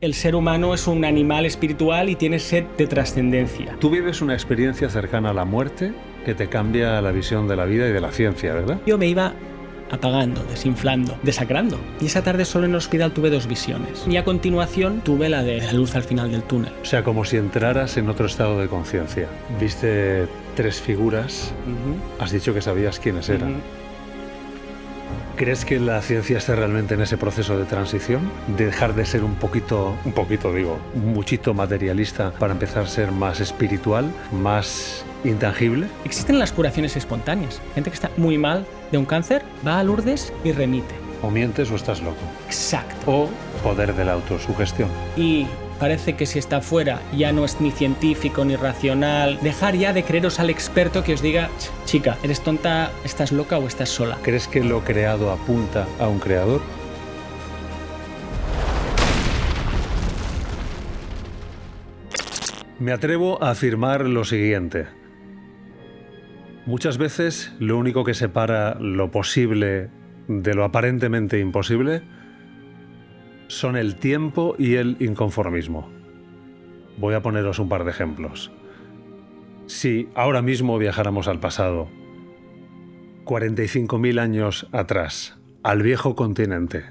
El ser humano es un animal espiritual y tiene sed de trascendencia. Tú vives una experiencia cercana a la muerte que te cambia la visión de la vida y de la ciencia, ¿verdad? Yo me iba apagando, desinflando, desacrando. Y esa tarde solo en el hospital tuve 2 visiones. Y a continuación tuve la de la luz al final del túnel. O sea, como si entraras en otro estado de conciencia. Viste 3 figuras, has dicho que sabías quiénes eran. ¿Crees que la ciencia está realmente en ese proceso de transición? De dejar de ser un muchito materialista para empezar a ser más espiritual, más intangible. Existen las curaciones espontáneas. Gente que está muy mal de un cáncer va a Lourdes y remite. O mientes o estás loco. Exacto. O poder de la autosugestión. Y parece que si está fuera ya no es ni científico ni racional. Dejar ya de creeros al experto que os diga, chica, ¿eres tonta, estás loca o estás sola? ¿Crees que lo creado apunta a un creador? Me atrevo a afirmar lo siguiente. Muchas veces lo único que separa lo posible de lo aparentemente imposible son el tiempo y el inconformismo. Voy a poneros un par de ejemplos. Si ahora mismo viajáramos al pasado, 45.000 años atrás, al viejo continente,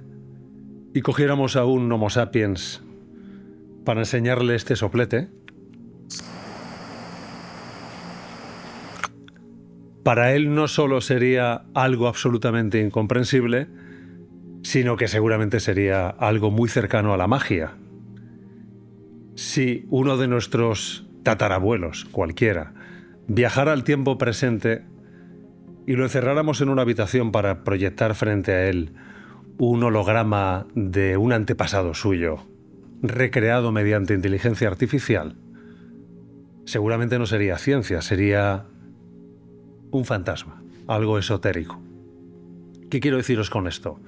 y cogiéramos a un Homo sapiens para enseñarle este soplete, para él no solo sería algo absolutamente incomprensible, sino que seguramente sería algo muy cercano a la magia. Si uno de nuestros tatarabuelos, cualquiera, viajara al tiempo presente y lo encerráramos en una habitación para proyectar frente a él un holograma de un antepasado suyo, recreado mediante inteligencia artificial, seguramente no sería ciencia, sería un fantasma, algo esotérico. ¿Qué quiero deciros con esto?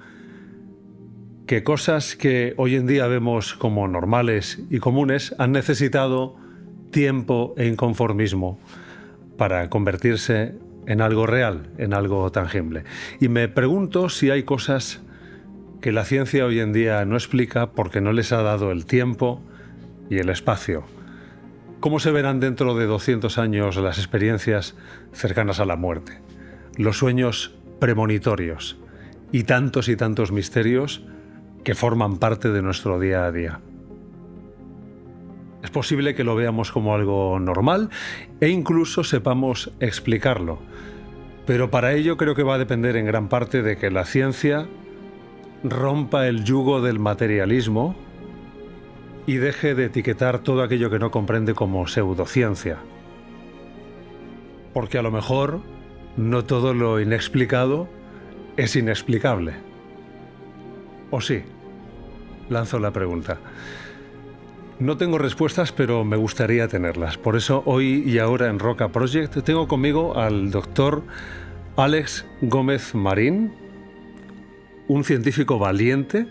Que cosas que hoy en día vemos como normales y comunes han necesitado tiempo e inconformismo para convertirse en algo real, en algo tangible. Y me pregunto si hay cosas que la ciencia hoy en día no explica porque no les ha dado el tiempo y el espacio. ¿Cómo se verán dentro de 200 años las experiencias cercanas a la muerte? Los sueños premonitorios y tantos misterios que forman parte de nuestro día a día. Es posible que lo veamos como algo normal e incluso sepamos explicarlo, pero para ello creo que va a depender en gran parte de que la ciencia rompa el yugo del materialismo y deje de etiquetar todo aquello que no comprende como pseudociencia. Porque a lo mejor no todo lo inexplicado es inexplicable. ¿O sí? Lanzo la pregunta. No tengo respuestas, pero me gustaría tenerlas. Por eso hoy y ahora en Roca Project tengo conmigo al doctor Àlex Gómez Marín, un científico valiente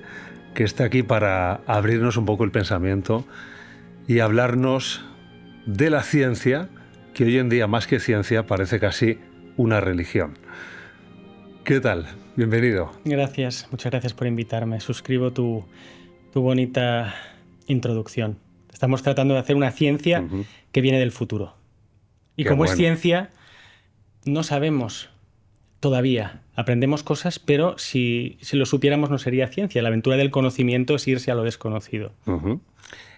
que está aquí para abrirnos un poco el pensamiento y hablarnos de la ciencia, que hoy en día más que ciencia parece casi una religión. ¿Qué tal? Bienvenido. Gracias, muchas gracias por invitarme. Suscribo tu bonita introducción. Estamos tratando de hacer una ciencia que viene del futuro. Y como es ciencia, no sabemos todavía. Aprendemos cosas, pero si lo supiéramos no sería ciencia. La aventura del conocimiento es irse a lo desconocido.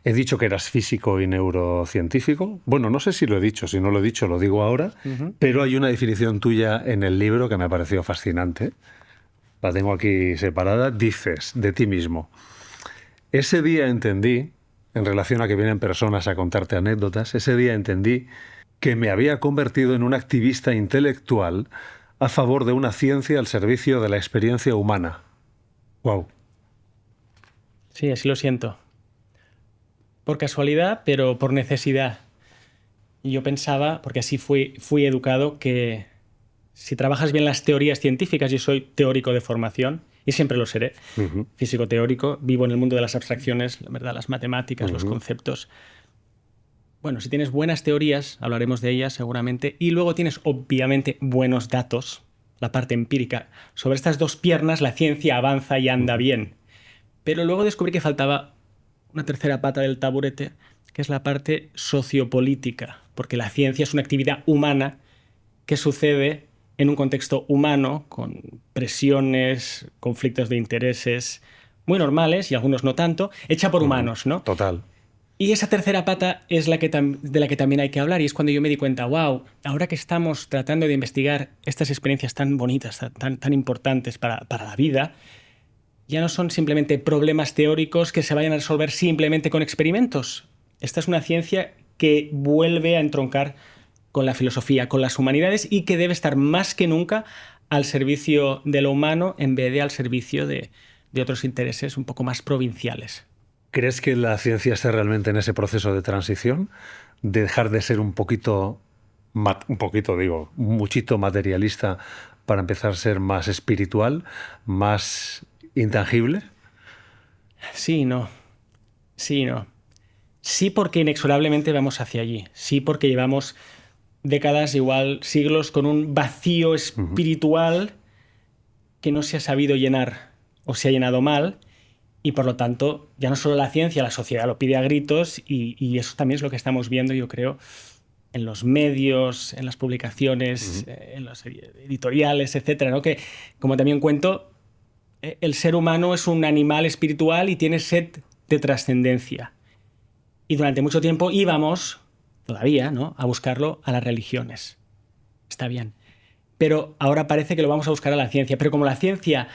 He dicho que eras físico y neurocientífico. Bueno, no sé si lo he dicho, si no lo he dicho lo digo ahora, pero hay una definición tuya en el libro que me ha parecido fascinante. La tengo aquí separada. Dices de ti mismo: ese día entendí, en relación a que vienen personas a contarte anécdotas, ese día entendí que me había convertido en un activista intelectual a favor de una ciencia al servicio de la experiencia humana. ¡Wow! Sí, así lo siento. Por casualidad, pero por necesidad. Y yo pensaba, porque así fui educado, que si trabajas bien las teorías científicas, yo soy teórico de formación, y siempre lo seré, físico teórico, vivo en el mundo de las abstracciones, la verdad, las matemáticas, los conceptos. Bueno, si tienes buenas teorías, hablaremos de ellas seguramente, y luego tienes obviamente buenos datos, la parte empírica. Sobre estas 2 piernas la ciencia avanza y anda bien. Pero luego descubrí que faltaba una tercera pata del taburete, que es la parte sociopolítica, porque la ciencia es una actividad humana que sucede en un contexto humano, con presiones, conflictos de intereses muy normales y algunos no tanto, hecha por humanos, ¿no? Total. Y esa tercera pata es de la que también hay que hablar, y es cuando yo me di cuenta, wow, ahora que estamos tratando de investigar estas experiencias tan bonitas, tan importantes para la vida, ya no son simplemente problemas teóricos que se vayan a resolver simplemente con experimentos. Esta es una ciencia que vuelve a entroncar con la filosofía, con las humanidades, y que debe estar más que nunca al servicio de lo humano en vez de al servicio de otros intereses un poco más provinciales. ¿Crees que la ciencia está realmente en ese proceso de transición? De dejar de ser muchito materialista para empezar a ser más espiritual, más intangible? Sí y no. Sí y no. Sí, porque inexorablemente vamos hacia allí. Sí, porque llevamos décadas, igual siglos, con un vacío espiritual que no se ha sabido llenar o se ha llenado mal, y por lo tanto ya no solo la ciencia, la sociedad lo pide a gritos, y eso también es lo que estamos viendo, yo creo, en los medios, en las publicaciones, en los editoriales, etcétera, ¿no? Que, como también cuento, el ser humano es un animal espiritual y tiene sed de trascendencia. Y durante mucho tiempo íbamos, todavía, ¿no?, a buscarlo a las religiones. Está bien. Pero ahora parece que lo vamos a buscar a la ciencia. Pero como la ciencia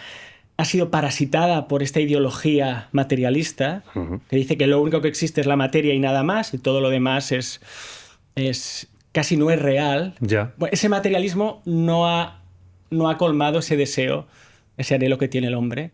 ha sido parasitada por esta ideología materialista, que dice que lo único que existe es la materia y nada más, y todo lo demás casi no es real. Ya. Bueno, ese materialismo no ha colmado ese deseo, ese anhelo que tiene el hombre.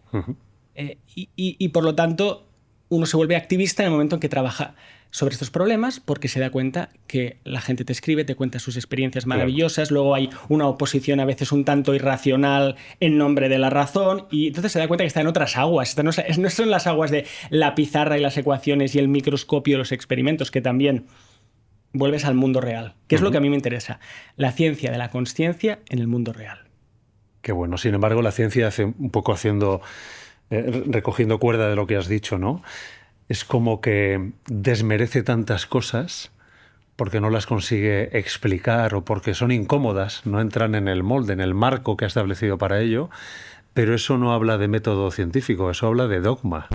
Y por lo tanto, uno se vuelve activista en el momento en que trabaja sobre estos problemas, porque se da cuenta que la gente te escribe, te cuenta sus experiencias maravillosas, claro. Luego hay una oposición a veces un tanto irracional en nombre de la razón, y entonces se da cuenta que está en otras aguas. No son las aguas de la pizarra y las ecuaciones y el microscopio y los experimentos, que también vuelves al mundo real, que es lo que a mí me interesa. La ciencia de la consciencia en el mundo real. Qué bueno. Sin embargo, la ciencia hace un poco recogiendo cuerda de lo que has dicho, ¿no? Es como que desmerece tantas cosas porque no las consigue explicar o porque son incómodas, no entran en el molde, en el marco que ha establecido para ello, pero eso no habla de método científico, eso habla de dogma.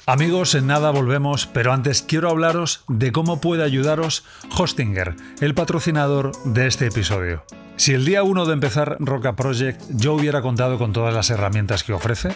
Amigos, en nada volvemos, pero antes quiero hablaros de cómo puede ayudaros Hostinger, el patrocinador de este episodio. Si el día 1 de empezar Roca Project yo hubiera contado con todas las herramientas que ofrece,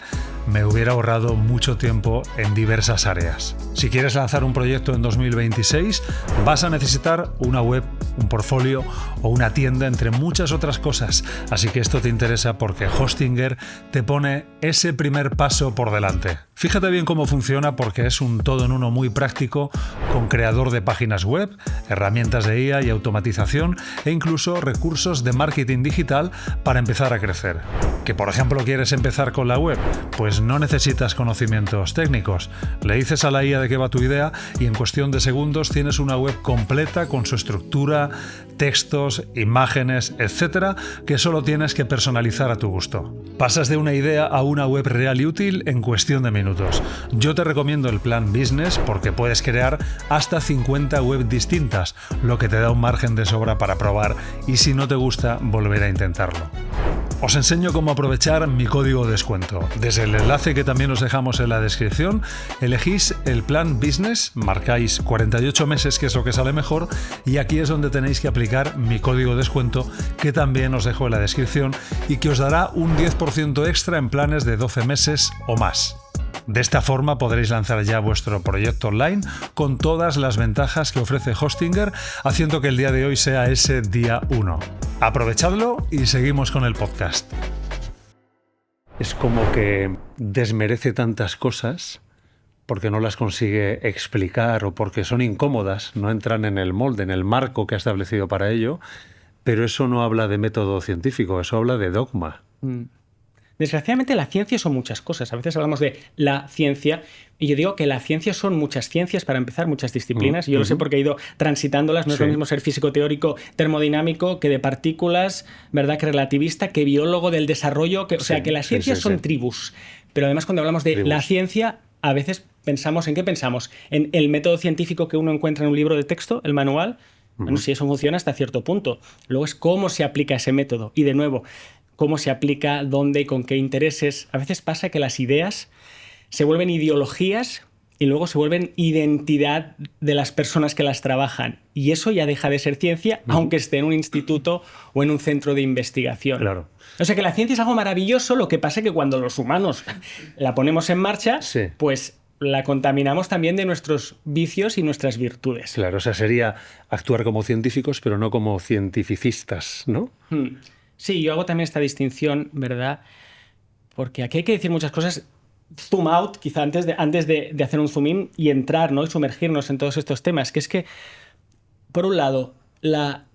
me hubiera ahorrado mucho tiempo en diversas áreas. Si quieres lanzar un proyecto en 2026, vas a necesitar una web, un portfolio o una tienda, entre muchas otras cosas. Así que esto te interesa porque Hostinger te pone ese primer paso por delante. Fíjate bien cómo funciona, porque es un todo en uno muy práctico, con creador de páginas web, herramientas de IA y automatización e incluso recursos de marketing digital para empezar a crecer. ¿Que por ejemplo quieres empezar con la web? Pues no necesitas conocimientos técnicos. Le dices a la IA de qué va tu idea y en cuestión de segundos tienes una web completa con su estructura, textos, imágenes, etcétera, que solo tienes que personalizar a tu gusto. Pasas de una idea a una web real y útil en cuestión de minutos. Yo te recomiendo el plan Business porque puedes crear hasta 50 web distintas, lo que te da un margen de sobra para probar y si no te gusta, volver a intentarlo. Os enseño cómo aprovechar mi código de descuento. Desde el enlace que también os dejamos en la descripción, elegís el plan Business, marcáis 48 meses, que es lo que sale mejor, y aquí es donde tenéis que aplicar mi código de descuento, que también os dejo en la descripción y que os dará un 10% extra en planes de 12 meses o más. De esta forma podréis lanzar ya vuestro proyecto online con todas las ventajas que ofrece Hostinger, haciendo que el día de hoy sea ese día 1. Aprovechadlo y seguimos con el podcast. Es como que desmerece tantas cosas porque no las consigue explicar o porque son incómodas, no entran en el molde, en el marco que ha establecido para ello, pero eso no habla de método científico, eso habla de dogma. Desgraciadamente la ciencia son muchas cosas. A veces hablamos de la ciencia y yo digo que la ciencia son muchas ciencias, para empezar, muchas disciplinas. Yo lo sé porque he ido transitándolas. No es lo mismo ser físico teórico termodinámico que de partículas, ¿verdad?, que relativista, que biólogo del desarrollo. O sea, que las ciencias son tribus. Pero además, cuando hablamos de la ciencia, a veces pensamos, ¿en qué pensamos? ¿En el método científico que uno encuentra en un libro de texto, el manual? Bueno, sí, eso funciona hasta cierto punto. Luego es cómo se aplica ese método. Y de nuevo, cómo se aplica, dónde y con qué intereses. A veces pasa que las ideas se vuelven ideologías y luego se vuelven identidad de las personas que las trabajan. Y eso ya deja de ser ciencia, aunque esté en un instituto o en un centro de investigación. Claro. O sea que la ciencia es algo maravilloso, lo que pasa es que cuando los humanos la ponemos en marcha, Sí. pues la contaminamos también de nuestros vicios y nuestras virtudes. Claro, o sea, sería actuar como científicos, pero no como cientificistas, ¿no? Sí, yo hago también esta distinción, ¿verdad? Porque aquí hay que decir muchas cosas. Zoom out, quizá antes de hacer un zoom in y entrar, ¿no? Y sumergirnos en todos estos temas. Que es que, por un lado, la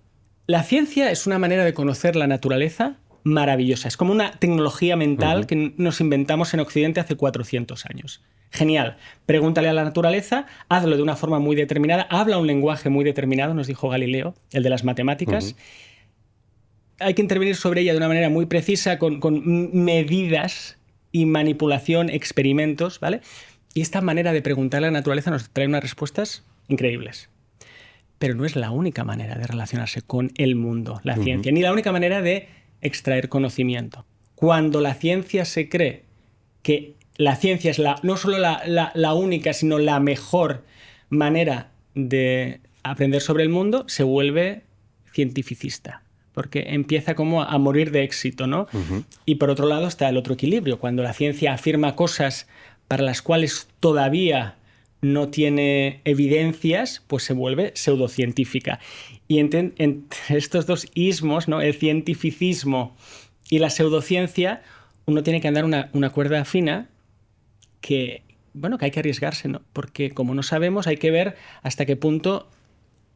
ciencia es una manera de conocer la naturaleza maravillosa. Es como una tecnología mental que nos inventamos en Occidente hace 400 años. Genial. Pregúntale a la naturaleza, hazlo de una forma muy determinada, habla un lenguaje muy determinado, nos dijo Galileo, el de las matemáticas. Hay que intervenir sobre ella de una manera muy precisa, con medidas y manipulación, experimentos, ¿vale? Y esta manera de preguntarle a la naturaleza nos trae unas respuestas increíbles. Pero no es la única manera de relacionarse con el mundo, la ciencia, ni la única manera de extraer conocimiento. Cuando la ciencia se cree que la ciencia es no solo la única, sino la mejor manera de aprender sobre el mundo, se vuelve cientificista. Porque empieza como a morir de éxito, ¿no? Y por otro lado está el otro equilibrio. Cuando la ciencia afirma cosas para las cuales todavía no tiene evidencias, pues se vuelve pseudocientífica. Y entre estos dos ismos, ¿no? El cientificismo y la pseudociencia, uno tiene que andar una cuerda fina que, bueno, que hay que arriesgarse, ¿no? Porque como no sabemos, hay que ver hasta qué punto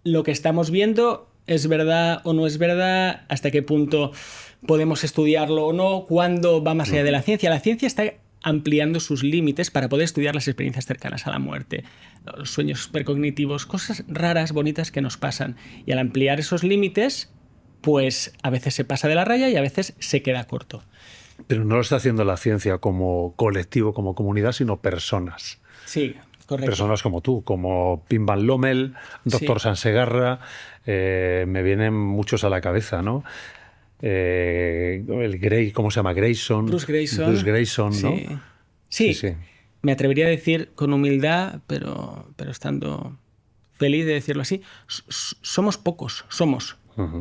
lo que estamos viendo es verdad o no es verdad, hasta qué punto podemos estudiarlo o no, cuándo va más allá de la ciencia. La ciencia está ampliando sus límites para poder estudiar las experiencias cercanas a la muerte, los sueños supercognitivos, cosas raras, bonitas que nos pasan. Y al ampliar esos límites, pues a veces se pasa de la raya y a veces se queda corto. Pero no lo está haciendo la ciencia como colectivo, como comunidad, sino personas. Sí, correcto. Personas como tú, como Pim Van Lommel, Dr. Sansegarra, me vienen muchos a la cabeza, ¿no? ¿Cómo se llama? Grayson. Bruce Grayson. Bruce Grayson, ¿no? Sí. Me atrevería a decir con humildad, pero estando feliz de decirlo así, somos pocos,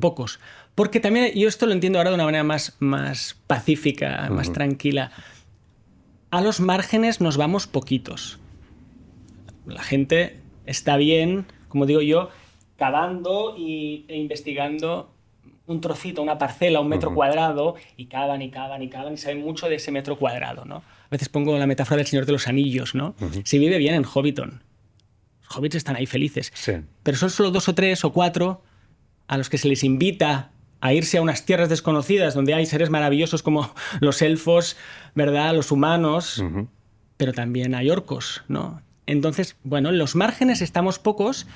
pocos. Porque también, yo esto lo entiendo ahora de una manera más pacífica, más tranquila. A los márgenes nos vamos poquitos. La gente está bien, como digo yo, cavando e investigando un trocito, una parcela, un metro cuadrado, y cavan y saben mucho de ese metro cuadrado, ¿no? A veces pongo la metáfora del Señor de los Anillos, ¿no? Se vive bien en Hobbiton. Los hobbits están ahí felices. Sí. Pero son solo 2 o 3 o 4 a los que se les invita a irse a unas tierras desconocidas donde hay seres maravillosos como los elfos, ¿verdad? Los humanos, pero también hay orcos, ¿no? Entonces, bueno, en los márgenes estamos pocos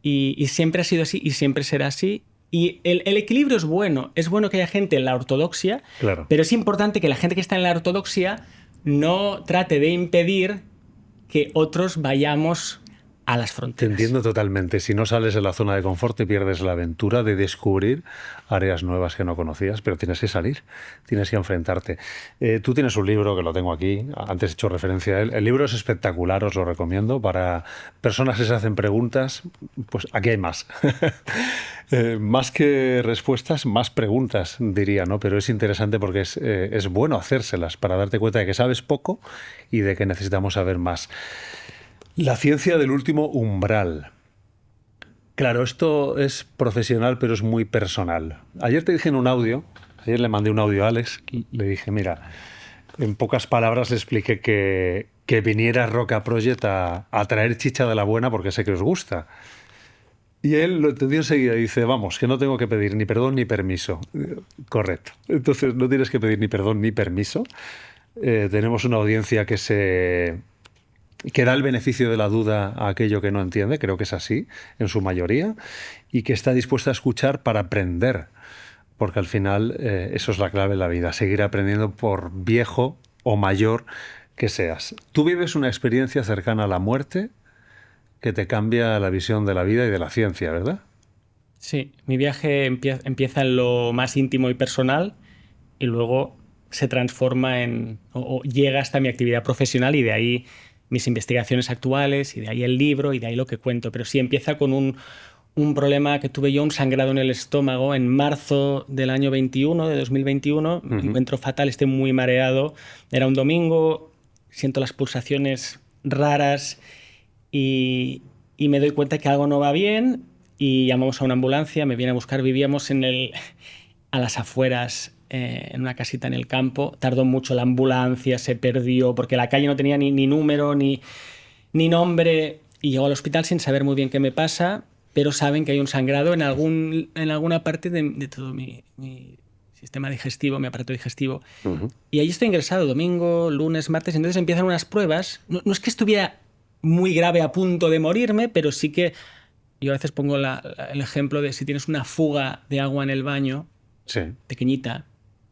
y siempre ha sido así y siempre será así. Y el equilibrio es bueno que haya gente en la ortodoxia, claro. Pero es importante que la gente que está en la ortodoxia no trate de impedir que otros vayamos a las fronteras. Te entiendo totalmente. Si no sales de la zona de confort, te pierdes la aventura de descubrir áreas nuevas que no conocías, pero tienes que salir, tienes que enfrentarte. Tú tienes un libro que lo tengo aquí, antes he hecho referencia a él. El libro es espectacular, os lo recomiendo. Para personas que se hacen preguntas, pues aquí hay más. Más que respuestas, más preguntas, diría, ¿no? Pero es interesante porque es bueno hacérselas para darte cuenta de que sabes poco y de que necesitamos saber más. La ciencia del último umbral. Claro, esto es profesional, pero es muy personal. Ayer te dije en un audio, ayer le mandé un audio a Alex, le dije, mira, en pocas palabras le expliqué que viniera Roca Project a traer chicha de la buena porque sé que os gusta. Y él lo entendió enseguida y dice, vamos, que no tengo que pedir ni perdón ni permiso. Correcto. Entonces no tienes que pedir ni perdón ni permiso. Tenemos una audiencia que da el beneficio de la duda a aquello que no entiende, creo que es así, en su mayoría, y que está dispuesta a escuchar para aprender, porque al final eso es la clave de la vida, seguir aprendiendo por viejo o mayor que seas. Tú vives una experiencia cercana a la muerte que te cambia la visión de la vida y de la ciencia, ¿verdad? Sí, mi viaje empieza en lo más íntimo y personal y luego se transforma o llega hasta mi actividad profesional y de ahí mis investigaciones actuales y de ahí el libro y de ahí lo que cuento. Pero sí, empieza con un problema que tuve yo, un sangrado en el estómago en marzo del año 21, de 2021. Me encuentro fatal, estoy muy mareado. Era un domingo, siento las pulsaciones raras y me doy cuenta que algo no va bien y llamamos a una ambulancia, me viene a buscar. Vivíamos a las afueras, en una casita en el campo. Tardó mucho la ambulancia, se perdió porque la calle no tenía ni número ni nombre, y llego al hospital sin saber muy bien qué me pasa, pero saben que hay un sangrado en alguna parte de todo mi sistema digestivo, mi aparato digestivo. Y ahí estoy ingresado domingo, lunes, martes. Entonces empiezan unas pruebas. No es que estuviera muy grave a punto de morirme, pero sí que yo a veces pongo el ejemplo de si tienes una fuga de agua en el baño, Sí. pequeñita,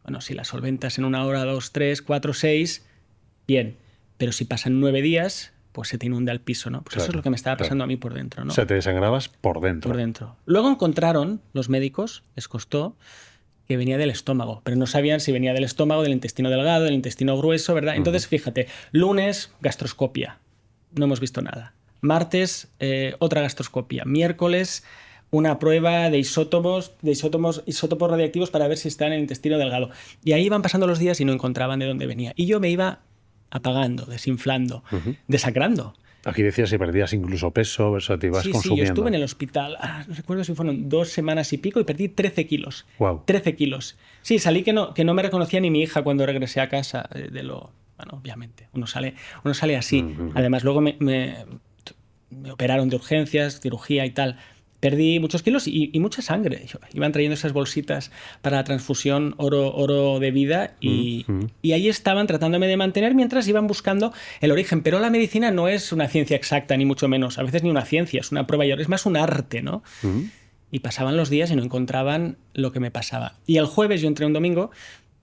bueno, si la solventas en 1 hora, 2, 3, 4, 6, bien. Pero si pasan 9 días, pues se te inunda el piso, ¿no? Pues Claro, eso es lo que me estaba pasando claro. a mí por dentro, ¿no? O sea, te desangrabas por dentro. Por dentro. Luego encontraron los médicos, les costó, que venía del estómago, pero no sabían si venía del estómago, del intestino delgado, del intestino grueso, ¿verdad? Entonces, fíjate, lunes, gastroscopia, no hemos visto nada. Martes, otra gastroscopia. Miércoles, una prueba de isótopos radiactivos para ver si está en el intestino delgado. Y ahí iban pasando los días y no encontraban de dónde venía. Y yo me iba apagando, desinflando, desangrando. Aquí decías si perdías incluso peso, o sea, te ibas Sí, consumiendo. yo estuve en el hospital, no recuerdo si fueron 2 semanas y pico, y perdí 13 kilos. Wow. 13 kilos. Sí, salí que no me reconocía ni mi hija cuando regresé a casa. Bueno, obviamente, uno sale así. Además, luego me operaron de urgencias, cirugía y tal. Perdí muchos kilos y mucha sangre. Iban trayendo esas bolsitas para la transfusión oro de vida y ahí estaban tratándome de mantener mientras iban buscando el origen. Pero la medicina no es una ciencia exacta, ni mucho menos. A veces ni una ciencia, es una prueba y error, es más un arte, ¿no? Y pasaban los días y no encontraban lo que me pasaba. Y el jueves, yo entré un domingo,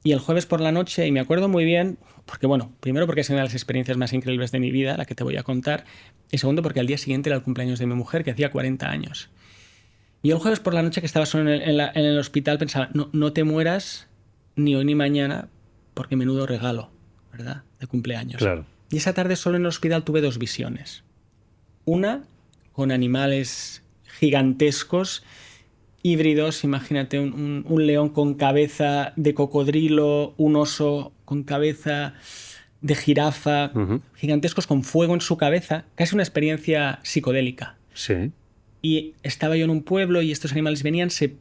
y el jueves por la noche, y me acuerdo muy bien, porque bueno, primero porque es una de las experiencias más increíbles de mi vida, la que te voy a contar, y segundo porque al día siguiente era el cumpleaños de mi mujer, que hacía 40 años. Y el jueves por la noche, que estaba solo en el hospital, pensaba, no te mueras ni hoy ni mañana, porque menudo regalo, ¿verdad?, de cumpleaños. Claro. Y esa tarde solo en el hospital tuve 2 visiones. Una con animales gigantescos, híbridos, imagínate un león con cabeza de cocodrilo, un oso con cabeza de jirafa, gigantescos con fuego en su cabeza, casi una experiencia psicodélica. Sí. Y estaba yo en un pueblo y estos animales venían, se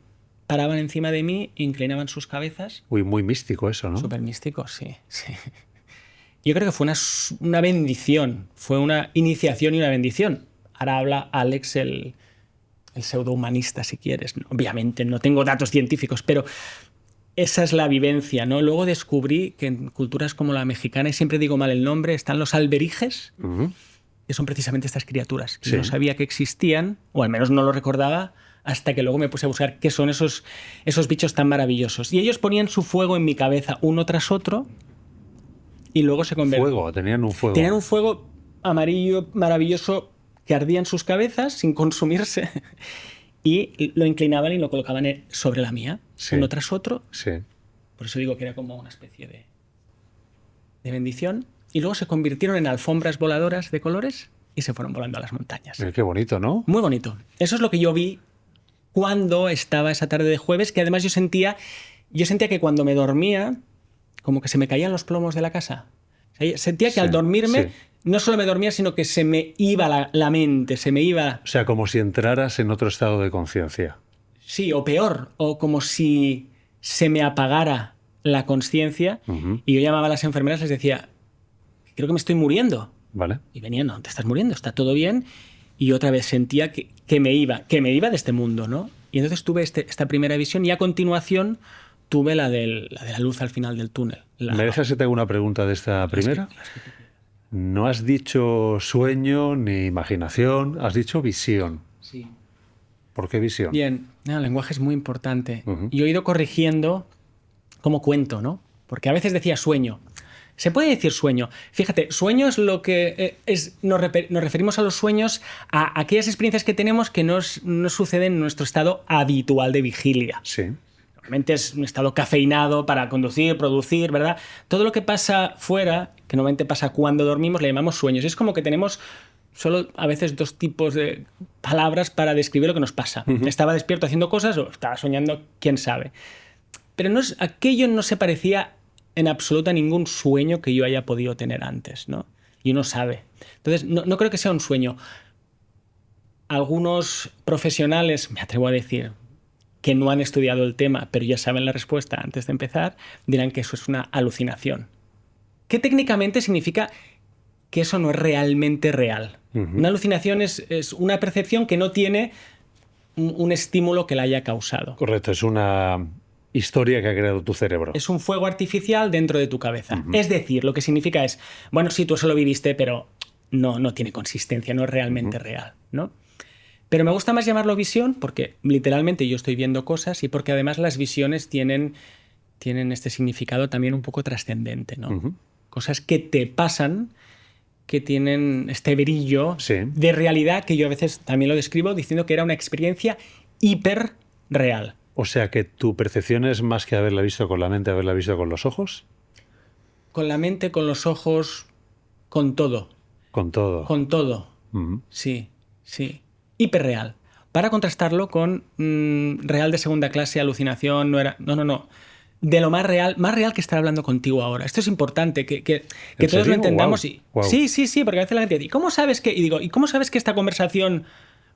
paraban encima de mí e inclinaban sus cabezas. Uy, muy místico eso, ¿no? Súper místico, sí. Yo creo que fue una bendición, fue una iniciación y una bendición. Ahora habla Alex, el pseudohumanista, si quieres. Obviamente no tengo datos científicos, pero esa es la vivencia, ¿no? Luego descubrí que en culturas como la mexicana, y siempre digo mal el nombre, están los alberijes, que son precisamente estas criaturas. Sí. Yo no sabía que existían, o al menos no lo recordaba, hasta que luego me puse a buscar qué son esos bichos tan maravillosos. Y ellos ponían su fuego en mi cabeza uno tras otro y luego se convertían. Tenían un fuego. Tenían un fuego amarillo maravilloso que ardía en sus cabezas sin consumirse y lo inclinaban y lo colocaban sobre la mía, uno tras otro. Sí. Por eso digo que era como una especie de bendición. Y luego se convirtieron en alfombras voladoras de colores y se fueron volando a las montañas. Qué bonito, ¿no? Muy bonito. Eso es lo que yo vi cuando estaba esa tarde de jueves, que además yo sentía que cuando me dormía, como que se me caían los plomos de la casa. O sea, sentía que al dormirme, no solo me dormía, sino que se me iba la mente, se me iba... O sea, como si entraras en otro estado de conciencia. Sí, o peor, o como si se me apagara la conciencia y yo llamaba a las enfermeras y les decía, creo que me estoy muriendo. Vale. Y venían, no, te estás muriendo, está todo bien. Y otra vez sentía que me iba de este mundo, ¿no? Y entonces tuve esta primera visión y a continuación tuve la de la luz al final del túnel. ¿Me dejas que te haga una pregunta de esta primera? No has dicho sueño ni imaginación, has dicho visión. Sí. ¿Por qué visión? Bien, el lenguaje es muy importante. Y he ido corrigiendo como cuento, ¿no? Porque a veces decía sueño. Se puede decir sueño. Fíjate, sueño es lo que nos referimos a los sueños, a aquellas experiencias que tenemos que no suceden en nuestro estado habitual de vigilia. Sí. Normalmente es un estado cafeinado para conducir, producir, ¿verdad? Todo lo que pasa fuera, que normalmente pasa cuando dormimos, le llamamos sueños. Es como que tenemos solo a veces dos tipos de palabras para describir lo que nos pasa. Estaba despierto haciendo cosas o estaba soñando, quién sabe. Pero aquello no se parecía en absoluto a ningún sueño que yo haya podido tener antes, ¿no? Y uno sabe. Entonces, no creo que sea un sueño. Algunos profesionales, me atrevo a decir, que no han estudiado el tema, pero ya saben la respuesta antes de empezar, dirán que eso es una alucinación. Que técnicamente significa que eso no es realmente real. Una alucinación es una percepción que no tiene un estímulo que la haya causado. Correcto, es una historia que ha creado tu cerebro. Es un fuego artificial dentro de tu cabeza. Es decir, lo que significa es, bueno, sí, tú eso lo viviste, pero no tiene consistencia, no es realmente real, ¿no? Pero me gusta más llamarlo visión porque literalmente yo estoy viendo cosas y porque además las visiones tienen este significado también un poco trascendente, ¿no? Cosas que te pasan, que tienen este brillo de realidad que yo a veces también lo describo diciendo que era una experiencia hiper real. O sea que tu percepción es más que haberla visto con la mente, haberla visto con los ojos. Con la mente, con los ojos, con todo. Con todo. Con todo. Sí. Hiperreal. Para contrastarlo con real de segunda clase, alucinación, no. De lo más real que estar hablando contigo ahora. Esto es importante, que todos lo entendamos. Wow. Sí, porque a veces la gente dice, ¿y cómo sabes que? Y digo, ¿y cómo sabes que esta conversación?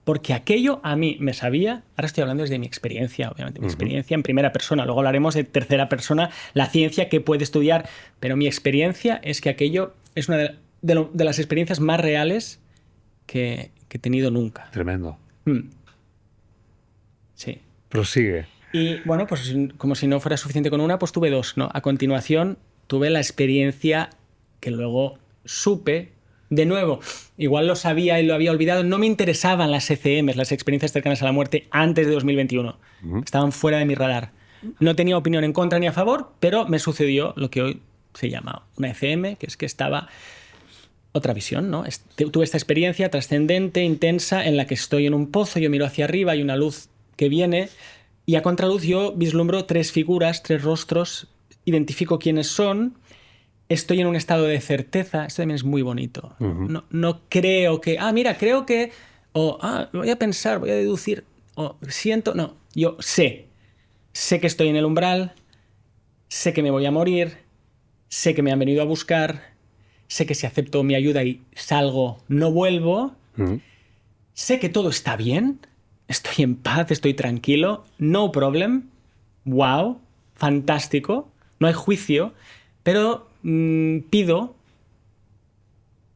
Porque aquello a mí me sabía, ahora estoy hablando desde mi experiencia, obviamente, mi experiencia en primera persona, luego hablaremos de tercera persona, la ciencia que puede estudiar, pero mi experiencia es que aquello es una de las experiencias más reales que he tenido nunca. Tremendo. Sí. Prosigue. Y bueno, pues como si no fuera suficiente con una, pues tuve dos, ¿no? A continuación tuve la experiencia que luego supe, de nuevo, igual lo sabía y lo había olvidado, no me interesaban las ECMs, las experiencias cercanas a la muerte, antes de 2021. Estaban fuera de mi radar. No tenía opinión en contra ni a favor, pero me sucedió lo que hoy se llama una ECM, que es que estaba... Otra visión, ¿no? Tuve esta experiencia trascendente, intensa, en la que estoy en un pozo, yo miro hacia arriba, hay una luz que viene y a contraluz yo vislumbro tres figuras, tres rostros, identifico quiénes son, estoy en un estado de certeza, esto también es muy bonito. No creo que, creo que, voy a pensar, voy a deducir, siento, no, yo sé que estoy en el umbral, sé que me voy a morir, sé que me han venido a buscar, sé que si acepto mi ayuda y salgo, no vuelvo. Sé que todo está bien. Estoy en paz, estoy tranquilo. No problem. Wow. Fantástico. No hay juicio. Pero pido...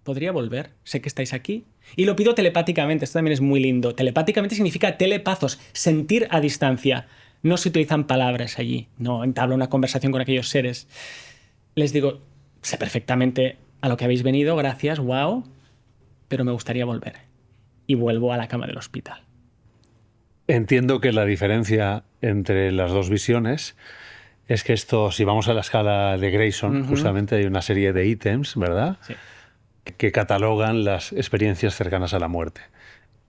¿Podría volver? Sé que estáis aquí. Y lo pido telepáticamente. Esto también es muy lindo. Telepáticamente significa telepazos. Sentir a distancia. No se utilizan palabras allí. No entablo una conversación con aquellos seres. Les digo, sé perfectamente... a lo que habéis venido, gracias, wow, pero me gustaría volver. Y vuelvo a la cama del hospital. Entiendo que la diferencia entre las dos visiones es que esto, si vamos a la escala de Grayson, justamente hay una serie de ítems, ¿verdad? Sí. Que catalogan las experiencias cercanas a la muerte.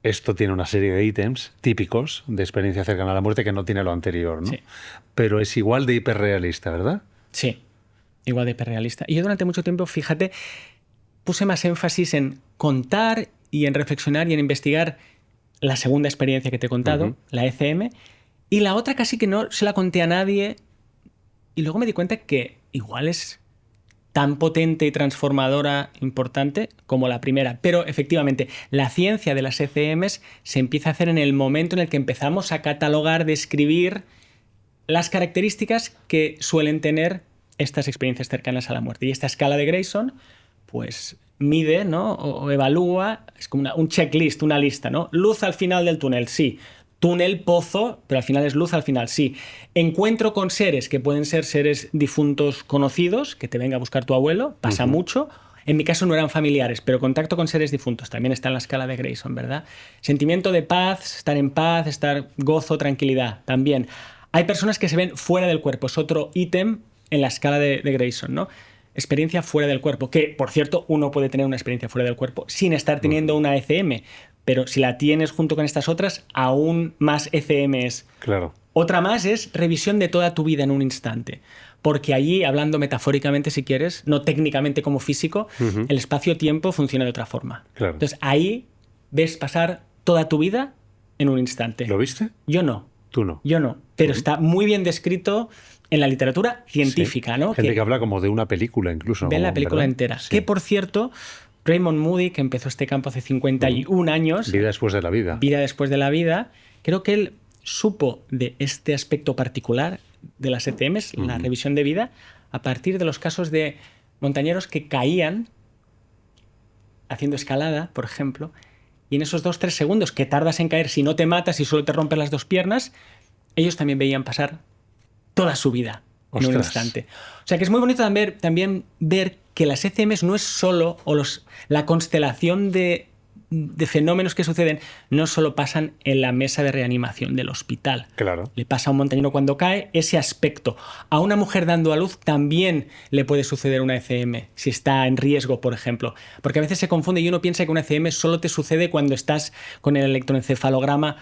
Esto tiene una serie de ítems típicos de experiencia cercana a la muerte que no tiene lo anterior, ¿no? Sí. Pero es igual de hiperrealista, ¿verdad? Sí. Igual de hiperrealista. Y yo durante mucho tiempo, fíjate, puse más énfasis en contar y en reflexionar y en investigar la segunda experiencia que te he contado, la ECM, y la otra casi que no se la conté a nadie y luego me di cuenta que igual es tan potente y transformadora, importante como la primera. Pero efectivamente, la ciencia de las ECMs se empieza a hacer en el momento en el que empezamos a catalogar, describir las características que suelen tener estas experiencias cercanas a la muerte. Y esta escala de Grayson, pues mide, ¿no? o evalúa, es como un checklist, una lista, ¿no? Luz al final del túnel, sí. Túnel, pozo, pero al final es luz al final, sí. Encuentro con seres que pueden ser seres difuntos conocidos, que te venga a buscar tu abuelo, pasa mucho. En mi caso no eran familiares, pero contacto con seres difuntos también está en la escala de Grayson, ¿verdad? Sentimiento de paz, estar gozo, tranquilidad, también. Hay personas que se ven fuera del cuerpo, es otro ítem en la escala de Grayson, ¿no? experiencia fuera del cuerpo, que por cierto uno puede tener una experiencia fuera del cuerpo sin estar teniendo una ECM, pero si la tienes junto con estas otras, aún más ECM es. Claro. Otra más es revisión de toda tu vida en un instante, porque allí, hablando metafóricamente si quieres, no técnicamente como físico, el espacio-tiempo funciona de otra forma. Claro. Entonces ahí ves pasar toda tu vida en un instante. ¿Lo viste? Yo no. Tú no. Yo no, pero está muy bien descrito en la literatura científica, Sí. ¿no? Gente que habla como de una película incluso. Ven la película ¿verdad? entera. Sí. Que, por cierto, Raymond Moody, que empezó este campo hace 51 años, Vida después de la vida. Vida después de la vida, creo que él supo de este aspecto particular de las ECMs, la revisión de vida, a partir de los casos de montañeros que caían haciendo escalada, por ejemplo, y en esos 2-3 segundos que tardas en caer si no te matas y solo te rompes las dos piernas, ellos también veían pasar toda su vida en un instante. O sea que es muy bonito también ver que las ECMs no es solo, la constelación de fenómenos que suceden, no solo pasan en la mesa de reanimación del hospital. Claro. Le pasa a un montañero cuando cae ese aspecto. A una mujer dando a luz también le puede suceder una ECM, si está en riesgo, por ejemplo. Porque a veces se confunde y uno piensa que una ECM solo te sucede cuando estás con el electroencefalograma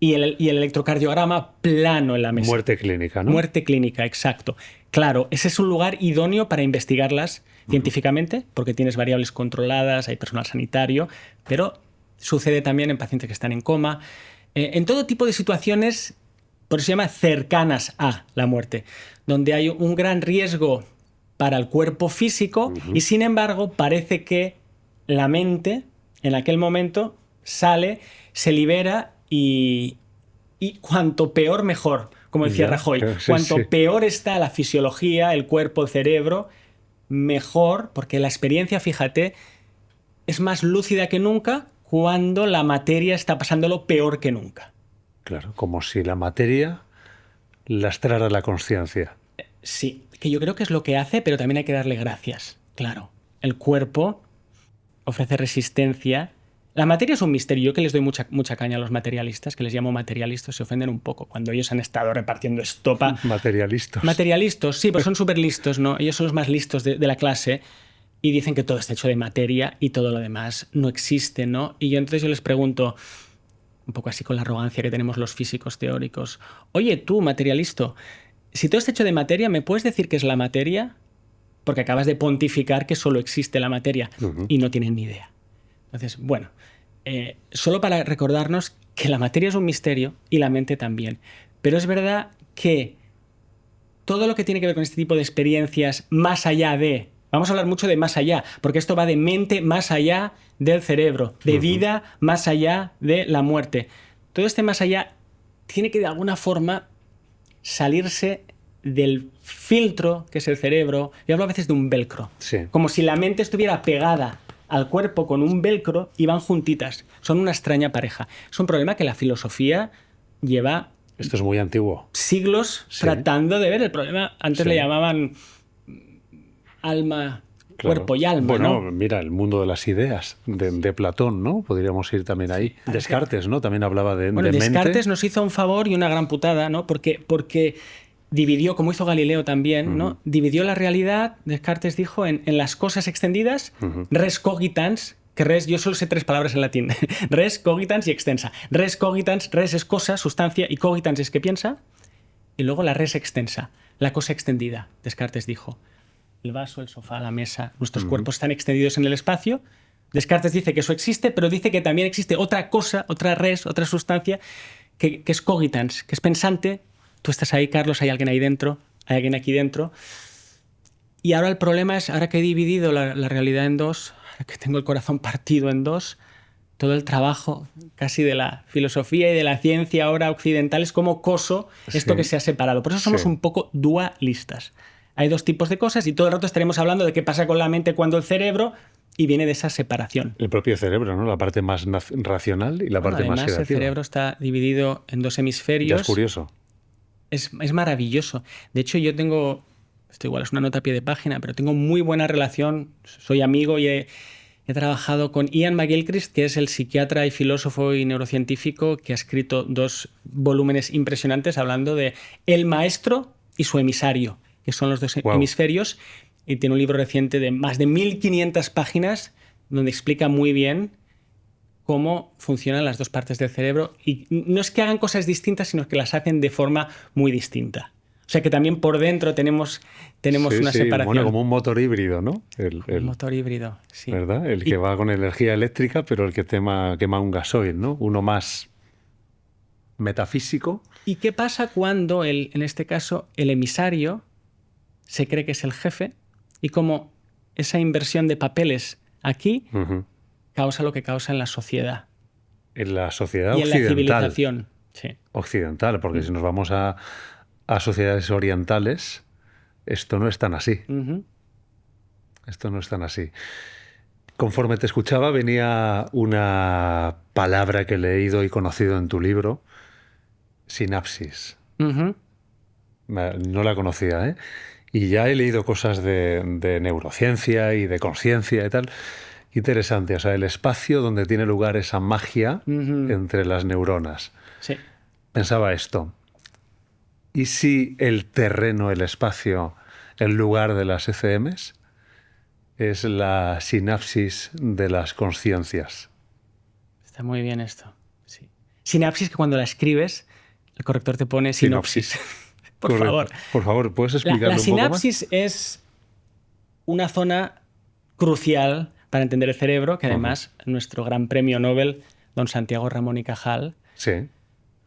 y el electrocardiograma plano en la mesa. Muerte clínica, ¿no? Muerte clínica, exacto. Claro, ese es un lugar idóneo para investigarlas científicamente, porque tienes variables controladas, hay personal sanitario, pero sucede también en pacientes que están en coma, en todo tipo de situaciones, por eso se llama cercanas a la muerte, donde hay un gran riesgo para el cuerpo físico y sin embargo parece que la mente en aquel momento sale, se libera y cuanto peor mejor, como decía Rajoy, cuanto peor está la fisiología, el cuerpo, el cerebro, mejor, porque la experiencia, fíjate, es más lúcida que nunca cuando la materia está pasándolo peor que nunca. Claro, como si la materia lastrara la consciencia. Sí, que yo creo que es lo que hace, pero también hay que darle gracias. Claro, el cuerpo ofrece resistencia. La materia es un misterio. Yo que les doy mucha caña a los materialistas, que les llamo materialistas, se ofenden un poco cuando ellos han estado repartiendo estopa. Materialistas. Materialistas, sí, pero son súper listos, ¿no? Ellos son los más listos de la clase y dicen que todo está hecho de materia y todo lo demás no existe, ¿no? Y entonces yo les pregunto, un poco así con la arrogancia que tenemos los físicos teóricos, oye, tú, materialista, si todo está hecho de materia, ¿me puedes decir qué es la materia? Porque acabas de pontificar que solo existe la materia y no tienen ni idea. Entonces, bueno, solo para recordarnos que la materia es un misterio y la mente también. Pero es verdad que todo lo que tiene que ver con este tipo de experiencias más allá de... Vamos a hablar mucho de más allá, porque esto va de mente más allá del cerebro, de vida más allá de la muerte. Todo este más allá tiene que de alguna forma salirse del filtro que es el cerebro. Yo hablo a veces de un velcro. Sí. Como si la mente estuviera pegada al cuerpo con un velcro y van juntitas. Son una extraña pareja. Es un problema que la filosofía lleva... Esto es muy antiguo. Siglos tratando de ver el problema. Antes le llamaban alma, cuerpo y alma, bueno, ¿no? Mira, el mundo de las ideas de Platón, ¿no? Podríamos ir también ahí. Descartes, ¿no? También hablaba de Descartes mente. nos hizo un favor y una gran putada, ¿no? Porque dividió, como hizo Galileo también, ¿no? Dividió la realidad, Descartes dijo, en las cosas extendidas, res cogitans, que res, yo solo sé 3 palabras en latín, res, cogitans y extensa. Res cogitans, res es cosa, sustancia, y cogitans es que piensa, y luego la res extensa, la cosa extendida, Descartes dijo. El vaso, el sofá, la mesa, nuestros cuerpos están extendidos en el espacio. Descartes dice que eso existe, pero dice que también existe otra cosa, otra res, otra sustancia, que es cogitans, que es pensante. Tú estás ahí, Carlos, hay alguien ahí dentro, hay alguien aquí dentro. Y ahora el problema es, ahora que he dividido la realidad en dos, ahora que tengo el corazón partido en dos, todo el trabajo casi de la filosofía y de la ciencia ahora occidental es como coso esto que se ha separado. Por eso somos un poco dualistas. Hay 2 tipos de cosas y todo el rato estaremos hablando de qué pasa con la mente cuando el cerebro, y viene de esa separación. El propio cerebro, ¿no? La parte más racional y la parte más creativa. Además, el cerebro está dividido en 2 hemisferios. Ya es curioso. Es maravilloso. De hecho, yo tengo, esto igual es una nota a pie de página, pero tengo muy buena relación, soy amigo y he trabajado con Ian McGilchrist, que es el psiquiatra y filósofo y neurocientífico que ha escrito 2 volúmenes impresionantes hablando de el maestro y su emisario, que son los 2 hemisferios. y tiene un libro reciente de más de 1500 páginas donde explica muy bien cómo funcionan las dos partes del cerebro. Y no es que hagan cosas distintas, sino que las hacen de forma muy distinta. O sea que también por dentro tenemos una separación. Bueno, como un motor híbrido, ¿no? Un motor híbrido, sí. ¿Verdad? El que va con energía eléctrica, pero el que quema un gasoil, ¿no? Uno más metafísico. ¿Y qué pasa cuando, en este caso, el emisario se cree que es el jefe y como esa inversión de papeles aquí causa lo que causa en la sociedad? En la sociedad y occidental. En la civilización, sí. Occidental, porque si nos vamos a sociedades orientales, esto no es tan así. Esto no es tan así. Conforme te escuchaba, venía una palabra que he leído y conocido en tu libro, sinapsis. No la conocía, ¿eh? Y ya he leído cosas de neurociencia y de conciencia y tal. Interesante, o sea, el espacio donde tiene lugar esa magia entre las neuronas. Sí. Pensaba esto. ¿Y si el terreno, el espacio, el lugar de las ECMs es la sinapsis de las conciencias? Está muy bien esto. Sí. Sinapsis, que cuando la escribes, el corrector te pone sinopsis. Por Correcto. favor. Por favor, ¿puedes explicarlo un poco más? La sinapsis es una zona crucial para entender el cerebro, que además nuestro gran premio Nobel, don Santiago Ramón y Cajal,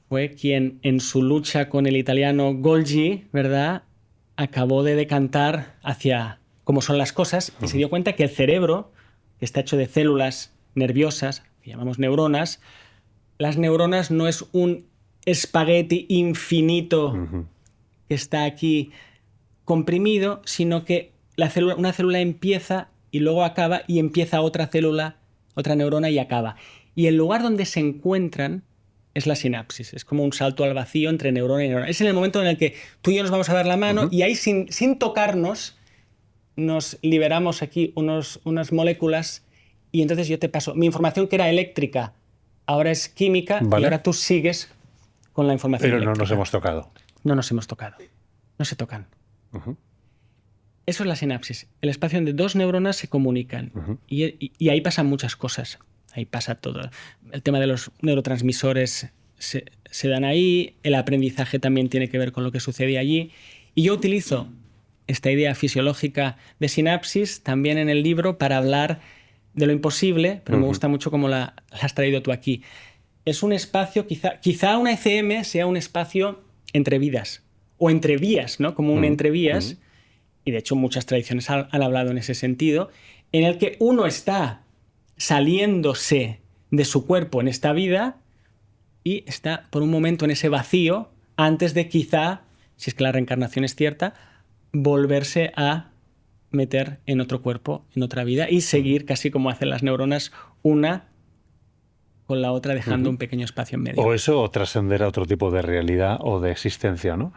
fue quien en su lucha con el italiano Golgi, ¿verdad?, acabó de decantar hacia cómo son las cosas y se dio cuenta que el cerebro, que está hecho de células nerviosas, que llamamos neuronas, las neuronas no es un espagueti infinito que está aquí comprimido, sino que una célula empieza y luego acaba y empieza otra célula, otra neurona y acaba. Y el lugar donde se encuentran es la sinapsis. Es como un salto al vacío entre neurona y neurona. Es en el momento en el que tú y yo nos vamos a dar la mano y ahí sin tocarnos nos liberamos aquí unas moléculas y entonces yo te paso mi información que era eléctrica, ahora es química y ahora tú sigues con la información eléctrica. Pero no nos hemos tocado. No nos hemos tocado. No se tocan. Eso es la sinapsis. El espacio donde dos neuronas se comunican. Y ahí pasan muchas cosas. Ahí pasa todo. El tema de los neurotransmisores se dan ahí. El aprendizaje también tiene que ver con lo que sucede allí. Y yo utilizo esta idea fisiológica de sinapsis también en el libro para hablar de lo imposible, pero me gusta mucho cómo la has traído tú aquí. Es un espacio, quizá una ECM sea un espacio entre vidas o entre vías, ¿no? Como un entre vías. Y de hecho muchas tradiciones han hablado en ese sentido, en el que uno está saliéndose de su cuerpo en esta vida y está por un momento en ese vacío antes de quizá, si es que la reencarnación es cierta, volverse a meter en otro cuerpo, en otra vida y seguir casi como hacen las neuronas, una con la otra dejando un pequeño espacio en medio. O eso, o trascender a otro tipo de realidad o de existencia, ¿no?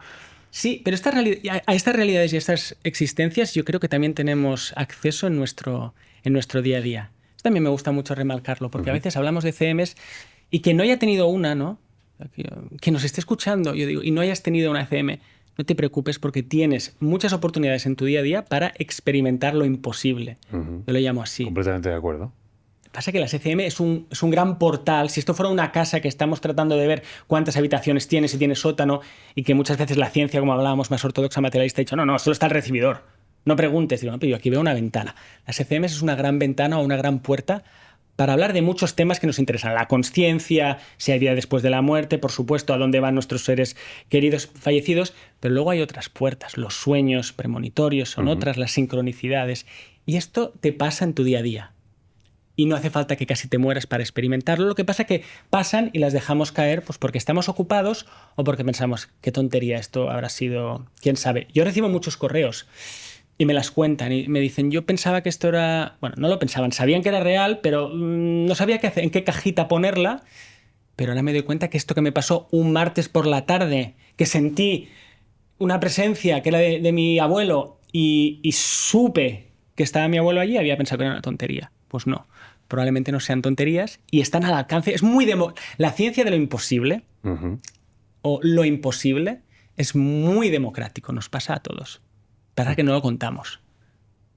Sí, pero a estas realidades y a estas existencias yo creo que también tenemos acceso en nuestro día a día. Esto también me gusta mucho remarcarlo, porque a veces hablamos de CMs y que no haya tenido una, ¿no? Que nos esté escuchando, yo digo, y no hayas tenido una CM, no te preocupes porque tienes muchas oportunidades en tu día a día para experimentar lo imposible. Yo lo llamo así. Completamente de acuerdo. Pasa que la ECM es un gran portal. Si esto fuera una casa que estamos tratando de ver cuántas habitaciones tiene, si tiene sótano, y que muchas veces la ciencia, como hablábamos, más ortodoxa, materialista, ha dicho, no, solo está el recibidor. No preguntes. Digo, no, pero yo aquí veo una ventana. Las ECM es una gran ventana o una gran puerta para hablar de muchos temas que nos interesan. La consciencia, si hay vida después de la muerte, por supuesto, a dónde van nuestros seres queridos fallecidos, pero luego hay otras puertas. Los sueños premonitorios son otras, las sincronicidades. Y esto te pasa en tu día a día. Y no hace falta que casi te mueras para experimentarlo. Lo que pasa es que pasan y las dejamos caer pues porque estamos ocupados o porque pensamos, qué tontería, esto habrá sido, quién sabe. Yo recibo muchos correos y me las cuentan y me dicen, yo pensaba que esto era... Bueno, no lo pensaban, sabían que era real, pero no sabía qué hacer, en qué cajita ponerla. Pero ahora me doy cuenta que esto que me pasó un martes por la tarde, que sentí una presencia que era de mi abuelo y supe que estaba mi abuelo allí, había pensado que era una tontería. Pues no. Probablemente no sean tonterías y están al alcance. Es muy la ciencia de lo imposible o lo imposible es muy democrático, nos pasa a todos. Pasa que no lo contamos.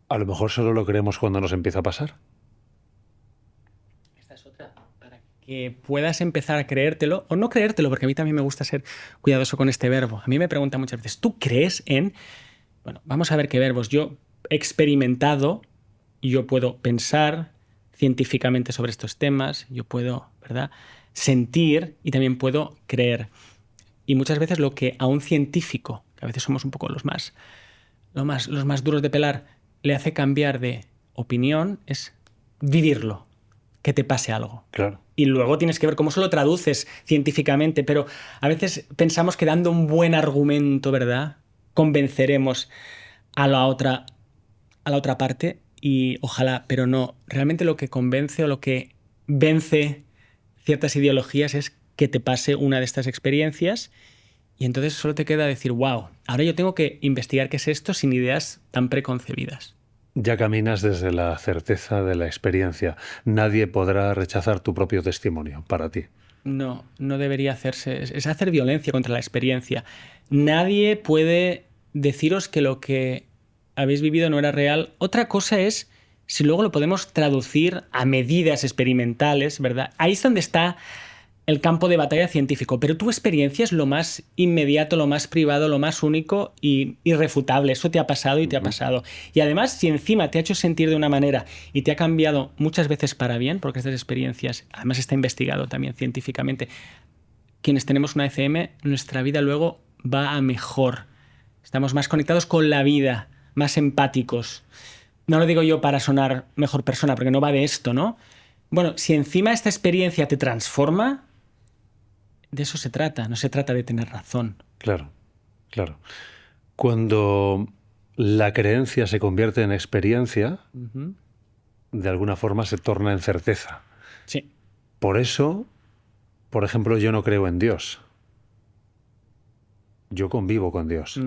A lo mejor solo lo creemos cuando nos empieza a pasar. Esta es otra. Para que puedas empezar a creértelo o no creértelo, porque a mí también me gusta ser cuidadoso con este verbo. A mí me preguntan muchas veces, ¿tú crees en...? Bueno, vamos a ver qué verbos. Yo he experimentado y yo puedo pensar científicamente sobre estos temas, yo puedo, ¿verdad?, sentir y también puedo creer. Y muchas veces lo que a un científico, que a veces somos un poco los más duros de pelar, le hace cambiar de opinión es vivirlo, que te pase algo. Claro. Y luego tienes que ver cómo se lo traduces científicamente, pero a veces pensamos que dando un buen argumento, ¿verdad?, convenceremos a la otra parte y ojalá, pero no. Realmente lo que convence o lo que vence ciertas ideologías es que te pase una de estas experiencias y entonces solo te queda decir, wow, ahora yo tengo que investigar qué es esto sin ideas tan preconcebidas. Ya caminas desde la certeza de la experiencia. Nadie podrá rechazar tu propio testimonio para ti. No, no debería hacerse. Es hacer violencia contra la experiencia. Nadie puede deciros que lo que habéis vivido no era real. Otra cosa es si luego lo podemos traducir a medidas experimentales, ¿verdad? Ahí es donde está el campo de batalla científico, pero tu experiencia es lo más inmediato, lo más privado, lo más único y irrefutable. Eso te ha pasado y te ha pasado. Y además, si encima te ha hecho sentir de una manera y te ha cambiado muchas veces para bien, porque estas experiencias, además está investigado también científicamente, quienes tenemos una ECM, nuestra vida luego va a mejor. Estamos más conectados con la vida, más empáticos. No lo digo yo para sonar mejor persona, porque no va de esto, ¿no? Bueno, si encima esta experiencia te transforma, de eso se trata, no se trata de tener razón. Claro, claro. Cuando la creencia se convierte en experiencia, de alguna forma se torna en certeza. Sí. Por eso, por ejemplo, yo no creo en Dios. Yo convivo con Dios.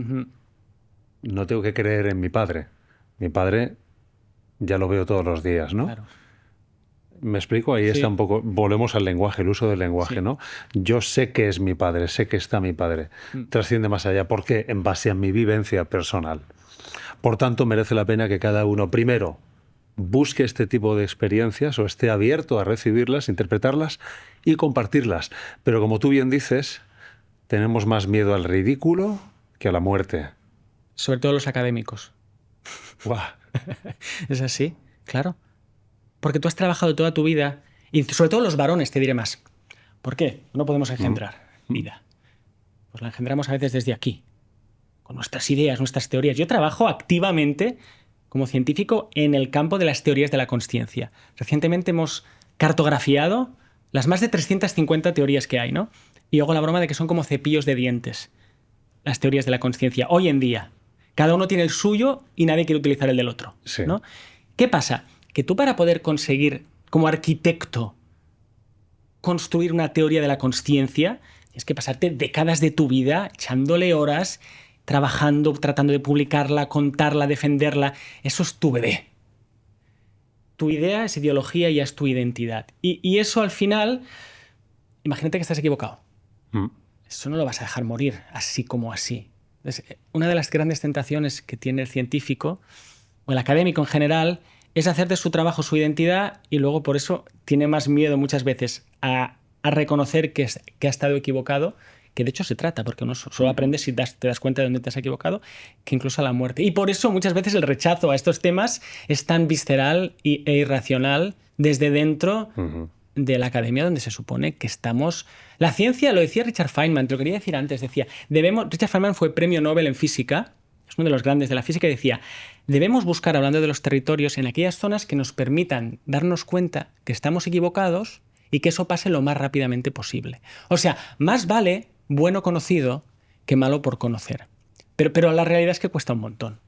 No tengo que creer en mi padre. Mi padre ya lo veo todos los días, ¿no? Claro. ¿Me explico? Ahí está un poco... Volvemos al lenguaje, el uso del lenguaje, ¿no? Yo sé que es mi padre, sé que está mi padre. Trasciende más allá. ¿Por qué? En base a mi vivencia personal. Por tanto, merece la pena que cada uno, primero, busque este tipo de experiencias o esté abierto a recibirlas, interpretarlas y compartirlas. Pero como tú bien dices, tenemos más miedo al ridículo que a la muerte. Sobre todo los académicos. ¡Guau! Es así, claro. Porque tú has trabajado toda tu vida, y sobre todo los varones, te diré más. ¿Por qué? No podemos engendrar vida. Pues la engendramos a veces desde aquí, con nuestras ideas, nuestras teorías. Yo trabajo activamente como científico en el campo de las teorías de la consciencia. Recientemente hemos cartografiado las más de 350 teorías que hay, ¿no? Y hago la broma de que son como cepillos de dientes, las teorías de la consciencia. Hoy en día, cada uno tiene el suyo y nadie quiere utilizar el del otro, Sí. ¿no? ¿Qué pasa? Que tú para poder conseguir, como arquitecto, construir una teoría de la consciencia, tienes que pasarte décadas de tu vida echándole horas, trabajando, tratando de publicarla, contarla, defenderla. Eso es tu bebé. Tu idea es ideología y ya es tu identidad. Y eso al final, imagínate que estás equivocado. Eso no lo vas a dejar morir así como así. Entonces, una de las grandes tentaciones que tiene el científico, o el académico en general, es hacer de su trabajo su identidad y luego por eso tiene más miedo muchas veces a reconocer que ha estado equivocado, que de hecho se trata, porque uno solo aprende si te das cuenta de dónde te has equivocado, que incluso a la muerte. Y por eso muchas veces el rechazo a estos temas es tan visceral e irracional desde dentro de la academia, donde se supone que estamos... La ciencia, lo decía Richard Feynman, te lo quería decir antes, decía, Richard Feynman fue premio Nobel en física, es uno de los grandes de la física, y decía, debemos buscar, hablando de los territorios, en aquellas zonas que nos permitan darnos cuenta que estamos equivocados y que eso pase lo más rápidamente posible. O sea, más vale bueno conocido que malo por conocer. Pero la realidad es que cuesta un montón.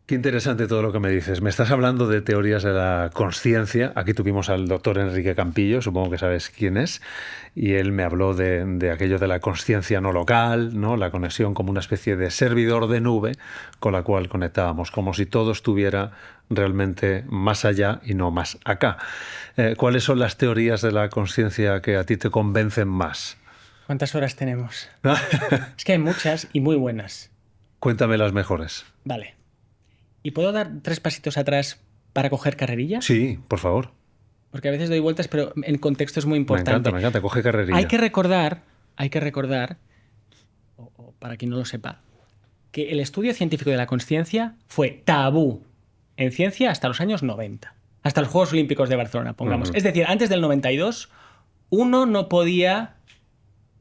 Qué interesante todo lo que me dices. Me estás hablando de teorías de la consciencia. Aquí tuvimos al doctor Enrique Campillo, supongo que sabes quién es, y él me habló de aquello de la consciencia no local, ¿no? La conexión como una especie de servidor de nube con la cual conectábamos, como si todo estuviera realmente más allá y no más acá. ¿Cuáles son las teorías de la consciencia que a ti te convencen más? ¿Cuántas horas tenemos? Es que hay muchas y muy buenas. Cuéntame las mejores. Vale. ¿Y puedo dar 3 pasitos atrás para coger carrerilla? Sí, por favor. Porque a veces doy vueltas, pero el contexto es muy importante. Me encanta, coge carrerilla. Hay que recordar, o para quien no lo sepa, que el estudio científico de la consciencia fue tabú en ciencia hasta los años 90. Hasta los Juegos Olímpicos de Barcelona, pongamos. Es decir, antes del 92, uno no podía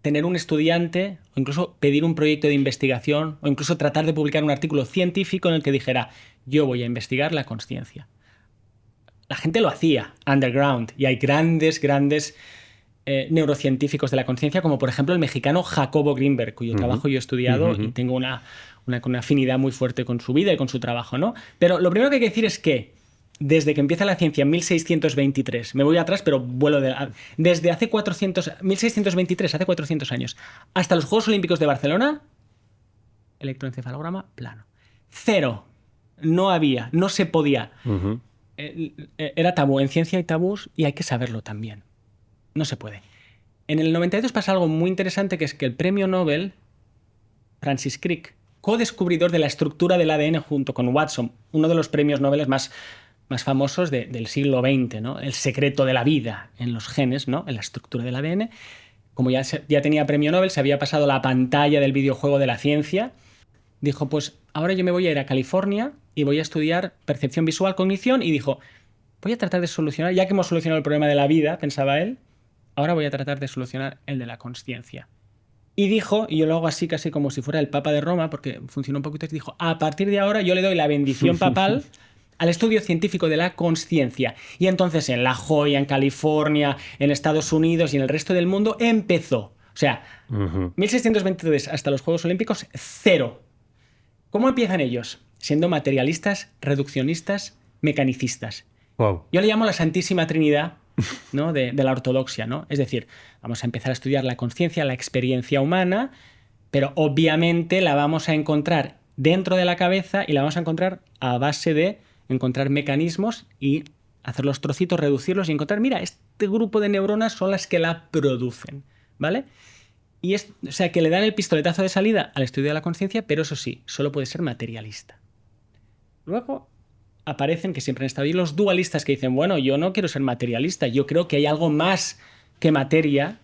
tener un estudiante o incluso pedir un proyecto de investigación o incluso tratar de publicar un artículo científico en el que dijera yo voy a investigar la consciencia. La gente lo hacía underground y hay grandes neurocientíficos de la consciencia como por ejemplo el mexicano Jacobo Greenberg, cuyo trabajo yo he estudiado y tengo una afinidad muy fuerte con su vida y con su trabajo, ¿no? Pero lo primero que hay que decir es que desde que empieza la ciencia en 1623, me voy atrás pero vuelo desde hace 1623, hace 400 años, hasta los Juegos Olímpicos de Barcelona, electroencefalograma plano. Cero. No había, no se podía. Era tabú. En ciencia hay tabús y hay que saberlo también. No se puede. En el 92 pasa algo muy interesante, que es que el premio Nobel, Francis Crick, co-descubridor de la estructura del ADN junto con Watson, uno de los premios Nobel más famosos del siglo XX, ¿no? El secreto de la vida en los genes, ¿no? En la estructura del ADN. Como ya tenía premio Nobel, se había pasado la pantalla del videojuego de la ciencia, dijo, pues ahora yo me voy a ir a California y voy a estudiar percepción visual, cognición, y dijo, voy a tratar de solucionar, ya que hemos solucionado el problema de la vida, pensaba él, ahora voy a tratar de solucionar el de la consciencia. Y dijo, y yo lo hago así casi como si fuera el Papa de Roma, porque funcionó un poquito, dijo, a partir de ahora yo le doy la bendición papal al estudio científico de la consciencia. Y entonces en La Joya, en California, en Estados Unidos y en el resto del mundo empezó. O sea, 1623 hasta los Juegos Olímpicos, cero. ¿Cómo empiezan ellos? Siendo materialistas, reduccionistas, mecanicistas. Wow. Yo le llamo la Santísima Trinidad, ¿no? de la ortodoxia, ¿no? Es decir, vamos a empezar a estudiar la consciencia, la experiencia humana, pero obviamente la vamos a encontrar dentro de la cabeza y la vamos a encontrar a base de encontrar mecanismos y hacer los trocitos, reducirlos y encontrar, mira, este grupo de neuronas son las que la producen, ¿vale? Y o sea, que le dan el pistoletazo de salida al estudio de la consciencia, pero eso sí, solo puede ser materialista. Luego aparecen, que siempre han estado ahí, los dualistas que dicen, bueno, yo no quiero ser materialista, yo creo que hay algo más que materia.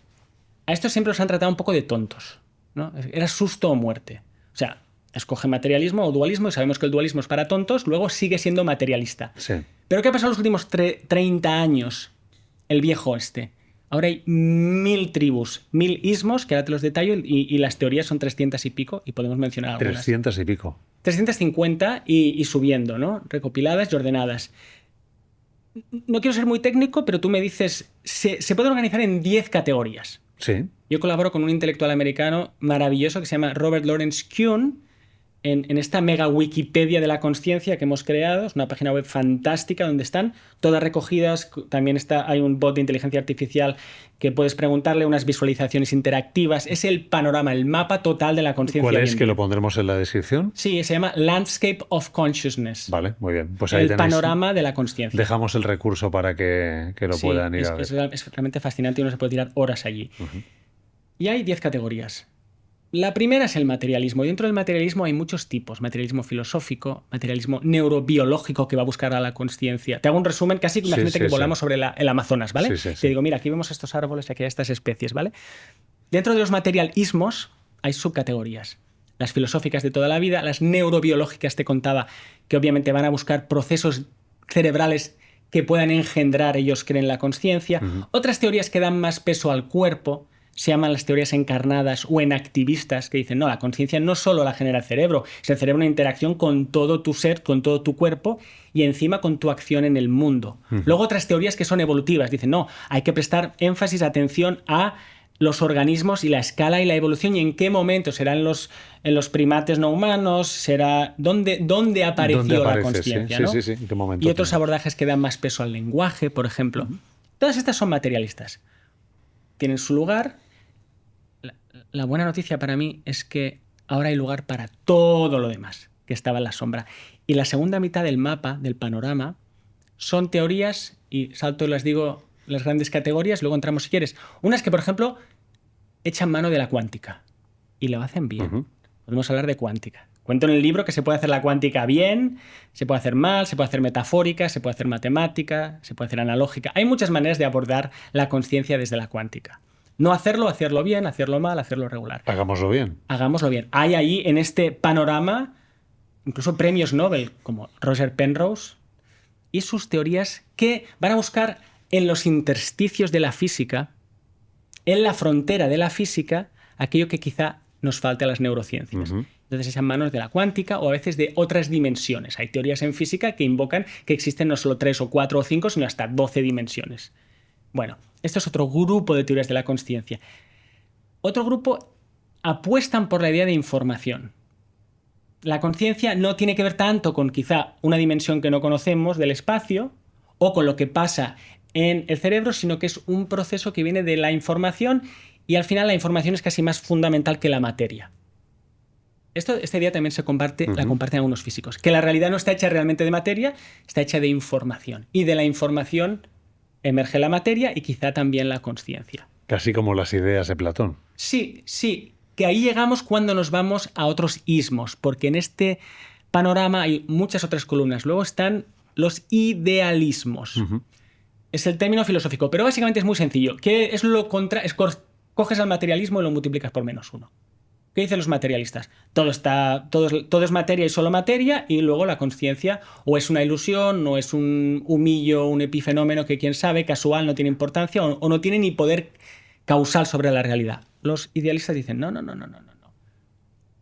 A estos siempre los han tratado un poco de tontos, ¿no? Era susto o muerte. O sea, escoge materialismo o dualismo y sabemos que el dualismo es para tontos, luego sigue siendo materialista. Sí. Pero ¿qué ha pasado en los últimos 30 años? El viejo oeste. Ahora hay 1000 tribus, 1000 ismos, que ahora te los detallo, y las teorías son 300 y pico, y podemos mencionar algunas. 300 y pico. 350 y subiendo, ¿no? Recopiladas y ordenadas. No quiero ser muy técnico, pero tú me dices, se puede organizar en 10 categorías. Sí. Yo colaboro con un intelectual americano maravilloso que se llama Robert Lawrence Kuhn, en esta mega Wikipedia de la consciencia que hemos creado. Es una página web fantástica donde están todas recogidas. También hay un bot de inteligencia artificial que puedes preguntarle, unas visualizaciones interactivas. Es el panorama, el mapa total de la consciencia. ¿Cuál es? Que lo pondremos en la descripción. Sí, se llama Landscape of Consciousness. Vale, muy bien. Pues ahí el tenéis, panorama de la consciencia. Dejamos el recurso para que lo puedan ir a ver. Es realmente fascinante y uno se puede tirar horas allí. Y hay 10 categorías. La primera es el materialismo. Y dentro del materialismo hay muchos tipos. Materialismo filosófico, materialismo neurobiológico que va a buscar a la consciencia. Te hago un resumen, casi imagínate que volamos sobre el Amazonas, ¿vale? Te digo, mira, aquí vemos estos árboles, aquí hay estas especies, ¿vale? Dentro de los materialismos hay subcategorías. Las filosóficas de toda la vida, las neurobiológicas te contaba, que obviamente van a buscar procesos cerebrales que puedan engendrar, ellos creen, la consciencia. Otras teorías que dan más peso al cuerpo se llaman las teorías encarnadas o enactivistas, que dicen, no, la conciencia no solo la genera el cerebro, es el cerebro una interacción con todo tu ser, con todo tu cuerpo y encima con tu acción en el mundo. Luego otras teorías que son evolutivas, dicen, no, hay que prestar énfasis, atención a los organismos y la escala y la evolución y en qué momento será en los primates no humanos, será dónde apareció la consciencia, ¿no? Sí, ¿en qué momento? Y otros abordajes que dan más peso al lenguaje, por ejemplo. Todas estas son materialistas. Tienen su lugar. La buena noticia para mí es que ahora hay lugar para todo lo demás que estaba en la sombra. Y la segunda mitad del mapa, del panorama, son teorías, y salto y las digo las grandes categorías, luego entramos si quieres. Unas que, por ejemplo, echan mano de la cuántica y lo hacen bien. Podemos hablar de cuántica Cuento en el libro que se puede hacer la cuántica bien, se puede hacer mal, se puede hacer metafórica, se puede hacer matemática, se puede hacer analógica. Hay muchas maneras de abordar la conciencia desde la cuántica. No hacerlo bien, hacerlo mal, hacerlo regular. Hagámoslo bien. Hagámoslo bien. Hay ahí, en este panorama, incluso premios Nobel, como Roger Penrose, y sus teorías que van a buscar en los intersticios de la física, en la frontera de la física, aquello que quizá nos falte a las neurociencias. Entonces es en manos de la cuántica o a veces de otras dimensiones. Hay teorías en física que invocan que existen no solo 3 o 4 o 5, sino hasta 12 dimensiones. Bueno, esto es otro grupo de teorías de la consciencia. Otro grupo apuestan por la idea de información. La conciencia no tiene que ver tanto con quizá una dimensión que no conocemos del espacio o con lo que pasa en el cerebro, sino que es un proceso que viene de la información y al final la información es casi más fundamental que la materia. Esta idea también la comparten algunos físicos, que la realidad no está hecha realmente de materia, está hecha de información. Y de la información emerge la materia y quizá también la consciencia. Casi como las ideas de Platón. Sí, que ahí llegamos cuando nos vamos a otros ismos, porque en este panorama hay muchas otras columnas. Luego están los idealismos. Es el término filosófico, pero básicamente es muy sencillo. ¿Qué es lo contra? Coges al materialismo y lo multiplicas por -1. ¿Qué dicen los materialistas? Todo es materia y solo materia, y luego la consciencia o es una ilusión, o es un humillo, un epifenómeno que quién sabe, casual, no tiene importancia o no tiene ni poder causal sobre la realidad. Los idealistas dicen, no.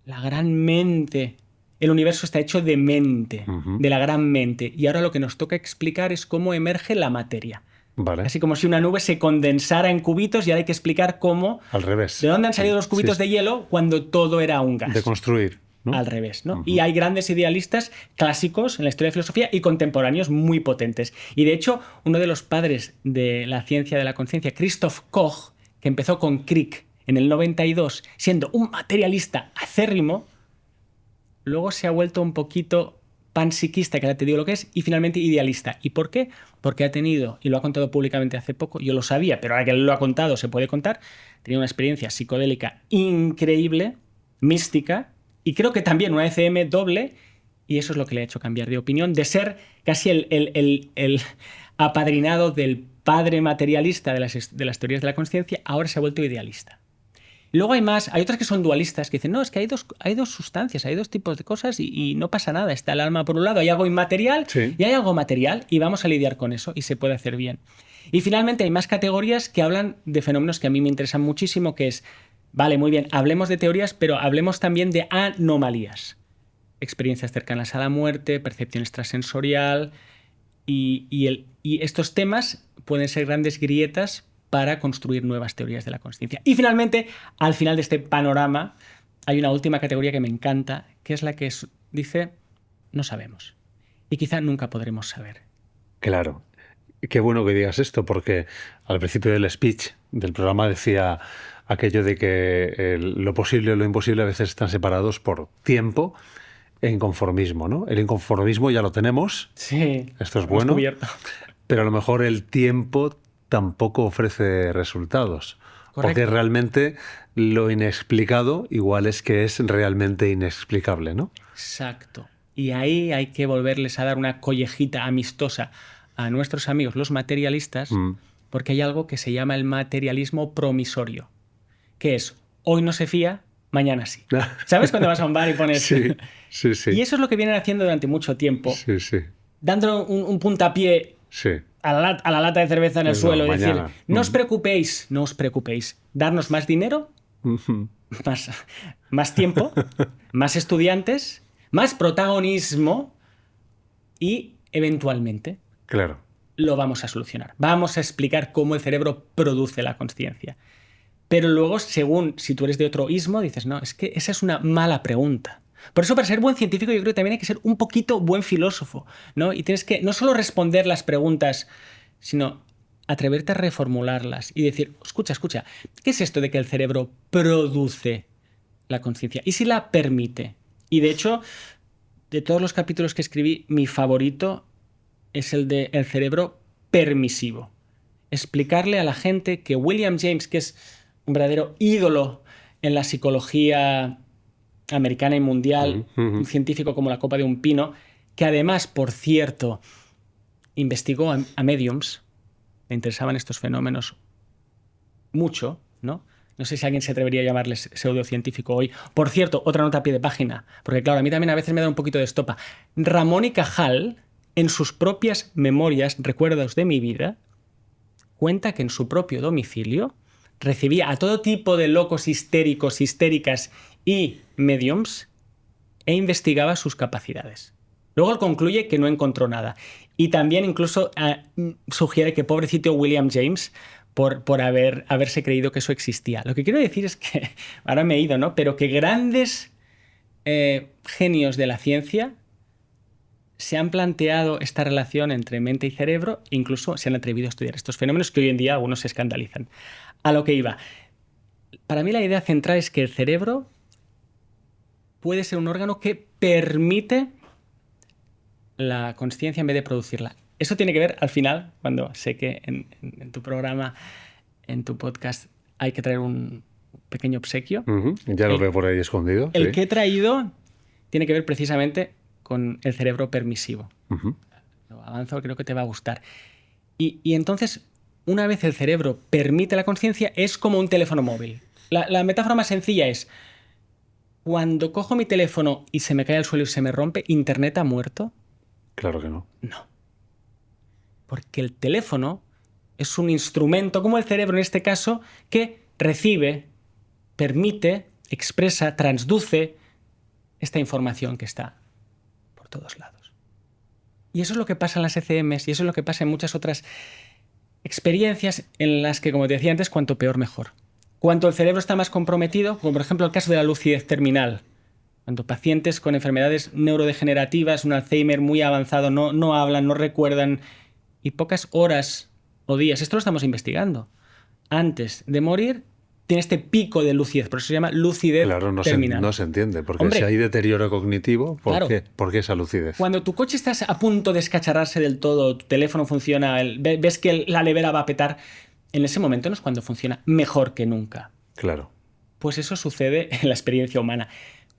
La gran mente, el universo está hecho de mente, de la gran mente, y ahora lo que nos toca explicar es cómo emerge la materia. Vale. Así como si una nube se condensara en cubitos y ahora hay que explicar cómo... Al revés. ¿De dónde han salido los cubitos de hielo cuando todo era un gas? De construir, ¿no? Al revés, ¿no? Y hay grandes idealistas clásicos en la historia de filosofía y contemporáneos muy potentes. Y de hecho, uno de los padres de la ciencia de la conciencia, Christoph Koch, que empezó con Crick en el 92, siendo un materialista acérrimo, luego se ha vuelto un poquito panpsiquista, que ahora te digo lo que es, y finalmente idealista. ¿Y por qué? Porque ha tenido, y lo ha contado públicamente hace poco, yo lo sabía, pero ahora que él lo ha contado se puede contar, tenía una experiencia psicodélica increíble, mística, y creo que también una ECM doble, y eso es lo que le ha hecho cambiar de opinión, de ser casi el apadrinado del padre materialista de las teorías de la consciencia, ahora se ha vuelto idealista. Luego hay otras que son dualistas, que dicen, no, es que hay dos sustancias, hay dos tipos de cosas y no pasa nada. Está el alma por un lado, hay algo inmaterial y hay algo material y vamos a lidiar con eso y se puede hacer bien. Y finalmente hay más categorías que hablan de fenómenos que a mí me interesan muchísimo, que es, vale, muy bien, hablemos de teorías, pero hablemos también de anomalías. Experiencias cercanas a la muerte, percepción extrasensorial y estos temas pueden ser grandes grietas para construir nuevas teorías de la consciencia. Y finalmente, al final de este panorama, hay una última categoría que me encanta, que es la que dice, no sabemos. Y quizá nunca podremos saber. Claro. Qué bueno que digas esto, porque al principio del speech del programa decía aquello de que lo posible y lo imposible a veces están separados por tiempo e inconformismo, ¿no? El inconformismo ya lo tenemos. Sí. Esto es bueno. Descubierto. Pero a lo mejor el tiempo tampoco ofrece resultados. Correcto. Porque realmente lo inexplicado igual es que es realmente inexplicable, ¿no? Exacto. Y ahí hay que volverles a dar una collejita amistosa a nuestros amigos los materialistas, porque hay algo que se llama el materialismo promisorio, que es, hoy no se fía, mañana sí. ¿Sabes cuando vas a un bar y pones...? Sí. Y eso es lo que vienen haciendo durante mucho tiempo. Sí. Dando un puntapié a la lata de cerveza en el suelo y decir, no os preocupéis, darnos más dinero, más tiempo, más estudiantes, más protagonismo y eventualmente lo vamos a solucionar. Vamos a explicar cómo el cerebro produce la consciencia. Pero luego, si tú eres de otro ismo, dices, no, es que esa es una mala pregunta. Por eso, para ser buen científico, yo creo que también hay que ser un poquito buen filósofo, ¿no? Y tienes que no solo responder las preguntas, sino atreverte a reformularlas y decir, escucha, ¿qué es esto de que el cerebro produce la conciencia? ¿Y si la permite? Y de hecho, de todos los capítulos que escribí, mi favorito es el de el cerebro permisivo. Explicarle a la gente que William James, que es un verdadero ídolo en la psicología americana y mundial, un científico como la copa de un pino, que además, por cierto, investigó a mediums, le interesaban estos fenómenos mucho, ¿no? No sé si alguien se atrevería a llamarles pseudocientífico hoy. Por cierto, otra nota a pie de página, porque claro, a mí también a veces me da un poquito de estopa. Ramón y Cajal, en sus propias memorias, Recuerdos de mi vida, cuenta que en su propio domicilio recibía a todo tipo de locos histéricos, histéricas y mediums e investigaba sus capacidades. Luego él concluye que no encontró nada. Y también incluso sugiere que pobrecito William James por haberse creído que eso existía. Lo que quiero decir es que, ahora me he ido, ¿no? Pero que grandes genios de la ciencia se han planteado esta relación entre mente y cerebro, e incluso se han atrevido a estudiar estos fenómenos que hoy en día algunos se escandalizan. A lo que iba. Para mí la idea central es que el cerebro puede ser un órgano que permite la consciencia en vez de producirla. Eso tiene que ver, al final, cuando sé que en tu programa, en tu podcast, hay que traer un pequeño obsequio. Ya lo veo por ahí escondido. El que he traído tiene que ver precisamente con el cerebro permisivo. Lo avanzo, creo que te va a gustar. Y entonces, una vez el cerebro permite la consciencia, es como un teléfono móvil. La metáfora más sencilla es: cuando cojo mi teléfono y se me cae al suelo y se me rompe, ¿Internet ha muerto? Claro que no. No. Porque el teléfono es un instrumento, como el cerebro en este caso, que recibe, permite, expresa, transduce esta información que está por todos lados. Y eso es lo que pasa en las ECMs y eso es lo que pasa en muchas otras experiencias en las que, como te decía antes, cuanto peor mejor. Cuanto el cerebro está más comprometido, como por ejemplo el caso de la lucidez terminal, cuando pacientes con enfermedades neurodegenerativas, un Alzheimer muy avanzado, no hablan, no recuerdan, y pocas horas o días, esto lo estamos investigando, antes de morir, tiene este pico de lucidez, por eso se llama lucidez terminal. No se entiende, porque si hay deterioro cognitivo, ¿por qué esa lucidez? Cuando tu coche está a punto de escacharrarse del todo, tu teléfono funciona, ves que la nevera va a petar, en ese momento no es cuando funciona mejor que nunca. Claro. Pues eso sucede en la experiencia humana.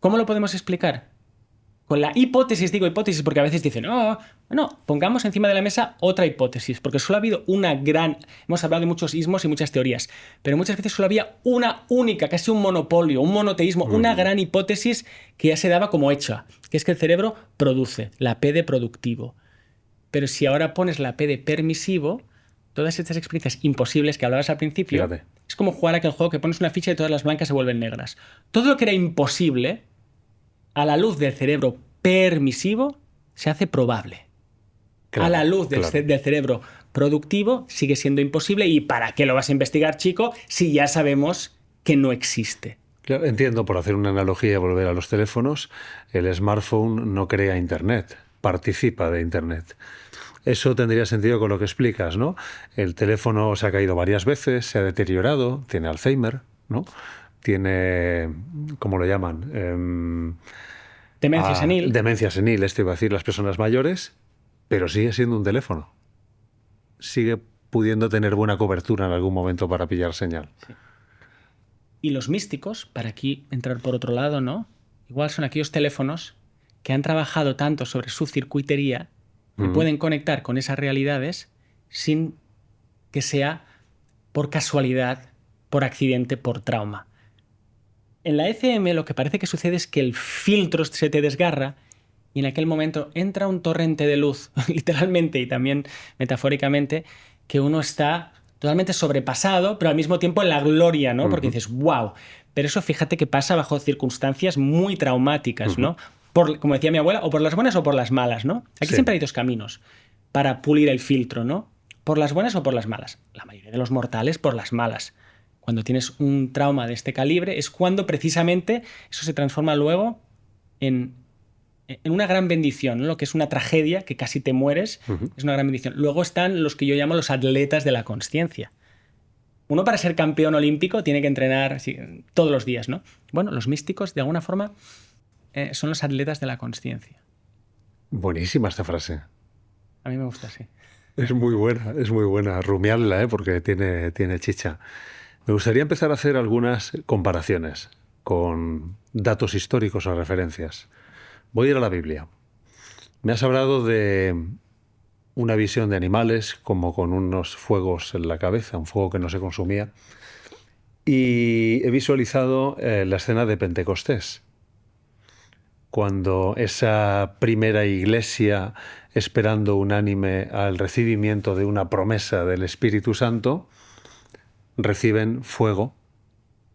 ¿Cómo lo podemos explicar? Con la hipótesis, digo hipótesis porque a veces dicen, no, pongamos encima de la mesa otra hipótesis, porque solo ha habido hemos hablado de muchos ismos y muchas teorías, pero muchas veces solo había una única, casi un monopolio, un monoteísmo, una gran hipótesis que ya se daba como hecha, que es que el cerebro produce, la P de productivo. Pero si ahora pones la P de permisivo, todas estas experiencias imposibles que hablabas al principio, fíjate, es como jugar a aquel juego que pones una ficha y todas las blancas se vuelven negras. Todo lo que era imposible, a la luz del cerebro permisivo, se hace probable. Claro, a la luz del cerebro productivo sigue siendo imposible. ¿Y para qué lo vas a investigar, chico, si ya sabemos que no existe? Claro, entiendo, por hacer una analogía y volver a los teléfonos, el smartphone no crea Internet, participa de Internet. Eso tendría sentido con lo que explicas, ¿no? El teléfono se ha caído varias veces, se ha deteriorado, tiene Alzheimer, ¿no? Tiene, ¿cómo lo llaman? Demencia senil. Demencia senil, esto iba a decir, las personas mayores, pero sigue siendo un teléfono. Sigue pudiendo tener buena cobertura en algún momento para pillar señal. Sí. Y los místicos, para aquí entrar por otro lado, ¿no? Igual son aquellos teléfonos que han trabajado tanto sobre su circuitería que pueden conectar con esas realidades sin que sea por casualidad, por accidente, por trauma. En la ECM lo que parece que sucede es que el filtro se te desgarra y en aquel momento entra un torrente de luz, literalmente y también metafóricamente, que uno está totalmente sobrepasado, pero al mismo tiempo en la gloria, ¿no? Porque dices, wow. Pero eso fíjate que pasa bajo circunstancias muy traumáticas, ¿no? Como decía mi abuela, o por las buenas o por las malas, ¿no? Aquí siempre hay dos caminos para pulir el filtro, ¿no? Por las buenas o por las malas. La mayoría de los mortales por las malas. Cuando tienes un trauma de este calibre es cuando precisamente eso se transforma luego en una gran bendición, ¿no? Lo que es una tragedia, que casi te mueres, es una gran bendición. Luego están los que yo llamo los atletas de la consciencia. Uno, para ser campeón olímpico, tiene que entrenar todos los días, ¿no? Bueno, los místicos, de alguna forma, son los atletas de la consciencia. Buenísima esta frase. A mí me gusta, sí. Es muy buena. Rumiarla, porque tiene chicha. Me gustaría empezar a hacer algunas comparaciones con datos históricos o referencias. Voy a ir a la Biblia. Me has hablado de una visión de animales, como con unos fuegos en la cabeza, un fuego que no se consumía. Y he visualizado la escena de Pentecostés, cuando esa primera iglesia, esperando unánime al recibimiento de una promesa del Espíritu Santo, reciben fuego,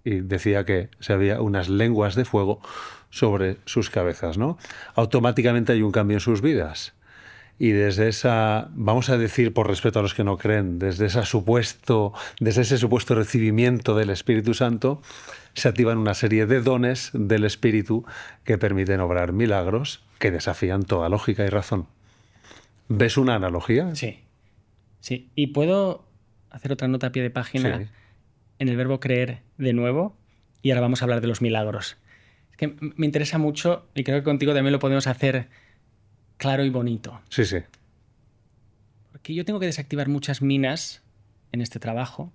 y decía que se había unas lenguas de fuego sobre sus cabezas, ¿no? Automáticamente hay un cambio en sus vidas. Y desde esa, vamos a decir por respeto a los que no creen, desde ese supuesto recibimiento del Espíritu Santo, se activan una serie de dones del Espíritu que permiten obrar milagros que desafían toda lógica y razón. ¿Ves una analogía? Sí. Sí. Y puedo hacer otra nota a pie de página en el verbo creer de nuevo. Y ahora vamos a hablar de los milagros. Es que me interesa mucho y creo que contigo también lo podemos hacer claro y bonito. Sí, sí. Porque yo tengo que desactivar muchas minas en este trabajo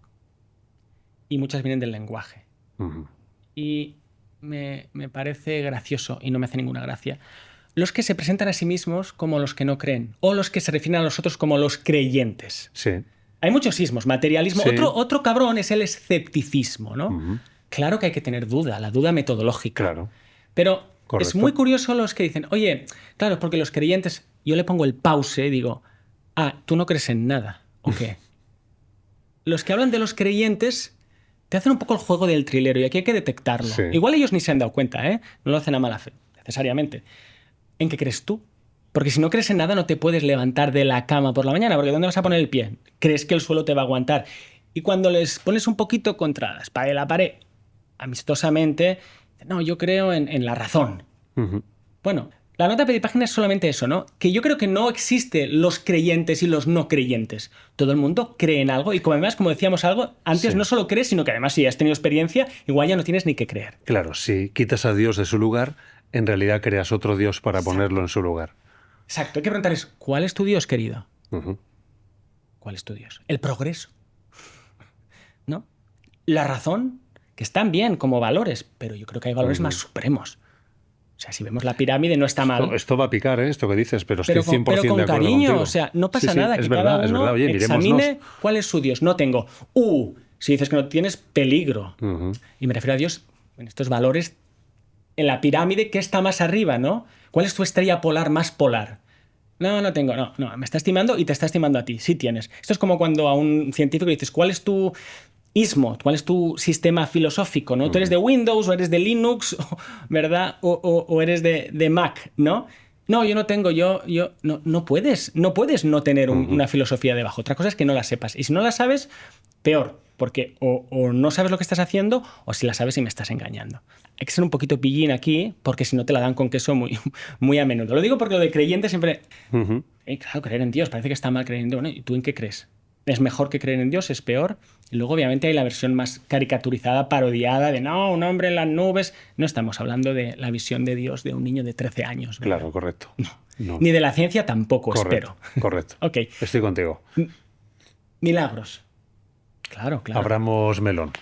y muchas vienen del lenguaje. Uh-huh. Y me parece gracioso y no me hace ninguna gracia los que se presentan a sí mismos como los que no creen o los que se refieren a los otros como los creyentes. Sí. Hay muchos sismos, materialismo. Sí. Otro cabrón es el escepticismo, ¿no? Uh-huh. Claro que hay que tener duda, la duda metodológica. Claro. Pero Correcto. es muy curioso los que dicen, oye, claro, porque los creyentes, yo le pongo el pause y digo, tú no crees en nada, ¿o qué? Los que hablan de los creyentes te hacen un poco el juego del trilero y aquí hay que detectarlo. Sí. Igual ellos ni se han dado cuenta, ¿eh? No lo hacen a mala fe, necesariamente. ¿En qué crees tú? Porque si no crees en nada no te puedes levantar de la cama por la mañana, porque ¿dónde vas a poner el pie? ¿Crees que el suelo te va a aguantar? Y cuando les pones un poquito contra la espalda de la pared, amistosamente, no, yo creo en la razón. Uh-huh. Bueno, la nota de página es solamente eso, ¿no? Que yo creo que no existe los creyentes y los no creyentes. Todo el mundo cree en algo y como además, como decíamos algo, antes no solo crees, sino que además si has tenido experiencia, igual ya no tienes ni que creer. Claro, si quitas a Dios de su lugar, en realidad creas otro Dios para ponerlo en su lugar. Exacto, hay que preguntar ¿cuál es tu Dios, querido? Uh-huh. ¿Cuál es tu Dios? El progreso, ¿no? La razón, que están bien como valores, pero yo creo que hay valores más supremos. O sea, si vemos la pirámide no está mal. Esto va a picar, esto que dices, pero estoy 100% pero con de acuerdo cariño, contigo. o sea, no pasa sí, nada. Es que verdad, cada uno Oye, examine mirémonos. cuál es su Dios. No tengo. Si dices que no tienes, peligro. Uh-huh. Y me refiero a Dios en estos valores. En la pirámide, ¿qué está más arriba, no? ¿Cuál es tu estrella polar más polar? No tengo. No, me está estimando y te está estimando a ti. Sí tienes. Esto es como cuando a un científico le dices, ¿cuál es tu ismo? ¿Cuál es tu sistema filosófico? ¿No? ¿Tú eres de Windows o eres de Linux, ¿verdad? O eres de Mac, ¿no? No, yo no tengo, no puedes no tener una filosofía debajo. Otra cosa es que no la sepas. Y si no la sabes, peor, porque o no sabes lo que estás haciendo o si la sabes y me estás engañando. Hay que ser un poquito pillín aquí porque si no te la dan con queso muy, muy a menudo. Lo digo porque lo de creyente siempre... Uh-huh. Claro, creer en Dios, parece que está mal creer en Dios. ¿No? ¿Y tú en qué crees? ¿Es mejor que creer en Dios? ¿Es peor? Y luego obviamente hay la versión más caricaturizada, parodiada de no, un hombre en las nubes. No estamos hablando de la visión de Dios de un niño de 13 años. ¿verdad? Claro, correcto. No. Ni de la ciencia tampoco, correcto, espero. Correcto. Okay. Estoy contigo. Milagros. Claro. Abramos melón.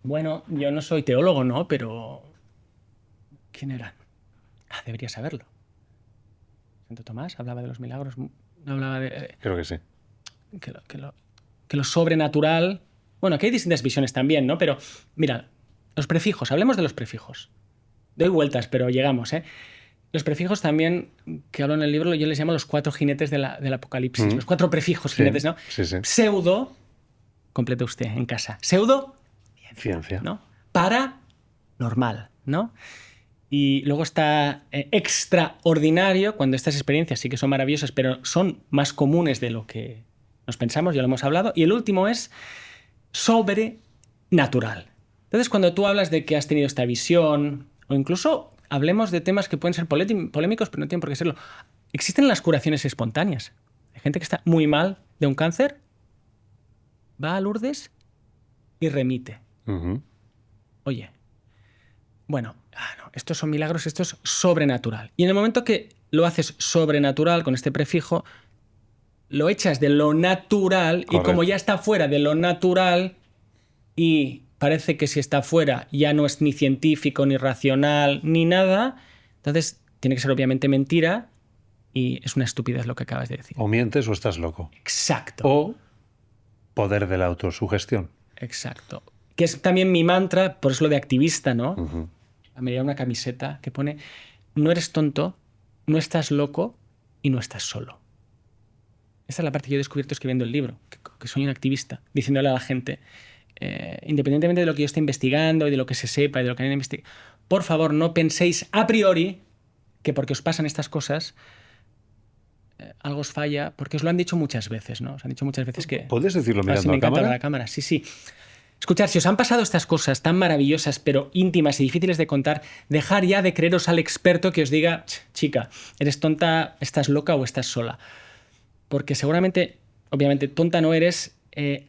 Bueno, yo no soy teólogo, ¿no? Pero... ¿quién era? Debería saberlo. Santo Tomás hablaba de los milagros. No hablaba de... Creo que sí. Que lo sobrenatural... Bueno, aquí hay distintas visiones también, ¿no? Pero, mira, los prefijos. Hablemos de los prefijos. Doy vueltas, pero llegamos, ¿eh? Los prefijos también, que hablo en el libro, yo les llamo los 4 jinetes del Apocalipsis. Los 4 prefijos jinetes, ¿no? Sí. Pseudo, complete usted en casa. Pseudo, ciencia, ¿no? Paranormal, ¿no? Y luego está extraordinario, cuando estas experiencias sí que son maravillosas, pero son más comunes de lo que nos pensamos, ya lo hemos hablado. Y el último es sobrenatural. Entonces, cuando tú hablas de que has tenido esta visión, o incluso hablemos de temas que pueden ser polémicos, pero no tienen por qué serlo. Existen las curaciones espontáneas. Hay gente que está muy mal de un cáncer, va a Lourdes y remite. Uh-huh. Oye, bueno, no, estos son milagros, esto es sobrenatural. Y en el momento que lo haces sobrenatural con este prefijo, lo echas de lo natural. Correcto. Y como ya está fuera de lo natural y parece que si está fuera ya no es ni científico, ni racional, ni nada. Entonces tiene que ser obviamente mentira y es una estupidez lo que acabas de decir. O mientes o estás loco. Exacto. O poder de la autosugestión. Exacto. Que es también mi mantra, por eso lo de activista, ¿no? Ujú. Me da una camiseta que pone: no eres tonto, no estás loco y no estás solo. Esta es la parte que yo he descubierto escribiendo el libro, que soy un activista, diciéndole a la gente, independientemente de lo que yo esté investigando y de lo que se sepa y de lo que han investigado, por favor, no penséis a priori que porque os pasan estas cosas algo os falla, porque os lo han dicho muchas veces, ¿no? Os han dicho muchas veces que... ¿Puedes decirlo Ahora sí, mirando me a encanta cámara? la cámara, sí, sí. Escuchar, si os han pasado estas cosas tan maravillosas, pero íntimas y difíciles de contar, dejar ya de creeros al experto que os diga: chica, eres tonta, estás loca o estás sola. Porque seguramente, obviamente, tonta no eres,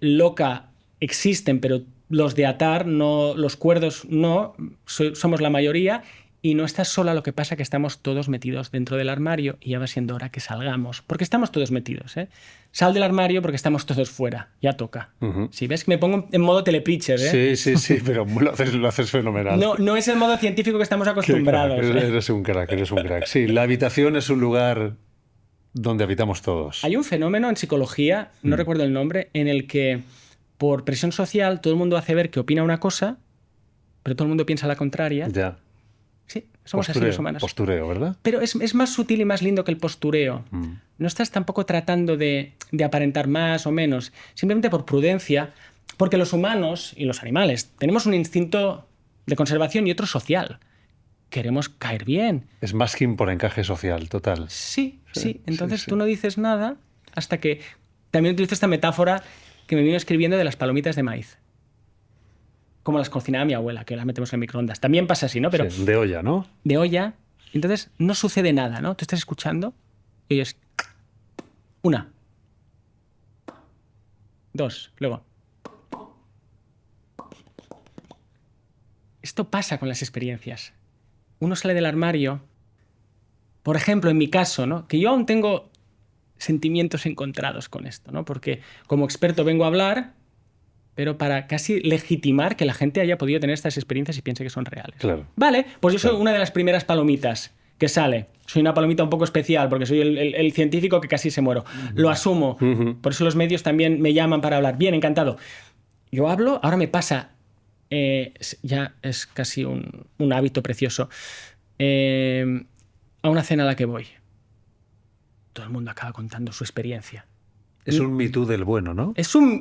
loca existen, pero los de atar, no, los cuerdos no, somos la mayoría, y no estás sola. Lo que pasa es que estamos todos metidos dentro del armario y ya va siendo hora que salgamos, porque estamos todos metidos, ¿eh? Sal del armario porque estamos todos fuera, ya toca. Ujú. Si ves que me pongo en modo telepreacher, ¿eh? Sí, pero lo haces fenomenal. No es el modo científico que estamos Qué acostumbrados. crack, ¿eh? eres un crack, eres un crack. Sí, la habitación es un lugar donde habitamos todos. Hay un fenómeno en psicología, no recuerdo el nombre, en el que por presión social todo el mundo hace ver que opina una cosa, pero todo el mundo piensa la contraria. Ya. Sí, somos así los humanos. Postureo, ¿verdad? Pero es más sutil y más lindo que el postureo. No estás tampoco tratando de aparentar más o menos, simplemente por prudencia, porque los humanos y los animales tenemos un instinto de conservación y otro social. Queremos caer bien. Es masking por encaje social, total. Sí. Entonces sí. tú no dices nada hasta que... También utilizo esta metáfora que me vino escribiendo de las palomitas de maíz. Como las cocinaba mi abuela, que las metemos en el microondas. También pasa así, ¿no? Pero Sí, de olla, ¿no? de olla. Entonces no sucede nada, ¿no? Tú estás escuchando y oyes 1, 2, luego. Esto pasa con las experiencias. Uno sale del armario, por ejemplo, en mi caso, ¿no? Que yo aún tengo sentimientos encontrados con esto, ¿no? Porque como experto vengo a hablar, pero para casi legitimar que la gente haya podido tener estas experiencias y piense que son reales. Claro. Vale, pues yo soy Claro. una de las primeras palomitas que sale. Soy una palomita un poco especial porque soy el científico que casi se muero. Lo asumo. Por eso los medios también me llaman para hablar. Bien, encantado. Yo hablo, ahora me pasa, ya es casi un hábito precioso, a una cena a la que voy. Todo el mundo acaba contando su experiencia. Es un Me Too del bueno, ¿no?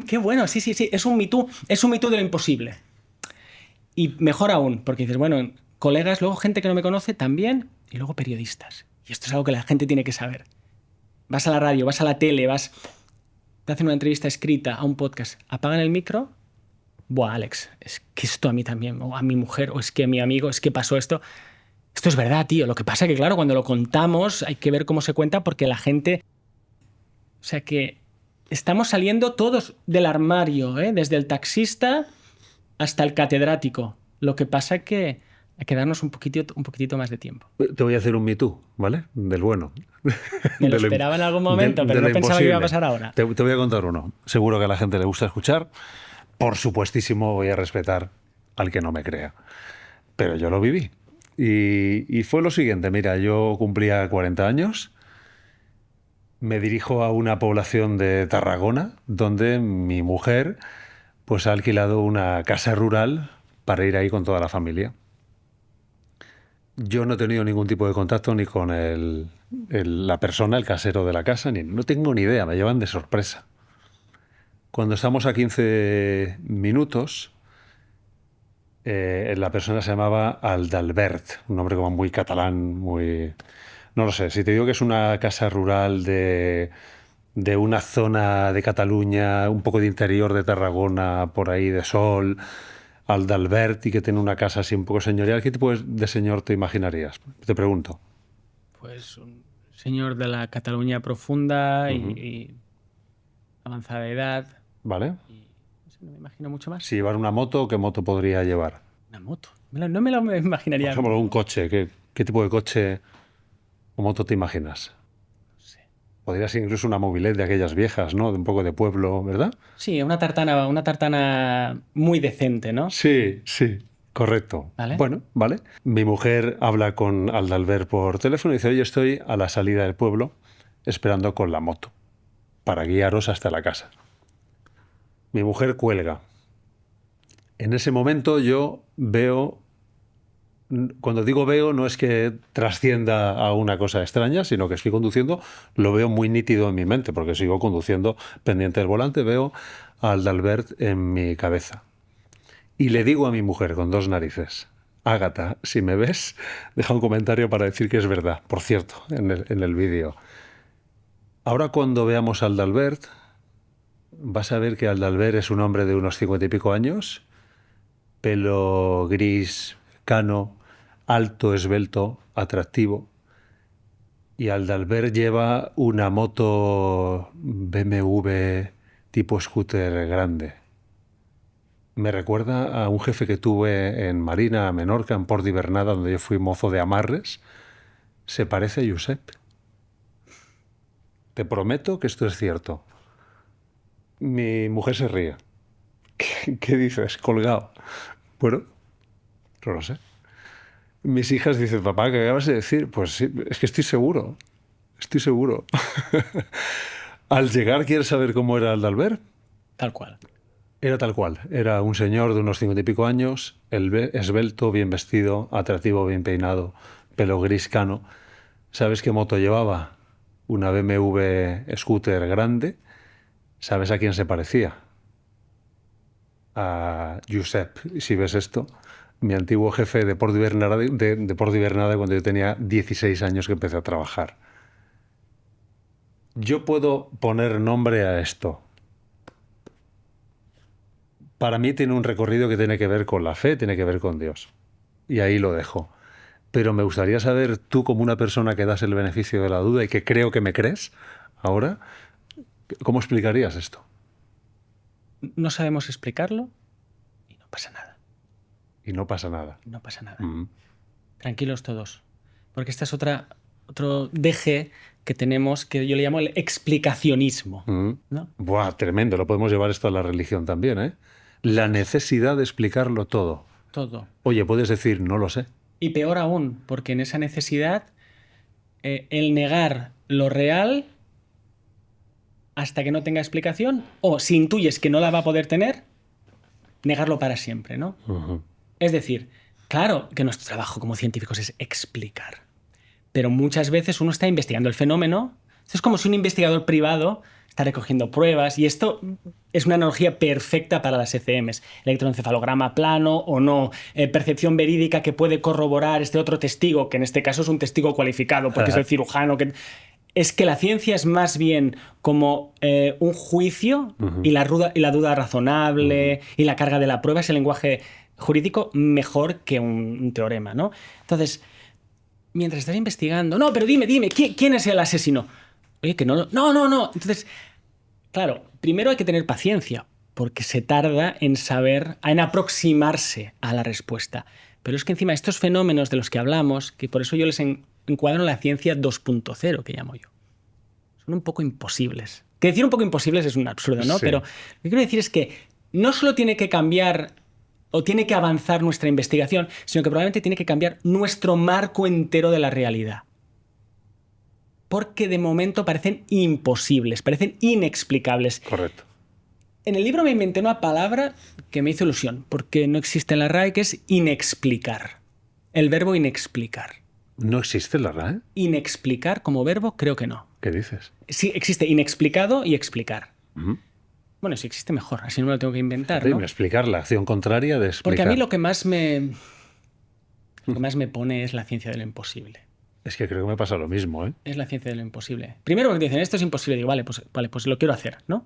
Qué bueno, sí, es un Me Too, es un Me Too de lo imposible. Y mejor aún, porque dices, bueno, colegas, luego gente que no me conoce también, y luego periodistas. Y esto es algo que la gente tiene que saber. Vas a la radio, vas a la tele, te hacen una entrevista escrita a un podcast, apagan el micro. Buah, Alex, es que esto a mí también, o a mi mujer, o es que a mi amigo, es que pasó esto. Esto es verdad, tío. Lo que pasa es que, claro, cuando lo contamos hay que ver cómo se cuenta porque la gente... O sea que estamos saliendo todos del armario, ¿eh? Desde el taxista hasta el catedrático. Lo que pasa es que hay que darnos un poquitito más de tiempo. Te voy a hacer un Me Too, ¿vale? Del bueno. Me lo De esperaba en algún momento, pero de no lo pensaba que iba a imposible. pasar ahora. Te voy a contar uno. Seguro que a la gente le gusta escuchar. Por supuestísimo voy a respetar al que no me crea. Pero yo lo viví. Y fue lo siguiente. Mira, yo cumplía 40 años. Me dirijo a una población de Tarragona donde mi mujer pues ha alquilado una casa rural para ir ahí con toda la familia. Yo no he tenido ningún tipo de contacto ni con la persona, el casero de la casa, no tengo ni idea, me llevan de sorpresa. Cuando estamos a 15 minutos, la persona se llamaba Aldalbert, un nombre como muy catalán, muy... No lo sé, si te digo que es una casa rural de una zona de Cataluña, un poco de interior de Tarragona, por ahí de Sol, Aldalbert, y que tiene una casa así un poco señorial, ¿qué tipo de señor te imaginarías? Te pregunto. Pues un señor de la Cataluña profunda y avanzada edad. ¿Vale? Y no me imagino mucho más. Si llevar una moto, ¿qué moto podría llevar? Una moto. No me lo imaginaría. Por ejemplo, un coche. ¿Qué tipo de coche o moto te imaginas? No sé. Podría ser incluso una mobilette de aquellas viejas, ¿no? De un poco de pueblo, ¿verdad? Sí, una tartana muy decente, ¿no? Sí, sí, correcto. ¿Vale? Bueno, vale. Mi mujer habla con Aldalbert por teléfono y dice, oye, estoy a la salida del pueblo esperando con la moto para guiaros hasta la casa. Mi mujer cuelga. En ese momento yo veo, cuando digo veo, no es que trascienda a una cosa extraña, sino que estoy conduciendo, lo veo muy nítido en mi mente, porque sigo conduciendo pendiente del volante, veo a Aldalbert en mi cabeza. Y le digo a mi mujer con dos narices, Ágata, si me ves, deja un comentario para decir que es verdad. Por cierto, en el vídeo. Ahora cuando veamos a Aldalbert, vas a ver que Aldalbert es un hombre de unos 50 y pico años, pelo gris, cano, alto, esbelto, atractivo. Y Aldalbert lleva una moto BMW tipo scooter grande. Me recuerda a un jefe que tuve en Marina, a Menorca, en Port d'Hivernada, donde yo fui mozo de amarres. Se parece a Josep. Te prometo que esto es cierto. Mi mujer se ríe. ¿Qué dices? Colgado. Bueno, no lo sé. Mis hijas dicen, papá, ¿qué acabas de decir? Pues sí, es que estoy seguro. Estoy seguro. Al llegar, ¿quieres saber cómo era Aldalbert? Tal cual. Era tal cual. Era un señor de unos 50 y pico años, esbelto, bien vestido, atractivo, bien peinado, pelo gris cano. ¿Sabes qué moto llevaba? Una BMW scooter grande. ¿Sabes a quién se parecía? A Josep. Y si ves esto, mi antiguo jefe de Port d'Hivernada, de Port d'Hivernada cuando yo tenía 16 años que empecé a trabajar. Yo puedo poner nombre a esto. Para mí tiene un recorrido que tiene que ver con la fe, tiene que ver con Dios. Y ahí lo dejo. Pero me gustaría saber, tú como una persona que das el beneficio de la duda y que creo que me crees ahora, ¿cómo explicarías esto? No sabemos explicarlo y no pasa nada. Y no pasa nada. No pasa nada. Mm. Tranquilos todos. Porque esta es otro deje que tenemos que yo le llamo el explicacionismo. ¿No? Buah, tremendo. Lo podemos llevar esto a la religión también, ¿eh? La necesidad de explicarlo todo. Todo. Oye, puedes decir, no lo sé. Y peor aún, porque en esa necesidad, el negar lo real hasta que no tenga explicación, o si intuyes que no la va a poder tener, negarlo para siempre, ¿no? Es decir, claro que nuestro trabajo como científicos es explicar, pero muchas veces uno está investigando el fenómeno. Esto es como si un investigador privado está recogiendo pruebas, y esto es una analogía perfecta para las ECMs. Electroencefalograma plano o no, percepción verídica que puede corroborar este otro testigo, que en este caso es un testigo cualificado porque es el cirujano. Es que la ciencia es más bien como un juicio y la duda razonable y la carga de la prueba es el lenguaje jurídico mejor que un teorema, ¿no? Entonces, mientras estás investigando, no, pero dime, ¿quién es el asesino? Oye, que no. Entonces, claro, primero hay que tener paciencia, porque se tarda en saber, en aproximarse a la respuesta. Pero es que encima estos fenómenos de los que hablamos, que por eso yo les encuadro en la ciencia 2.0, que llamo yo, son un poco imposibles. Que decir un poco imposibles es un absurdo, ¿no? Sí. Pero lo que quiero decir es que no solo tiene que cambiar o tiene que avanzar nuestra investigación, sino que probablemente tiene que cambiar nuestro marco entero de la realidad. Porque de momento parecen imposibles, parecen inexplicables. Correcto. En el libro me inventé una palabra que me hizo ilusión, porque no existe en la RAE, que es inexplicar. El verbo inexplicar. ¿No existe la RAE? Inexplicar como verbo, creo que no. ¿Qué dices? Sí, existe inexplicado y explicar. Bueno, si existe mejor, así no me lo tengo que inventar, ¿no? Explicar la acción contraria de explicar. Porque a mí lo que más me pone es la ciencia de lo imposible. Es que creo que me pasa lo mismo, ¿eh? Es la ciencia de lo imposible. Primero porque te dicen, esto es imposible. Digo, vale, pues lo quiero hacer, ¿no?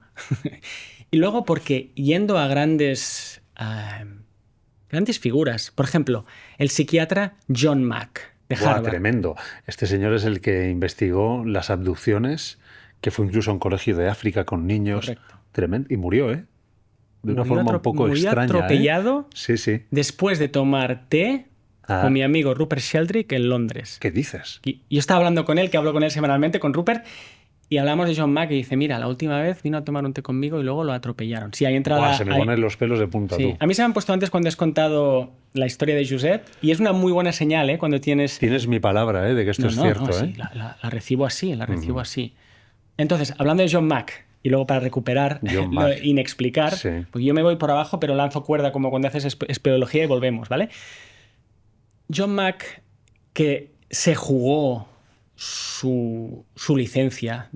Y luego porque yendo a grandes figuras, por ejemplo, el psiquiatra John Mack de Harvard. Buah, tremendo. Este señor es el que investigó las abducciones, que fue incluso a un colegio de África con niños. Correcto. Tremendo. Y murió, ¿eh? De una forma un poco extraña. Murió atropellado, Sí, sí. después de tomar té con mi amigo Rupert Sheldrake en Londres. ¿Qué dices? Y yo estaba hablando con él, que hablo con él semanalmente, con Rupert, Y hablamos de John Mack y dice, mira, la última vez vino a tomar un té conmigo y luego lo atropellaron. Sí, ahí entra Se me ponen los pelos de punta, sí. tú. A mí se me han puesto antes cuando has contado la historia de Josep y es una muy buena señal, ¿eh? Cuando tienes... Tienes mi palabra, de que esto es cierto, sí, la recibo así, la recibo así. Entonces, hablando de John Mack, y luego para recuperar lo inexplicar, sí. porque yo me voy por abajo, pero lanzo cuerda como cuando haces espeleología y volvemos, ¿vale? John Mack, que se jugó su licencia,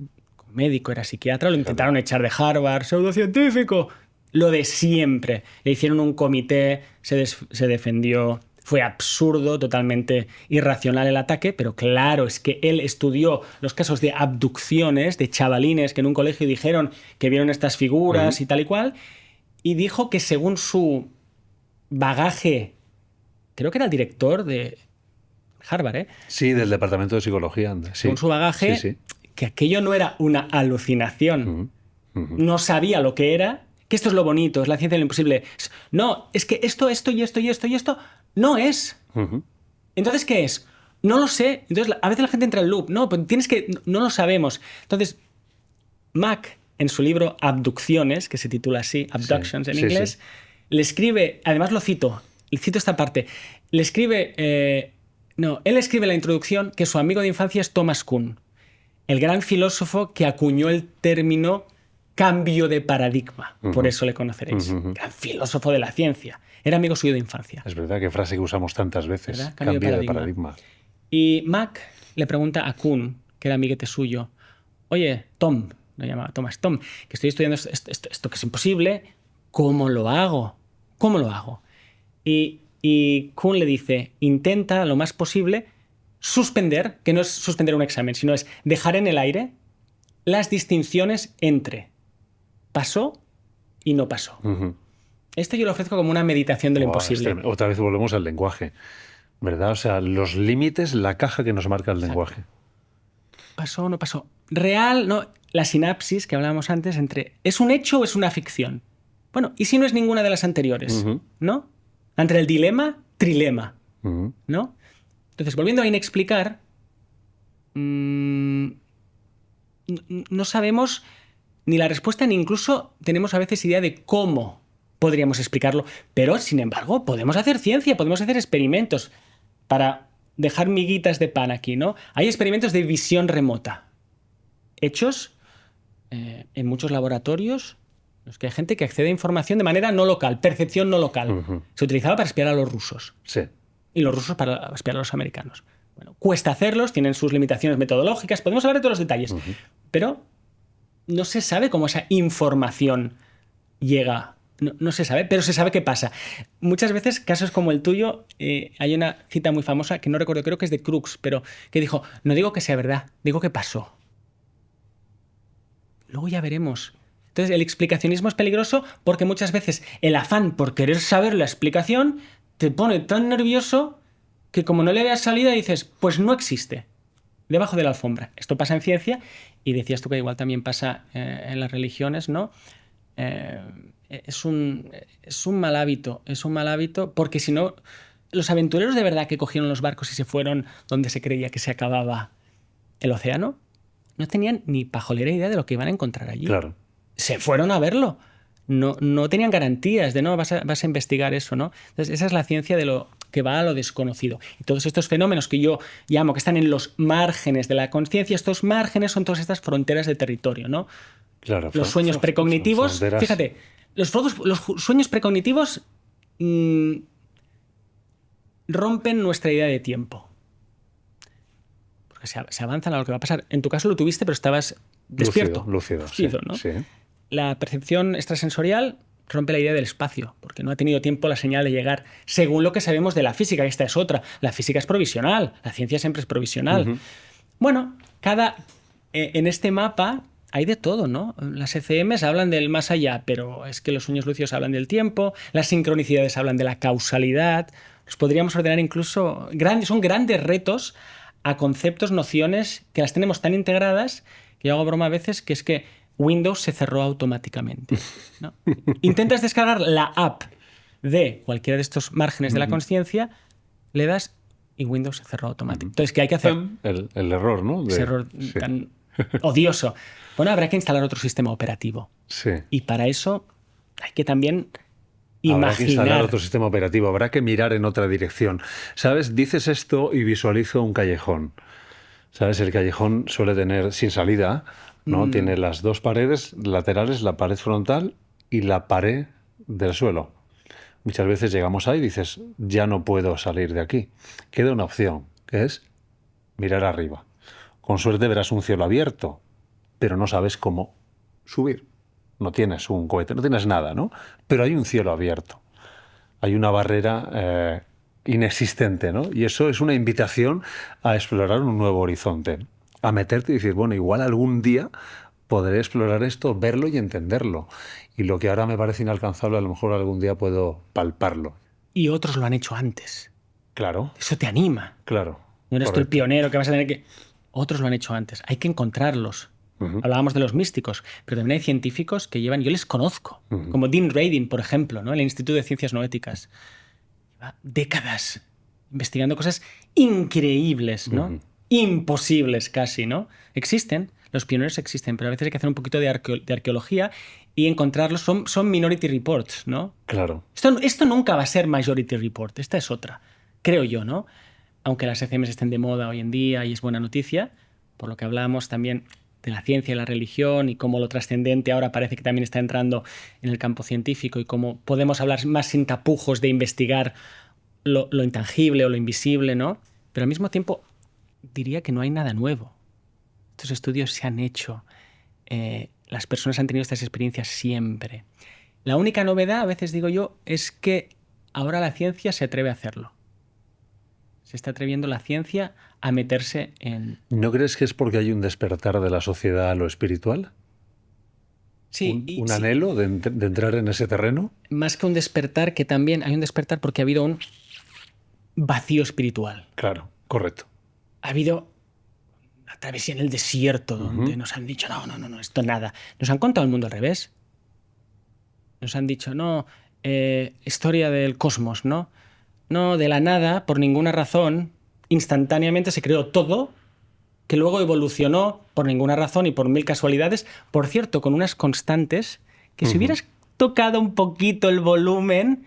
médico, era psiquiatra, lo intentaron echar de Harvard, pseudocientífico, lo de siempre. Le hicieron un comité, se defendió, fue absurdo, totalmente irracional el ataque, pero claro, es que él estudió los casos de abducciones de chavalines que en un colegio dijeron que vieron estas figuras y tal y cual, y dijo que según su bagaje, creo que era el director de Harvard, ¿eh? Sí, del departamento de psicología. Sí. Según su bagaje, que aquello no era una alucinación. No sabía lo que era, que esto es lo bonito, es la ciencia de lo imposible. No, es que esto y esto no es. Entonces, ¿qué es? No lo sé. Entonces, a veces la gente entra en loop. No, pues no lo sabemos. Entonces, Mack, en su libro Abducciones, que se titula así, Abductions en inglés, le escribe, además le cito esta parte, le escribe, él escribe en la introducción que su amigo de infancia es Thomas Kuhn, el gran filósofo que acuñó el término cambio de paradigma. Por eso le conoceréis. Gran filósofo de la ciencia. Era amigo suyo de infancia. Es verdad, qué frase que usamos tantas veces. ¿Verdad? Cambio de paradigma. Y Mack le pregunta a Kuhn, que era amiguete suyo, oye, Tom, lo llamaba Thomas, Tom, que estoy estudiando esto que es imposible, ¿cómo lo hago? ¿Cómo lo hago? Y Kuhn le dice, intenta lo más posible suspender, que no es suspender un examen, sino es dejar en el aire las distinciones entre pasó y no pasó. Esto yo lo ofrezco como una meditación de lo imposible. Otra vez volvemos al lenguaje, ¿verdad? O sea, los límites, la caja que nos marca el lenguaje. Pasó o no pasó. Real, no. La sinapsis que hablábamos antes entre ¿es un hecho o es una ficción? Bueno, ¿y si no es ninguna de las anteriores? ¿No? Entre el dilema, trilema. ¿No? Entonces, volviendo a inexplicar, no sabemos ni la respuesta, ni incluso tenemos a veces idea de cómo podríamos explicarlo. Pero, sin embargo, podemos hacer ciencia, podemos hacer experimentos para dejar miguitas de pan aquí, ¿no? Hay experimentos de visión remota hechos en muchos laboratorios en los que hay gente que accede a información de manera no local, percepción no local. Se utilizaba para espiar a los rusos. Sí. Y los rusos para espiar a los americanos. Bueno, cuesta hacerlos, tienen sus limitaciones metodológicas, podemos hablar de todos los detalles, pero no se sabe cómo esa información llega. No se sabe, pero se sabe qué pasa. Muchas veces, casos como el tuyo, hay una cita muy famosa, que no recuerdo, creo que es de Crookes, pero que dijo, no digo que sea verdad, digo que pasó. Luego ya veremos. Entonces, el explicacionismo es peligroso porque muchas veces el afán por querer saber la explicación te pone tan nervioso que como no le veas salida dices, pues no existe. Debajo de la alfombra. Esto pasa en ciencia y decías tú que igual también pasa en las religiones, ¿no? Es un mal hábito. Es un mal hábito porque si no, los aventureros de verdad que cogieron los barcos y se fueron donde se creía que se acababa el océano, no tenían ni pajolera idea de lo que iban a encontrar allí. Claro. Se fueron a verlo. No tenían garantías de no, vas a investigar eso, ¿no? Entonces, esa es la ciencia de lo que va a lo desconocido. Y todos estos fenómenos que yo llamo que están en los márgenes de la conciencia, estos márgenes son todas estas fronteras de territorio, ¿no? Claro. Los sueños precognitivos, fronteras. fíjate, los sueños precognitivos rompen nuestra idea de tiempo. Porque se avanzan a lo que va a pasar. En tu caso lo tuviste, pero estabas despierto. Lúcido, sí, ¿no? Sí. La percepción extrasensorial rompe la idea del espacio, porque no ha tenido tiempo la señal de llegar, según lo que sabemos de la física. Esta es otra. La física es provisional, la ciencia siempre es provisional. Bueno, en este mapa hay de todo, ¿no? Las ECMs hablan del más allá, pero es que los sueños lúcidos hablan del tiempo, las sincronicidades hablan de la causalidad. Los podríamos ordenar incluso... son grandes retos a conceptos, nociones que las tenemos tan integradas que yo hago broma a veces que es que Windows se cerró automáticamente, ¿no? Intentas descargar la app de cualquiera de estos márgenes de la consciencia, le das y Windows se cerró automáticamente. Entonces, ¿qué hay que hacer? El error, ¿no? Ese error tan odioso. Bueno, habrá que instalar otro sistema operativo. Sí. Y para eso hay que también Habrá que instalar imaginar. otro sistema operativo, habrá que mirar en otra dirección. ¿Sabes? Dices esto y visualizo un callejón. ¿Sabes? El callejón suele tener sin salida, ¿no? Tiene las dos paredes laterales, la pared frontal y la pared del suelo. Muchas veces llegamos ahí y dices, ya no puedo salir de aquí. Queda una opción, que es mirar arriba. Con suerte verás un cielo abierto, pero no sabes cómo subir. No tienes un cohete, no tienes nada, ¿no? Pero hay un cielo abierto. Hay una barrera inexistente, ¿no? Y eso es una invitación a explorar un nuevo horizonte, a meterte y decir, bueno, igual algún día podré explorar esto, verlo y entenderlo. Y lo que ahora me parece inalcanzable, a lo mejor algún día puedo palparlo. Y otros lo han hecho antes. Claro, Eso te anima. claro. No eres tú el Correcto. pionero que vas a tener que... Otros lo han hecho antes. Hay que encontrarlos. Hablábamos de los místicos, pero también hay científicos que llevan... Yo les conozco, como Dean Radin, por ejemplo, ¿no? El Instituto de Ciencias Noéticas. Lleva décadas investigando cosas increíbles, ¿no? Imposibles casi, ¿no? Existen, los pioneros existen, pero a veces hay que hacer un poquito de arqueología y encontrarlos. Son minority reports, ¿no? Claro. Esto nunca va a ser majority report, esta es otra, creo yo, ¿no? Aunque las ECMs estén de moda hoy en día y es buena noticia, por lo que hablábamos también de la ciencia y la religión y cómo lo trascendente ahora parece que también está entrando en el campo científico y cómo podemos hablar más sin tapujos de investigar lo intangible o lo invisible, ¿no? Pero al mismo tiempo diría que no hay nada nuevo. Estos estudios se han hecho, las personas han tenido estas experiencias siempre. La única novedad, a veces digo yo, es que ahora la ciencia se atreve a hacerlo. Se está atreviendo la ciencia a meterse en... ¿No crees que es porque hay un despertar de la sociedad a lo espiritual? Sí, ¿Un sí, anhelo de entrar en ese terreno? más que un despertar, que también hay un despertar porque ha habido un vacío espiritual. Claro, correcto. Ha habido una travesía en el desierto donde nos han dicho, no, esto nada. Nos han contado el mundo al revés. Nos han dicho, no, historia del cosmos, ¿no? No, de la nada, por ninguna razón, instantáneamente se creó todo, que luego evolucionó por ninguna razón y por mil casualidades, por cierto, con unas constantes que si hubieras tocado un poquito el volumen,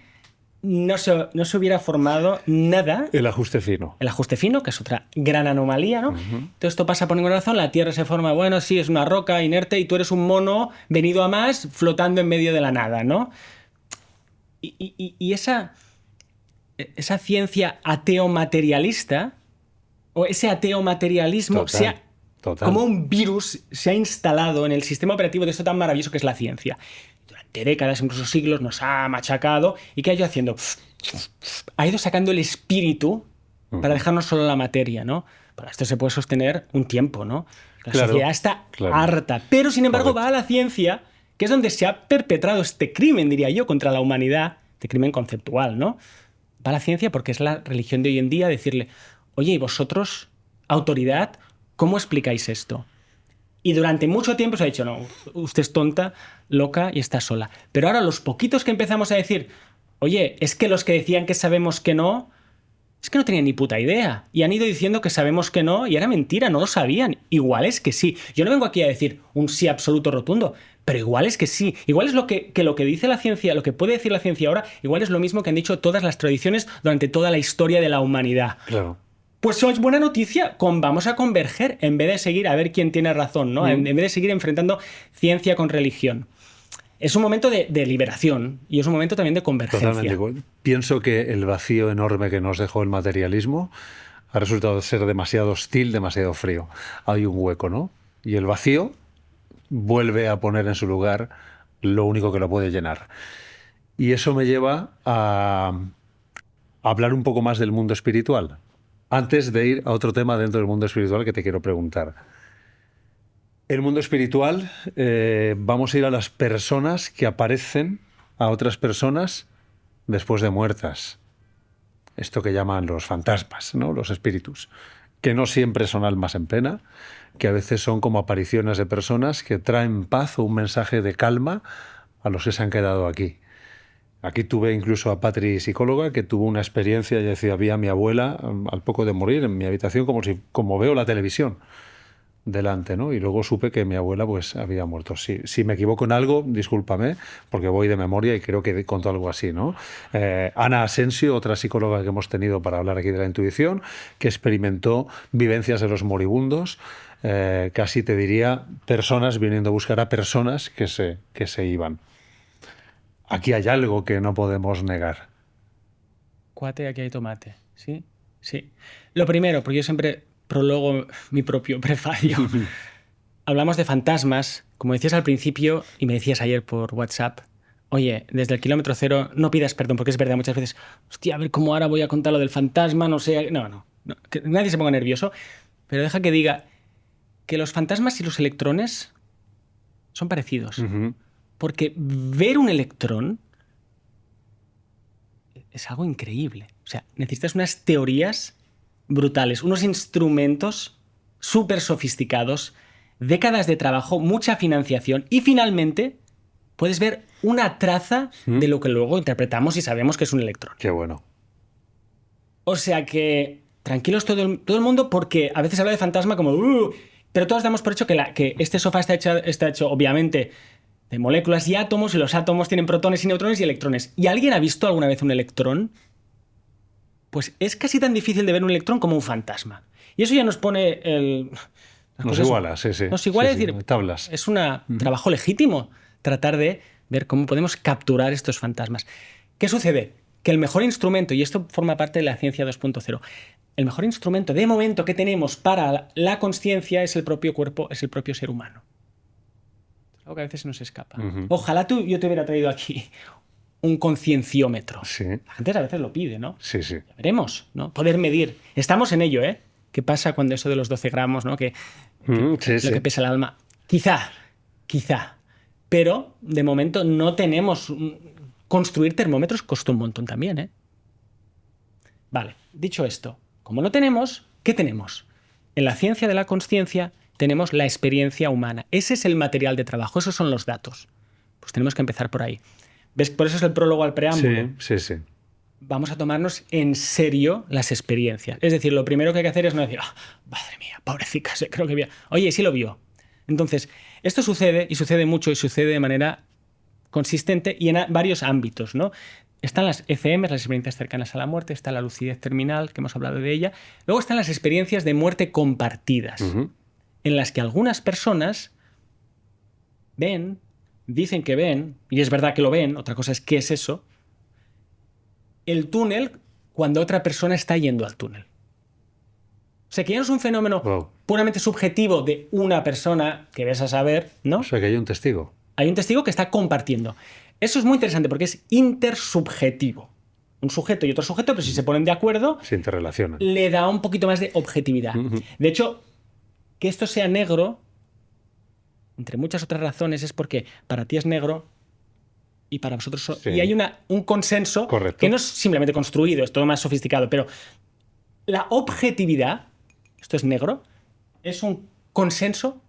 no se hubiera formado nada. El ajuste fino. El ajuste fino, que es otra gran anomalía, ¿no? Todo esto pasa por ninguna razón, la Tierra se forma, bueno, sí, es una roca inerte y tú eres un mono venido a más flotando en medio de la nada, ¿no? Y esa ciencia ateo-materialista, o ese ateo-materialismo, Total. como un virus, se ha instalado en el sistema operativo de esto tan maravilloso que es la ciencia. Durante décadas, incluso siglos, nos ha machacado. ¿Y qué ha ido haciendo? Ha ido sacando el espíritu para dejarnos solo la materia, ¿no? Para esto se puede sostener un tiempo, ¿no? La sociedad está harta. Pero, sin embargo, va a la ciencia, que es donde se ha perpetrado este crimen, diría yo, contra la humanidad, este crimen conceptual, ¿no? Va a la ciencia porque es la religión de hoy en día decirle, oye, ¿y vosotros, autoridad, cómo explicáis esto? Y durante mucho tiempo se ha dicho, no, usted es tonta, loca y está sola. Pero ahora los poquitos que empezamos a decir, oye, es que los que decían que sabemos que no, es que no tenían ni puta idea. Y han ido diciendo que sabemos que no y era mentira, no lo sabían. Igual es que sí. Yo no vengo aquí a decir un sí absoluto rotundo, pero igual es que sí. Igual es lo que dice la ciencia, lo que puede decir la ciencia ahora, igual es lo mismo que han dicho todas las tradiciones durante toda la historia de la humanidad. Claro. Pues es buena noticia, vamos a converger en vez de seguir a ver quién tiene razón, ¿no? En vez de seguir enfrentando ciencia con religión. Es un momento de liberación y es un momento también de convergencia. Totalmente. Pienso que el vacío enorme que nos dejó el materialismo ha resultado ser demasiado hostil, demasiado frío. Hay un hueco, ¿no? Y el vacío vuelve a poner en su lugar lo único que lo puede llenar. Y eso me lleva a hablar un poco más del mundo espiritual. Antes de ir a otro tema dentro del mundo espiritual que te quiero preguntar. El mundo espiritual, vamos a ir a las personas que aparecen a otras personas después de muertas. Esto que llaman los fantasmas, ¿no? Los espíritus. Que no siempre son almas en pena, que a veces son como apariciones de personas que traen paz o un mensaje de calma a los que se han quedado aquí. Aquí tuve incluso a Patri, psicóloga, que tuvo una experiencia, ella decía, había a mi abuela al poco de morir en mi habitación como veo la televisión. delante, ¿no? Y luego supe que mi abuela pues había muerto. Si me equivoco en algo, discúlpame, porque voy de memoria y creo que contó algo así, ¿no? Ana Asensio, otra psicóloga que hemos tenido para hablar aquí de la intuición, que experimentó vivencias de los moribundos, casi te diría personas viniendo a buscar a personas que se iban. Aquí hay algo que no podemos negar. Cuate, aquí hay tomate. ¿Sí? Sí. Lo primero, porque yo siempre prologo mi propio prefacio. Hablamos de fantasmas, como decías al principio y me decías ayer por WhatsApp. Oye, desde el kilómetro cero no pidas perdón, porque es verdad, muchas veces, hostia, a ver cómo ahora voy a contar lo del fantasma, no sé. No, que nadie se ponga nervioso, pero deja que diga que los fantasmas y los electrones son parecidos. Uh-huh. Porque ver un electrón es algo increíble. O sea, necesitas unas teorías brutales, unos instrumentos súper sofisticados, décadas de trabajo, mucha financiación y finalmente puedes ver una traza de lo que luego interpretamos y sabemos que es un electrón. Qué bueno. O sea que tranquilos todo el mundo, porque a veces habla de fantasma como pero todos damos por hecho que este sofá está hecho obviamente de moléculas y átomos, y los átomos tienen protones y neutrones y electrones. ¿Y alguien ha visto alguna vez un electrón? Pues es casi tan difícil de ver un electrón como un fantasma. Y eso ya nos pone Nos iguala, sí. Nos iguala, sí, es decir, tablas. es un trabajo legítimo tratar de ver cómo podemos capturar estos fantasmas. ¿Qué sucede? Que el mejor instrumento, y esto forma parte de la ciencia 2.0, el mejor instrumento de momento que tenemos para la consciencia es el propio cuerpo, es el propio ser humano. Algo que a veces se nos escapa. Uh-huh. Ojalá yo te hubiera traído aquí un concienciómetro. Sí. La gente a veces lo pide, ¿no? Sí. Ya veremos, ¿no? Poder medir. Estamos en ello, ¿eh? ¿Qué pasa cuando eso de los 12 gramos, ¿no? Lo que pesa el alma. Quizá. Pero, de momento, no tenemos... Construir termómetros costó un montón también, ¿eh? Vale, dicho esto, como no tenemos, ¿qué tenemos? En la ciencia de la consciencia tenemos la experiencia humana. Ese es el material de trabajo, esos son los datos. Pues tenemos que empezar por ahí. ¿Ves? Por eso es el prólogo al preámbulo. Sí. Vamos a tomarnos en serio las experiencias. Es decir, lo primero que hay que hacer es no decir, madre mía, pobrecita, creo que vio. Oye, sí lo vio. Entonces, esto sucede, y sucede mucho, y sucede de manera consistente y en varios ámbitos, ¿no? Están las ECM, las experiencias cercanas a la muerte, está la lucidez terminal, que hemos hablado de ella. Luego están las experiencias de muerte compartidas, en las que algunas personas ven, dicen que ven, y es verdad que lo ven, otra cosa es qué es eso, el túnel cuando otra persona está yendo al túnel. O sea, que ya no es un fenómeno puramente subjetivo de una persona que ves a saber, ¿no? O sea, que hay un testigo. Hay un testigo que está compartiendo. Eso es muy interesante porque es intersubjetivo. Un sujeto y otro sujeto, pero si se ponen de acuerdo, se interrelacionan. Le da un poquito más de objetividad. De hecho, que esto sea negro, entre muchas otras razones, es porque para ti es negro y para vosotros... Sí. Y hay un consenso. Correcto. Que no es simplemente construido, es todo más sofisticado, pero la objetividad, esto es negro, es un consenso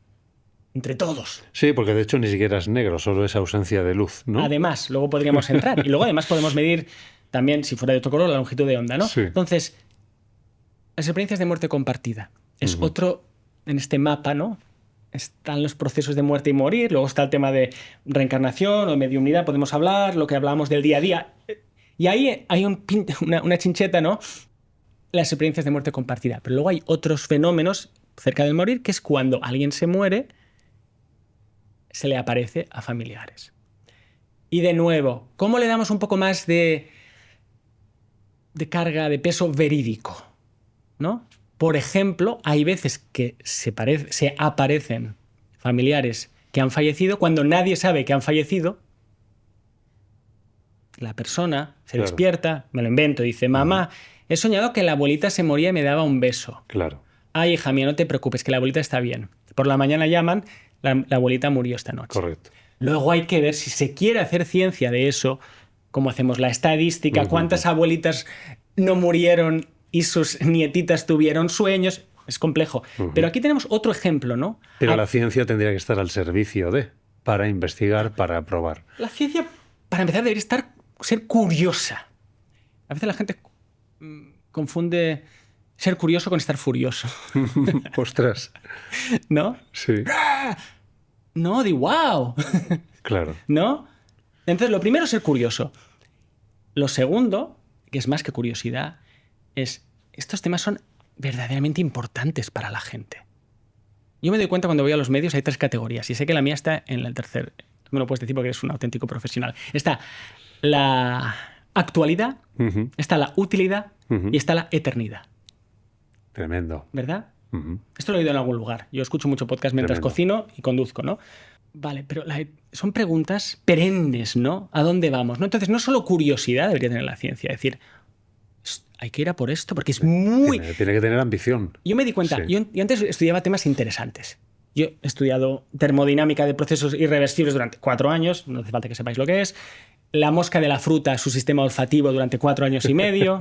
entre todos. Sí, porque de hecho ni siquiera es negro, solo es ausencia de luz, ¿no? Además, luego podríamos entrar. Y luego además podemos medir también, si fuera de otro color, la longitud de onda, ¿no? Sí. Entonces, las experiencias de muerte compartida. Es otro, en este mapa, ¿no? Están los procesos de muerte y morir, luego está el tema de reencarnación o de mediunidad, podemos hablar, lo que hablábamos del día a día. Y ahí hay una chincheta, ¿no? Las experiencias de muerte compartida. Pero luego hay otros fenómenos cerca del morir, que es cuando alguien se muere, se le aparece a familiares. Y de nuevo, ¿cómo le damos un poco más de carga, de peso verídico? ¿No? Por ejemplo, hay veces que se aparecen familiares que han fallecido cuando nadie sabe que han fallecido. La persona se despierta, me lo invento, dice, mamá, he soñado que la abuelita se moría y me daba un beso. Claro. Ay, hija mía, no te preocupes, que la abuelita está bien. Por la mañana llaman, la abuelita murió esta noche. Correcto. Luego hay que ver si se quiere hacer ciencia de eso, cómo hacemos la estadística, cuántas abuelitas no murieron y sus nietitas tuvieron sueños. Es complejo. Pero aquí tenemos otro ejemplo, ¿no? Pero la ciencia tendría que estar al servicio para investigar, para probar. La ciencia, para empezar, debería ser curiosa. A veces la gente confunde ser curioso con estar furioso. Ostras. ¿No? Sí. No, wow. Claro. ¿No? Entonces, lo primero es ser curioso. Lo segundo, que es más que curiosidad, es estos temas son verdaderamente importantes para la gente. Yo me doy cuenta cuando voy a los medios hay 3 categorías y sé que la mía está en el tercer. Tú me lo puedes decir porque eres un auténtico profesional. Está la actualidad, está la utilidad y está la eternidad. Tremendo. ¿Verdad? Esto lo he oído en algún lugar. Yo escucho mucho podcast mientras cocino y conduzco, ¿no? Vale, pero son preguntas perennes, ¿no? ¿A dónde vamos? ¿No? Entonces, no solo curiosidad debería tener la ciencia, es decir, hay que ir a por esto, porque es muy... Tiene que tener ambición. Yo me di cuenta, yo antes estudiaba temas interesantes. Yo he estudiado termodinámica de procesos irreversibles durante 4 años, no hace falta que sepáis lo que es, la mosca de la fruta, su sistema olfativo durante 4 años y medio,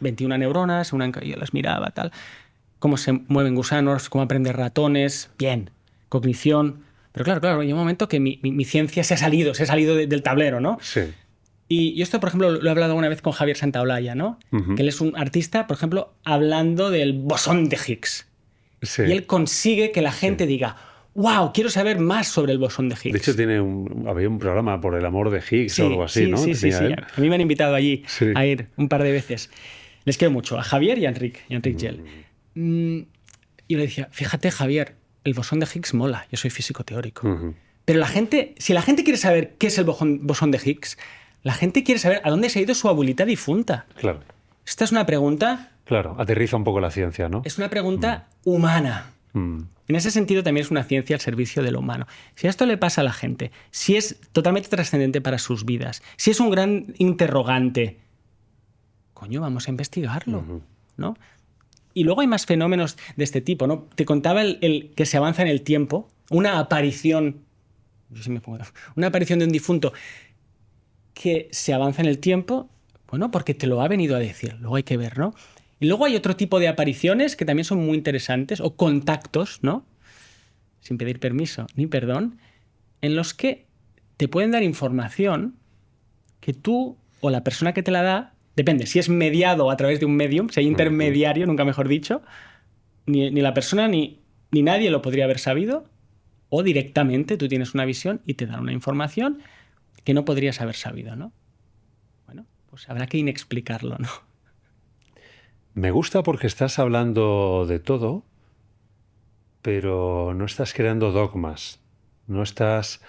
21 neuronas, yo las miraba, tal, cómo se mueven gusanos, cómo aprender ratones, bien, cognición... Pero claro, hay un momento que mi ciencia se ha salido del tablero, ¿no? Sí. Y esto, por ejemplo, lo he hablado una vez con Javier Santaolalla, ¿no? Que él es un artista, por ejemplo, hablando del bosón de Higgs. Sí. Y él consigue que la gente diga, wow, quiero saber más sobre el bosón de Higgs. De hecho, había un programa por el amor de Higgs o algo así, ¿no? Sí. A mí me han invitado allí a ir un par de veces. Les quiero mucho, a Javier y a Enric Gel. Y yo le decía, fíjate, Javier, el bosón de Higgs mola, yo soy físico teórico. Pero si la gente quiere saber qué es el bosón de Higgs, la gente quiere saber a dónde se ha ido su abuelita difunta. Claro. Esta es una pregunta... Claro, aterriza un poco la ciencia, ¿no? Es una pregunta humana. En ese sentido también es una ciencia al servicio de lo humano. Si a esto le pasa a la gente, si es totalmente trascendente para sus vidas, si es un gran interrogante, coño, vamos a investigarlo, ¿no? Y luego hay más fenómenos de este tipo, ¿no? Te contaba el que se avanza en el tiempo, una aparición de un difunto que se avanza en el tiempo, bueno, porque te lo ha venido a decir, luego hay que ver, ¿no? Y luego hay otro tipo de apariciones que también son muy interesantes, o contactos, ¿no? Sin pedir permiso ni perdón, en los que te pueden dar información que tú o la persona que te la da, depende, si es mediado a través de un medium, si hay intermediario, nunca mejor dicho, ni la persona ni nadie lo podría haber sabido, o directamente tú tienes una visión y te dan una información que no podrías haber sabido, ¿no? Bueno, pues habrá que inexplicarlo, ¿no? Me gusta porque estás hablando de todo, pero no estás creando dogmas, no estás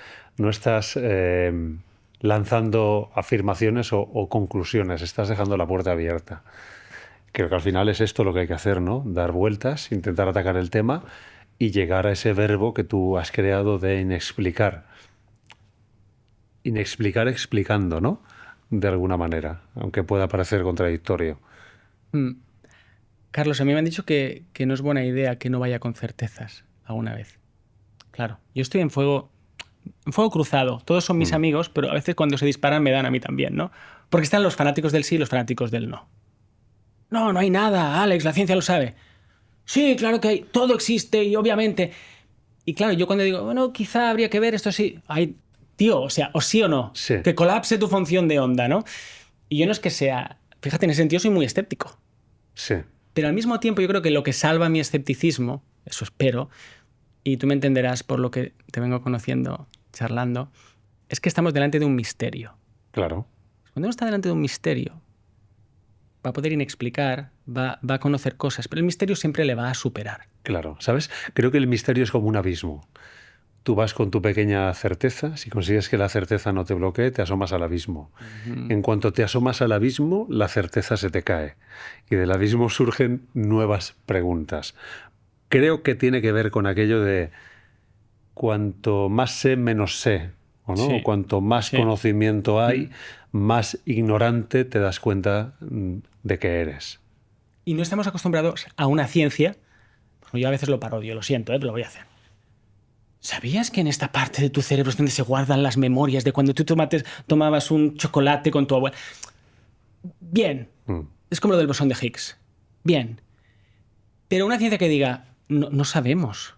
lanzando afirmaciones o conclusiones, estás dejando la puerta abierta. Creo que al final es esto lo que hay que hacer, ¿no? Dar vueltas, intentar atacar el tema y llegar a ese verbo que tú has creado de inexplicar. Inexplicar explicando, ¿no? De alguna manera, aunque pueda parecer contradictorio. Carlos, a mí me han dicho que no es buena idea que no vaya con certezas alguna vez. Claro, yo estoy en fuego cruzado. Todos son mis amigos, pero a veces cuando se disparan me dan a mí también, ¿no? Porque están los fanáticos del sí y los fanáticos del no. No hay nada, Alex, la ciencia lo sabe. Sí, claro que hay, todo existe y obviamente... Y claro, yo cuando digo, bueno, quizá habría que ver esto sí... Tío, o sea, o sí o no. Sí. Que colapse tu función de onda, ¿no? Y yo no es que sea... Fíjate, en ese sentido soy muy escéptico. Sí. Pero al mismo tiempo yo creo que lo que salva mi escepticismo, eso espero, y tú me entenderás por lo que te vengo conociendo, charlando, es que estamos delante de un misterio. Claro. Cuando uno está delante de un misterio, va a poder inexplicar, va a conocer cosas, pero el misterio siempre le va a superar. Claro, ¿sabes? Creo que el misterio es como un abismo. Tú vas con tu pequeña certeza, si consigues que la certeza no te bloquee, te asomas al abismo. En cuanto te asomas al abismo, la certeza se te cae. Y del abismo surgen nuevas preguntas. Creo que tiene que ver con aquello de cuanto más sé, menos sé. ¿O no? Sí. Cuanto más conocimiento hay, más ignorante te das cuenta de que eres. Y no estamos acostumbrados a una ciencia, yo a veces lo parodio, lo siento, pero lo voy a hacer. ¿Sabías que en esta parte de tu cerebro es donde se guardan las memorias de cuando tú tomabas un chocolate con tu abuela? Bien. Es como lo del bosón de Higgs. Bien. Pero una ciencia que diga, no sabemos.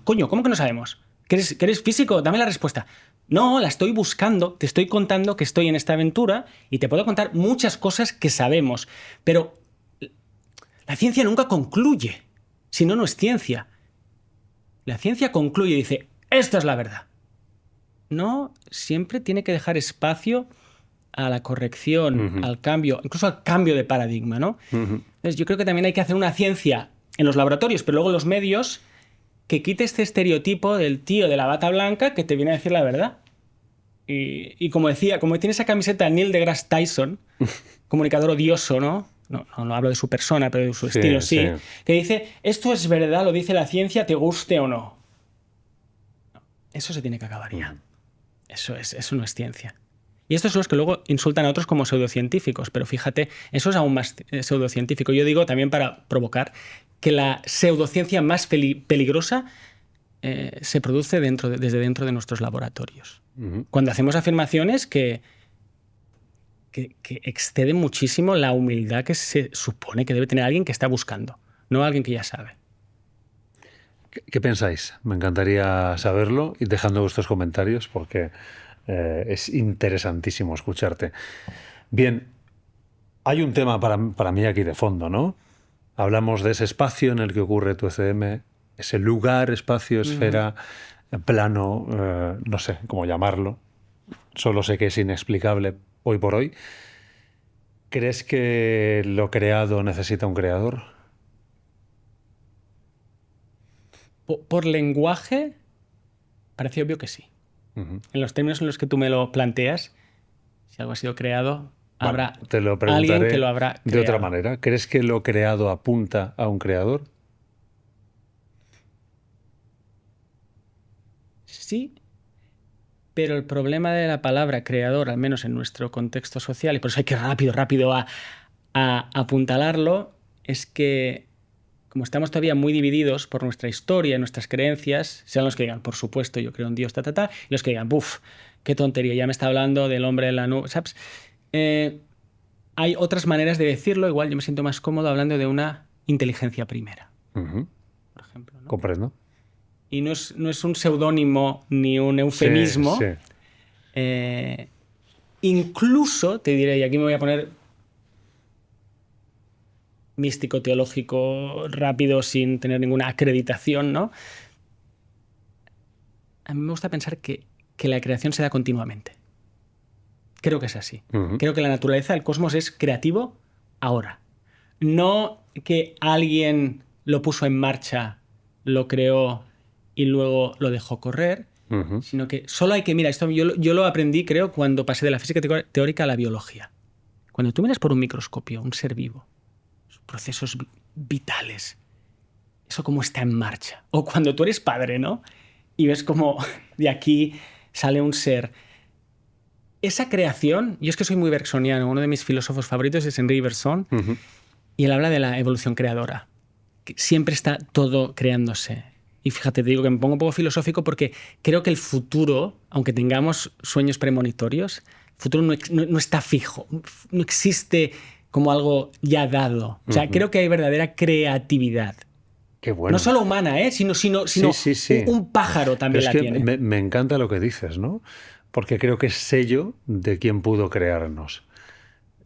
Coño, ¿cómo que no sabemos? ¿Que eres físico? Dame la respuesta. No, la estoy buscando, te estoy contando que estoy en esta aventura y te puedo contar muchas cosas que sabemos. Pero La ciencia nunca concluye, si no, no es ciencia. La ciencia concluye y dice, esta es la verdad. No, siempre tiene que dejar espacio a la corrección, al cambio, incluso al cambio de paradigma, ¿no? Entonces, yo creo que también hay que hacer una ciencia en los laboratorios, pero luego en los medios, que quite este estereotipo del tío de la bata blanca que te viene a decir la verdad. Y como decía, como tiene esa camiseta Neil deGrasse Tyson, comunicador odioso, ¿no? No hablo de su persona, pero de su estilo, sí. Que dice, esto es verdad, lo dice la ciencia, te guste o no. Eso se tiene que acabar ya. Eso no es ciencia. Y estos son los que luego insultan a otros como pseudocientíficos, pero fíjate, eso es aún más pseudocientífico. Yo digo también para provocar que la pseudociencia más peligrosa se produce desde dentro de nuestros laboratorios. Cuando hacemos afirmaciones que exceden muchísimo la humildad que se supone que debe tener alguien que está buscando, no alguien que ya sabe. ¿Qué pensáis? Me encantaría saberlo y dejando vuestros comentarios porque es interesantísimo escucharte. Bien, hay un tema para mí aquí de fondo, ¿no? Hablamos de ese espacio en el que ocurre tu ECM, ese lugar, espacio, esfera, plano, no sé cómo llamarlo. Solo sé que es inexplicable hoy por hoy. ¿Crees que lo creado necesita un creador? Por lenguaje, parece obvio que sí. En los términos en los que tú me lo planteas, si algo ha sido creado, habrá te lo alguien que lo habrá creado. De otra manera, ¿crees que lo creado apunta a un creador? Sí, pero el problema de la palabra creador, al menos en nuestro contexto social, y por eso hay que rápido a apuntalarlo, es que como estamos todavía muy divididos por nuestra historia, nuestras creencias, sean los que digan, por supuesto, yo creo en Dios, y los que digan, buf, qué tontería, ya me está hablando del hombre de la nube, ¿sabes? Hay otras maneras de decirlo, igual yo me siento más cómodo hablando de una inteligencia primera, por ejemplo, ¿no? Comprendo. Y no es un seudónimo ni un eufemismo. Sí. Incluso, te diré, y aquí me voy a poner místico, teológico, rápido, sin tener ninguna acreditación, ¿no? A mí me gusta pensar que la creación se da continuamente. Creo que es así. Creo que la naturaleza del cosmos es creativo ahora. No que alguien lo puso en marcha, lo creó y luego lo dejó correr, sino que solo hay que... Mira, esto yo lo aprendí, creo, cuando pasé de la física teórica a la biología. Cuando tú miras por un microscopio un ser vivo, procesos vitales, eso cómo está en marcha. O cuando tú eres padre, ¿no? Y ves cómo de aquí sale un ser. Esa creación, yo es que soy muy bergsoniano, uno de mis filósofos favoritos es Henri Bergson, y él habla de la evolución creadora, que siempre está todo creándose. Y fíjate, te digo que me pongo un poco filosófico porque creo que el futuro, aunque tengamos sueños premonitorios, el futuro no está fijo, no existe como algo ya dado. O sea, creo que hay verdadera creatividad. Qué bueno. No solo humana, sino sí. Un pájaro también pero la tiene. Me encanta lo que dices, ¿no? Porque creo que es sello de quien pudo crearnos.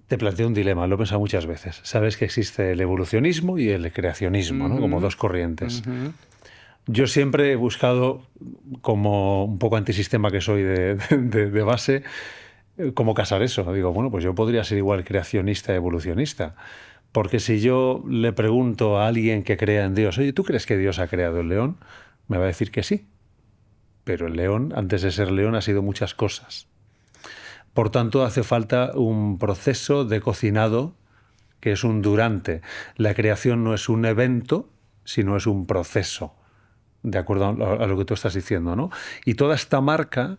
Te planteo un dilema, lo he pensado muchas veces. Sabes que existe el evolucionismo y el creacionismo, ¿no? Como dos corrientes. Yo siempre he buscado, como un poco antisistema que soy de base, cómo casar eso. Digo, bueno, pues yo podría ser igual creacionista y evolucionista. Porque si yo le pregunto a alguien que crea en Dios, oye, ¿tú crees que Dios ha creado el león? Me va a decir que sí. Pero el león, antes de ser león, ha sido muchas cosas. Por tanto, hace falta un proceso de cocinado que es un durante. La creación no es un evento, sino es un proceso, de acuerdo a lo que tú estás diciendo, ¿no? Y toda esta marca,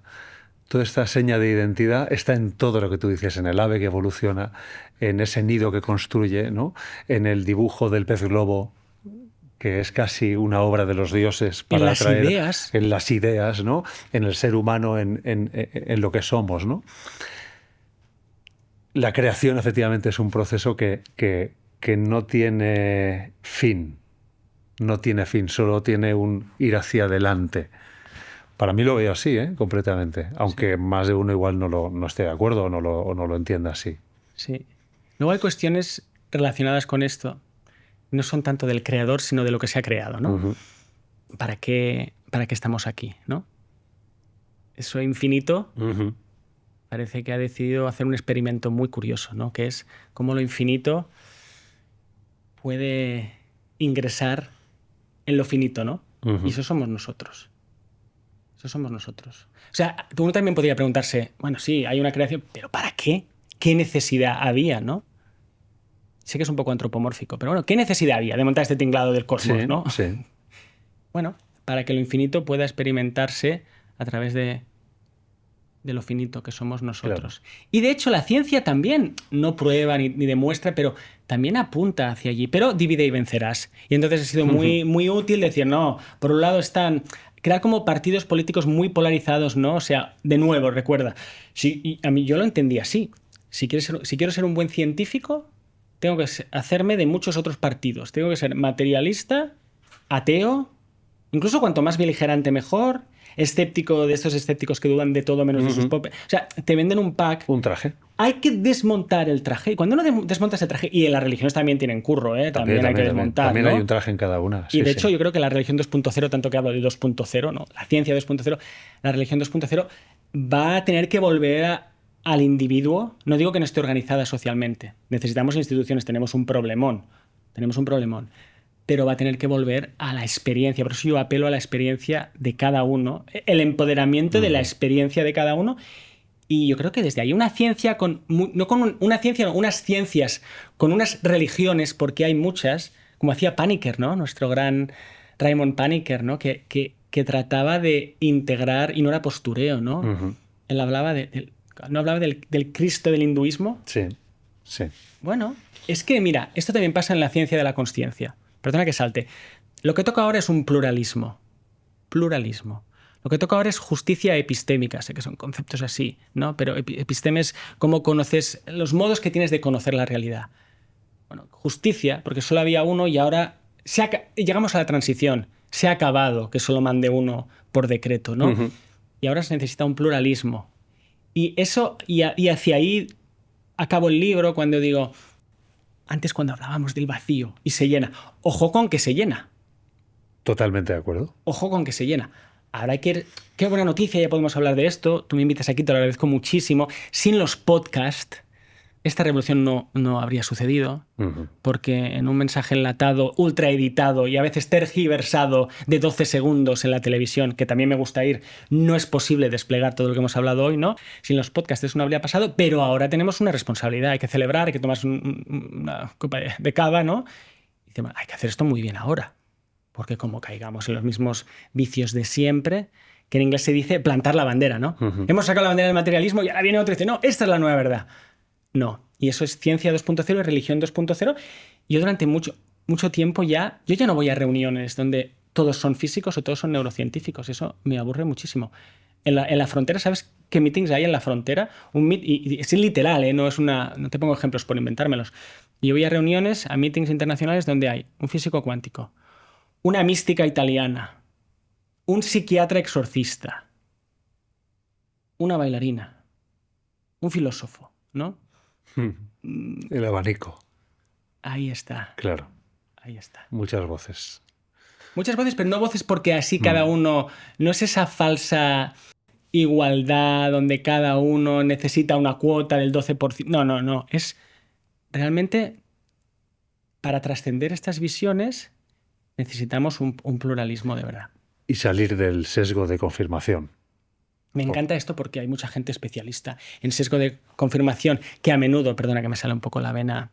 toda esta seña de identidad está en todo lo que tú dices, en el ave que evoluciona, en ese nido que construye, ¿no? En el dibujo del pez globo, que es casi una obra de los dioses para atraer en las ideas, ¿no? En el ser humano, en lo que somos, ¿no? La creación efectivamente es un proceso que no tiene fin. No tiene fin, solo tiene un ir hacia adelante. Para mí lo veo así, completamente. Aunque más de uno igual no esté de acuerdo o no lo entienda así. Sí. Luego hay cuestiones relacionadas con esto no son tanto del creador, sino de lo que se ha creado, ¿no? Ujú. ¿Para qué estamos aquí, ¿no? Eso infinito Ujú. parece que ha decidido hacer un experimento muy curioso, ¿no? Que es cómo lo infinito puede ingresar en lo finito, ¿no? Y Ujú. eso somos nosotros. Eso somos nosotros. O sea, uno también podría preguntarse, bueno, sí, hay una creación, pero ¿para qué? ¿Qué necesidad había, no? Sé que es un poco antropomórfico, pero bueno, ¿qué necesidad había de montar este tinglado del cosmos, Sí, no? sí, Bueno, para que lo infinito pueda experimentarse a través de lo finito que somos claro. nosotros. Y de hecho la ciencia también no prueba ni demuestra, pero también apunta hacia allí. Pero divide y vencerás. Y entonces ha sido Ujú. muy, muy útil decir, no, por un lado están... Crear como partidos políticos muy polarizados, ¿no? O sea, de nuevo, recuerda, si, y a mí yo lo entendí así. Si quiero ser un buen científico, tengo que hacerme de muchos otros partidos. Tengo que ser materialista, ateo, incluso cuanto más beligerante mejor, escéptico, de estos escépticos que dudan de todo menos de sus Ujú. propios. O sea, te venden un pack. Un traje. Hay que desmontar el traje. Y cuando uno desmontas el traje, y en las religiones también tienen curro, ¿eh? También, También hay que también, también. desmontar, También hay un ¿no? traje en cada una. Y Sí, de sí. hecho, yo creo que la religión 2.0, tanto que hablo de 2.0, ¿no? La ciencia 2.0, la religión 2.0 va a tener que volver al individuo. No digo que no esté organizada socialmente. Necesitamos instituciones, tenemos un problemón. Tenemos un problemón. Pero va a tener que volver a la experiencia. Por eso yo apelo a la experiencia de cada uno, el empoderamiento de la Ujú. experiencia de cada uno. Y yo creo que desde ahí una ciencia no con una ciencia, no, unas ciencias con unas religiones, porque hay muchas, como hacía Paniker, ¿no? Nuestro gran Raymond Paniker, ¿no? Que trataba de integrar, y no era postureo, ¿no? Ujú. Él hablaba no hablaba del Cristo del hinduismo. Sí, sí. Bueno, es que mira, esto también pasa en la ciencia de la consciencia. Perdona que salte. Lo que toca ahora es un pluralismo. Pluralismo. Lo que toca ahora es justicia epistémica, sé que son conceptos así, ¿no? Pero episteme es cómo conoces, los modos que tienes de conocer la realidad. Bueno, justicia, porque solo había uno y ahora llegamos a la transición. Se ha acabado que solo mande uno por decreto, ¿no? Ujú. Y ahora se necesita un pluralismo. Y eso, y hacia ahí acabo el libro cuando digo, antes cuando hablábamos del vacío y se llena, ojo con que se llena. Totalmente de acuerdo. Ojo con que se llena. Ahora hay que... Qué buena noticia, ya podemos hablar de esto. Tú me invitas aquí, te lo agradezco muchísimo. Sin los podcasts, esta revolución no habría sucedido, Ujú. porque en un mensaje enlatado, ultra editado y a veces tergiversado de 12 segundos en la televisión, que también me gusta ir, no es posible desplegar todo lo que hemos hablado hoy, ¿no? Sin los podcasts eso no habría pasado, pero ahora tenemos una responsabilidad, hay que celebrar, hay que tomar una copa de cava, ¿no? Y dice, hay que hacer esto muy bien ahora. Porque como caigamos en los mismos vicios de siempre, que en inglés se dice plantar la bandera, ¿no? Ujú. Hemos sacado la bandera del materialismo y ahora viene otro y dice, no, esta es la nueva verdad. No. Y eso es ciencia 2.0 y religión 2.0. Yo durante mucho tiempo yo ya no voy a reuniones donde todos son físicos o todos son neurocientíficos. Eso me aburre muchísimo. En la frontera, ¿sabes qué meetings hay en la frontera? Y es literal, ¿eh? No te pongo ejemplos por inventármelos. Yo voy a reuniones, a meetings internacionales donde hay un físico cuántico, una mística italiana, un psiquiatra exorcista, una bailarina, un filósofo, ¿no? Ujú. El abanico. Ahí está, Claro. ahí está. Muchas voces. Muchas voces, pero no voces porque así cada Mm. uno, no es esa falsa igualdad donde cada uno necesita una cuota del 12%. No, no, no. Es realmente para trascender estas visiones necesitamos un pluralismo de verdad. Y salir del sesgo de confirmación. Me encanta esto porque hay mucha gente especialista en sesgo de confirmación que a menudo, perdona que me sale un poco la vena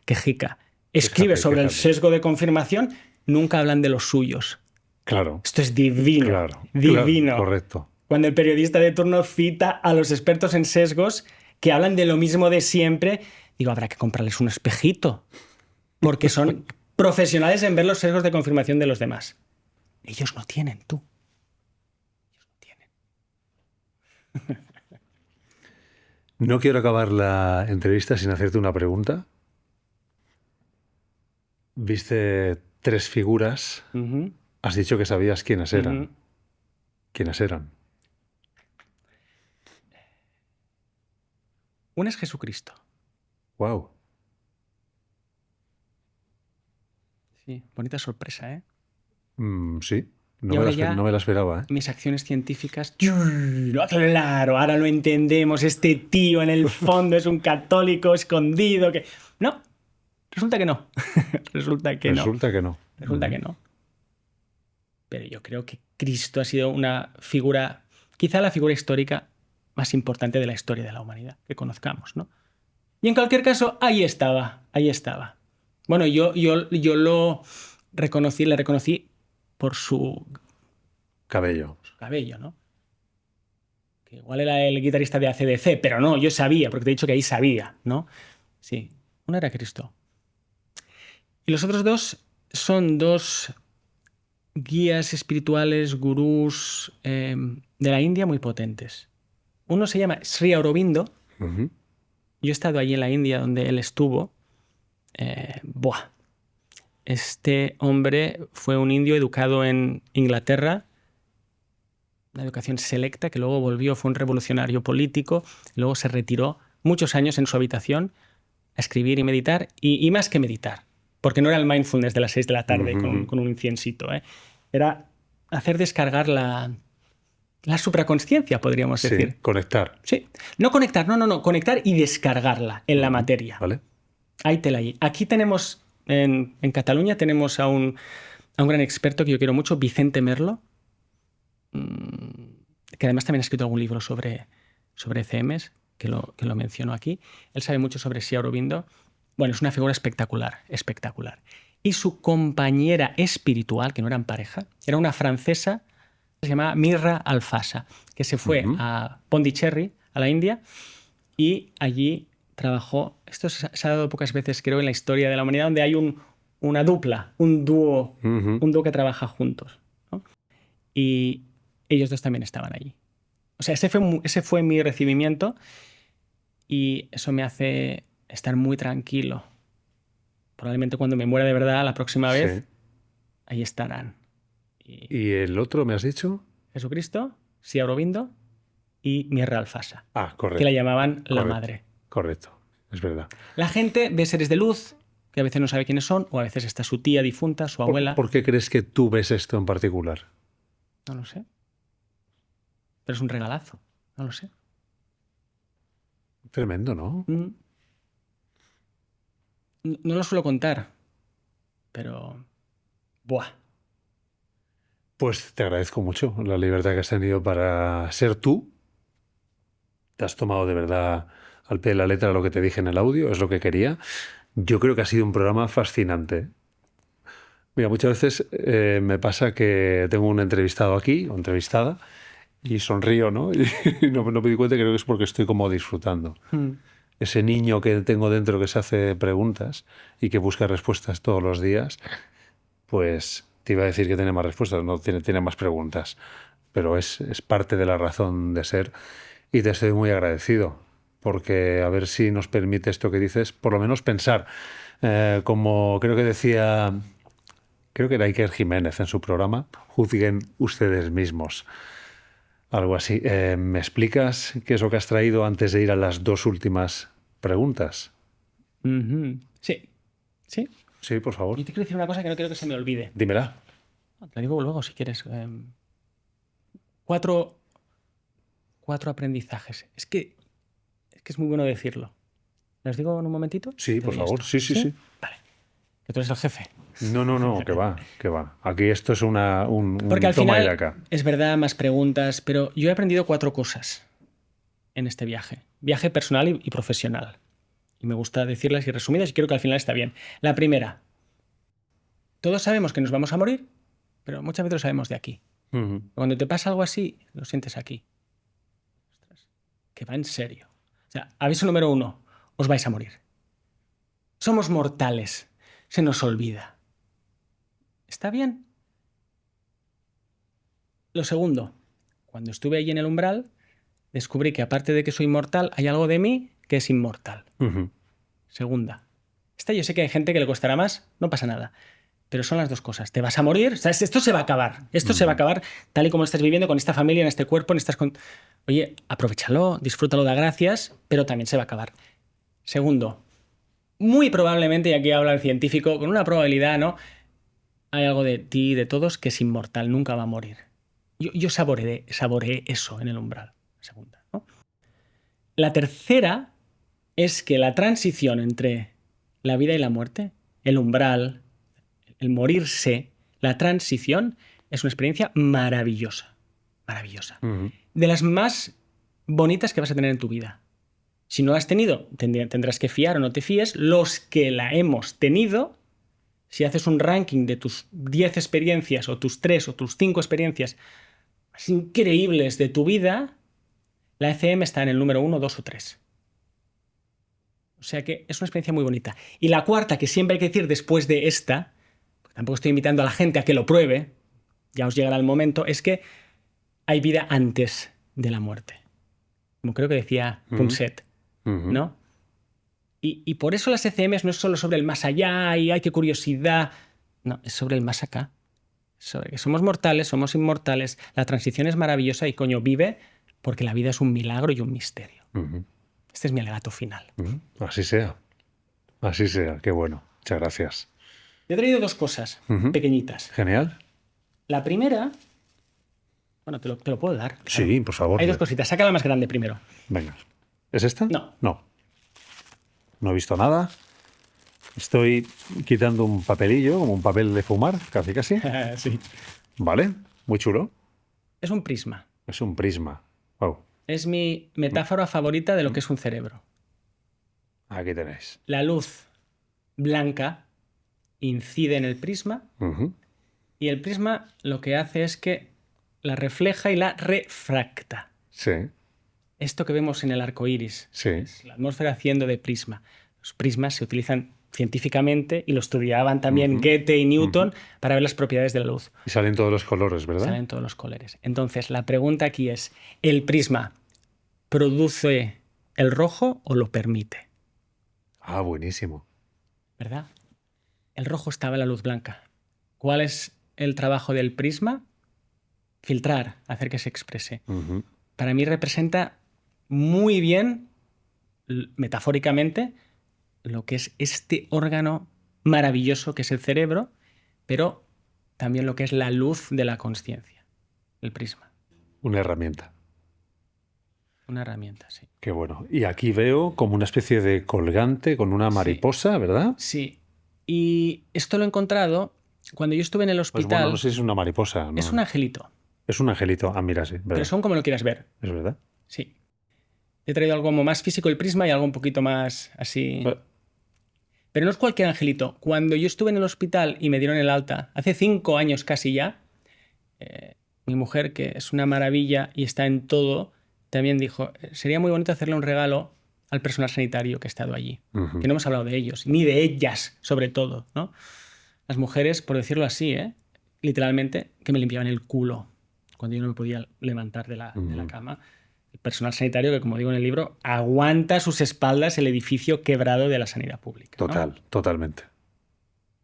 quejica, escribe Quéjate, sobre el quéjate. sesgo de confirmación, nunca hablan de los suyos. Claro, Esto es divino, claro, claro, divino. correcto. Cuando el periodista de turno cita a los expertos en sesgos que hablan de lo mismo de siempre, digo, habrá que comprarles un espejito, porque son profesionales en ver los sesgos de confirmación de los demás. Ellos no tienen, tú. Ellos no tienen. No quiero acabar la entrevista sin hacerte una pregunta. Viste tres figuras. Ujú, Has dicho que sabías quiénes ujú. eran. ¿Quiénes eran? Uno es Jesucristo. Wow. Sí, bonita sorpresa, ¿eh? Sí, Y ahora no me la esperaba, ¿eh? mis acciones científicas. ¡No, claro! Ahora lo entendemos. Este tío en el fondo es un católico escondido que. No, resulta que no. Resulta que no. Resulta que no. Resulta que no. Pero yo creo que Cristo ha sido una figura, quizá la figura histórica más importante de la historia de la humanidad que conozcamos, ¿no? Y en cualquier caso, ahí estaba, ahí estaba. Bueno, yo lo reconocí, le reconocí por su Cabello. cabello, ¿no? Que igual era el guitarrista de AC/DC, pero no, yo sabía, porque te he dicho que ahí sabía, ¿no? Sí, uno era Cristo. Y los otros dos son dos guías espirituales, gurús de la India muy potentes. Uno se llama Sri Aurobindo. Ujú. Yo he estado allí en la India donde él estuvo. Buah. Este hombre fue un indio educado en Inglaterra, una educación selecta, que luego volvió, fue un revolucionario político, luego se retiró muchos años en su habitación a escribir y meditar, y más que meditar, porque no era el mindfulness de las 6 de la tarde con un inciencito, ¿eh? Era hacer descargar la supraconsciencia, podríamos Sí, decir. conectar. Sí. No conectar, no, conectar y descargarla en la materia. ¿Vale? Ahí te la hay. Aquí tenemos, en Cataluña, tenemos a un gran experto que yo quiero mucho, Vicente Merlo, que además también ha escrito algún libro sobre ECMs, que lo menciono aquí. Él sabe mucho sobre Sri Aurobindo. Bueno, es una figura espectacular, espectacular. Y su compañera espiritual, que no eran pareja, era una francesa que se llamaba Mirra Alfasa, que se fue a Pondicherry, a la India, y allí trabajó. Esto se ha dado pocas veces, creo, en la historia de la humanidad, donde hay una dupla, un dúo que trabaja juntos, ¿no? Y ellos dos también estaban allí. O sea, ese fue mi recibimiento y eso me hace estar muy tranquilo. Probablemente cuando me muera de verdad la próxima vez, Sí. ahí estarán. ¿Y el otro me has dicho? Jesucristo, Sri Aurobindo y Mirra Alfasa, Ah, correcto. que la llamaban la Correcto. madre. Correcto, es verdad. La gente ve seres de luz que a veces no sabe quiénes son, o a veces está su tía difunta, su abuela. ¿Por qué crees que tú ves esto en particular? No lo sé. Pero es un regalazo. No lo sé. Tremendo, ¿no? No lo suelo contar, pero. Buah. Pues te agradezco mucho la libertad que has tenido para ser tú. Te has tomado de verdad al pie de la letra lo que te dije en el audio, es lo que quería. Yo creo que ha sido un programa fascinante. Mira, muchas veces me pasa que tengo un entrevistado aquí, o entrevistada, y sonrío, ¿no? Y no me di cuenta, creo que es porque estoy como disfrutando. Ese niño que tengo dentro que se hace preguntas y que busca respuestas todos los días, pues te iba a decir que tiene más respuestas, no tiene más preguntas, pero es parte de la razón de ser y te estoy muy agradecido porque a ver si nos permite esto que dices, por lo menos pensar, como creo que decía, creo que era Iker Jiménez en su programa, juzguen ustedes mismos. Algo así. ¿Me explicas qué es lo que has traído antes de ir a las dos últimas preguntas? Sí. ¿Sí? Sí, por favor. Y te quiero decir una cosa que no quiero que se me olvide. Dímela. Te la digo luego si quieres. Cuatro aprendizajes. Es que es muy bueno decirlo. ¿Los digo en un momentito? Sí, Te por doy favor. esto. Sí. Vale. Que tú eres el jefe. No, que va. Aquí esto es un Porque al toma y final, daca. es verdad, más preguntas, pero yo he aprendido 4 cosas en este viaje. Viaje personal y profesional. Y me gusta decirlas y resumidas y creo que al final está bien. La primera, todos sabemos que nos vamos a morir, pero muchas veces lo sabemos de aquí. Cuando te pasa algo así, lo sientes aquí. Ostras, que va en serio. O sea, aviso número 1, os vais a morir. Somos mortales, se nos olvida. ¿Está bien? Lo segundo, cuando estuve allí en el umbral, descubrí que aparte de que soy mortal, hay algo de mí que es inmortal. Segunda, esta yo sé que hay gente que le costará más, no pasa nada. Pero son las dos cosas. Te vas a morir, o sea, esto se va a acabar. Esto se va a acabar tal y como lo estás viviendo con esta familia, en este cuerpo, en estas... Oye, aprovechalo, disfrútalo, da gracias, pero también se va a acabar. Segundo, muy probablemente, y aquí habla el científico, con una probabilidad, ¿no? hay algo de ti y de todos que es inmortal, nunca va a morir. Yo saboreé eso en el umbral. Segunda, ¿no? La tercera es que la transición entre la vida y la muerte, el umbral, el morirse, la transición, es una experiencia maravillosa. Maravillosa. De las más bonitas que vas a tener en tu vida. Si no la has tenido, tendrás que fiar o no te fíes. Los que la hemos tenido, si haces un ranking de tus 10 experiencias o tus 3 o tus 5 experiencias más increíbles de tu vida, la ECM está en el número 1, 2 o 3. O sea que es una experiencia muy bonita. Y la cuarta, que siempre hay que decir después de esta, porque tampoco estoy invitando a la gente a que lo pruebe, ya os llegará el momento, es que hay vida antes de la muerte. Como creo que decía Punset, ¿no? Y por eso las ECMs no es solo sobre el más allá y ay, qué curiosidad. No, es sobre el más acá. Sobre que somos mortales, somos inmortales, la transición es maravillosa y coño, vive porque la vida es un milagro y un misterio. Este es mi alegato final. Así sea. Así sea. Qué bueno. Muchas gracias. Te he traído dos cosas pequeñitas. Genial. La primera... Bueno, te lo puedo dar. Claro. Sí, por favor. Hay dos cositas. Saca la más grande primero. Venga. ¿Es esta? No. No. No he visto nada. Estoy quitando un papelillo, como un papel de fumar, casi casi. Sí. Vale. Muy chulo. Es un prisma. Es un prisma. Wow. Es mi metáfora favorita de lo que es un cerebro. Aquí tenéis. La luz blanca incide en el prisma y el prisma lo que hace es que la refleja y la refracta. Sí. Esto que vemos en el arco iris, Sí. es la atmósfera haciendo de prisma. Los prismas se utilizan científicamente y lo estudiaban también Goethe y Newton para ver las propiedades de la luz. Y salen todos los colores, ¿verdad? Salen todos los colores. Entonces, la pregunta aquí es, ¿el prisma produce el rojo o lo permite? Ah, buenísimo. ¿Verdad? El rojo estaba en la luz blanca. ¿Cuál es el trabajo del prisma? Filtrar, hacer que se exprese. Para mí representa muy bien, metafóricamente, lo que es este órgano maravilloso que es el cerebro, pero también lo que es la luz de la consciencia, el prisma. Una herramienta. Una herramienta, sí. Qué bueno. Y aquí veo como una especie de colgante con una mariposa, ¿verdad? Sí. Y esto lo he encontrado cuando yo estuve en el hospital. Pues bueno, no sé si es una mariposa. ¿No? Es un angelito. Es un angelito. Ah, mira, sí. ¿Verdad? Pero son como lo quieras ver. ¿Es verdad? Sí. He traído algo como más físico el prisma y algo un poquito más así. Pero no es cualquier angelito. Cuando yo estuve en el hospital y me dieron el alta, hace 5 años casi ya, mi mujer, que es una maravilla y está en todo, también dijo, sería muy bonito hacerle un regalo al personal sanitario que ha estado allí. Que no hemos hablado de ellos, ni de ellas, sobre todo, ¿no? Las mujeres, por decirlo así, literalmente, que me limpiaban el culo cuando yo no me podía levantar de la cama. El personal sanitario que, como digo en el libro, aguanta a sus espaldas el edificio quebrado de la sanidad pública. Totalmente.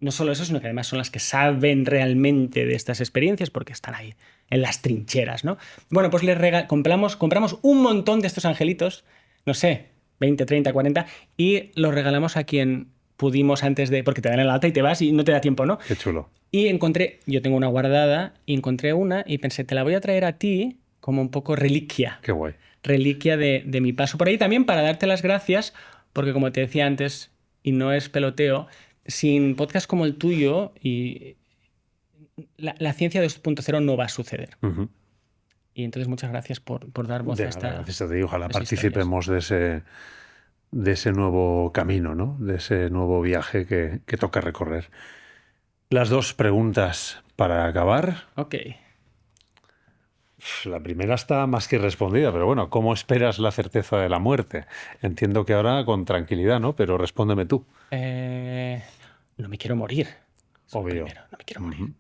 No solo eso, sino que además son las que saben realmente de estas experiencias porque están ahí, en las trincheras, ¿no? Bueno, pues compramos un montón de estos angelitos, no sé, 20, 30, 40, y los regalamos a quien pudimos antes de... Porque te dan el alta y te vas y no te da tiempo, ¿no? Qué chulo. Y yo tengo una guardada, y encontré una y pensé, te la voy a traer a ti como un poco reliquia. Qué guay. Reliquia de mi paso por ahí, también para darte las gracias, porque como te decía antes, y no es peloteo, sin podcast como el tuyo, y la ciencia 2.0 no va a suceder. Y entonces muchas gracias por dar voz a esta... Gracias a ti. Ojalá participemos de ese nuevo camino, ¿no? De ese nuevo viaje que toca recorrer. Las dos preguntas para acabar. Ok. La primera está más que respondida, pero bueno, ¿cómo esperas la certeza de la muerte? Entiendo que ahora con tranquilidad, ¿no? Pero respóndeme tú. No me quiero morir. Obvio. Primero, no me quiero morir.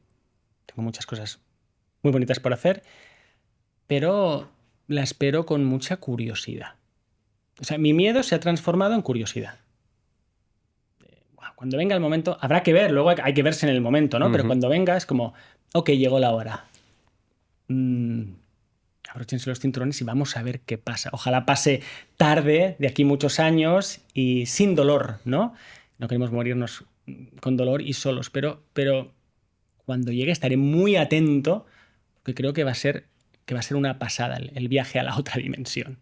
Tengo muchas cosas muy bonitas por hacer, pero la espero con mucha curiosidad. O sea, mi miedo se ha transformado en curiosidad. Cuando venga el momento, habrá que ver, luego hay que verse en el momento, ¿no? Pero cuando venga es como, ok, llegó la hora. Abróchense los cinturones y vamos a ver qué pasa. Ojalá pase tarde, de aquí muchos años, y sin dolor, ¿no? No queremos morirnos con dolor y solos, pero cuando llegue estaré muy atento, porque creo que va a ser una pasada el viaje a la otra dimensión.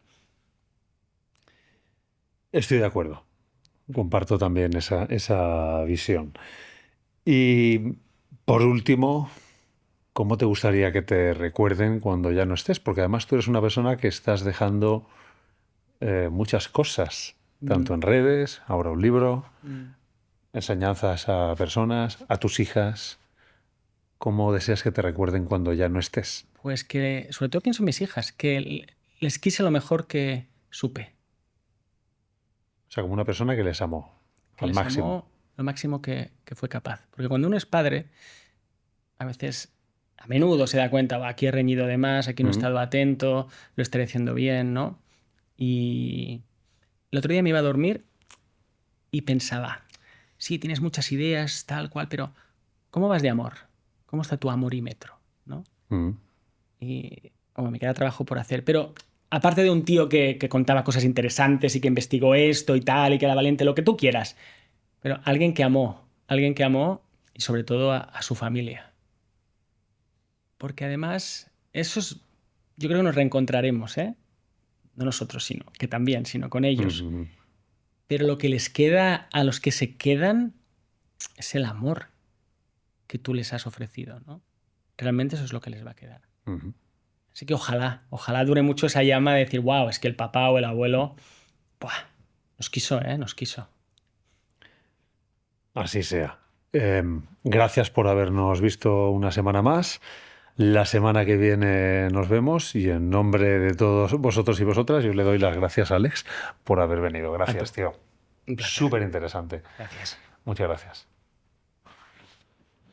Estoy de acuerdo. Comparto también esa visión. Y por último, ¿cómo te gustaría que te recuerden cuando ya no estés? Porque además tú eres una persona que estás dejando muchas cosas, tanto en redes, ahora un libro, enseñanzas a personas, a tus hijas. ¿Cómo deseas que te recuerden cuando ya no estés? Pues que, sobre todo pienso en mis hijas, que les quise lo mejor que supe. O sea, como una persona que les amó Que al les máximo. amó lo máximo que fue capaz. Porque cuando uno es padre, a veces, a menudo se da cuenta, aquí he reñido de más, aquí no he estado atento, lo estaré haciendo bien, ¿no? Y el otro día me iba a dormir y pensaba, sí, tienes muchas ideas, tal cual, pero ¿cómo vas de amor? ¿Cómo está tu amorímetro? ¿No? Mm. Y me queda trabajo por hacer. Pero aparte de un tío que contaba cosas interesantes y que investigó esto y tal, y que era valiente, lo que tú quieras, pero alguien que amó y sobre todo a su familia. Porque además, yo creo que nos reencontraremos, ¿eh? No nosotros, que también, sino con ellos. Pero lo que les queda a los que se quedan es el amor que tú les has ofrecido, ¿no? Realmente eso es lo que les va a quedar. Así que ojalá dure mucho esa llama de decir, wow, es que el papá o el abuelo ¡buah! Nos quiso, ¿eh? Nos quiso. Así sea. Gracias por habernos visto una semana más. La semana que viene nos vemos y en nombre de todos vosotros y vosotras yo le doy las gracias a Alex por haber venido. Gracias, tío. Un placer. Súper interesante. Gracias. Muchas gracias.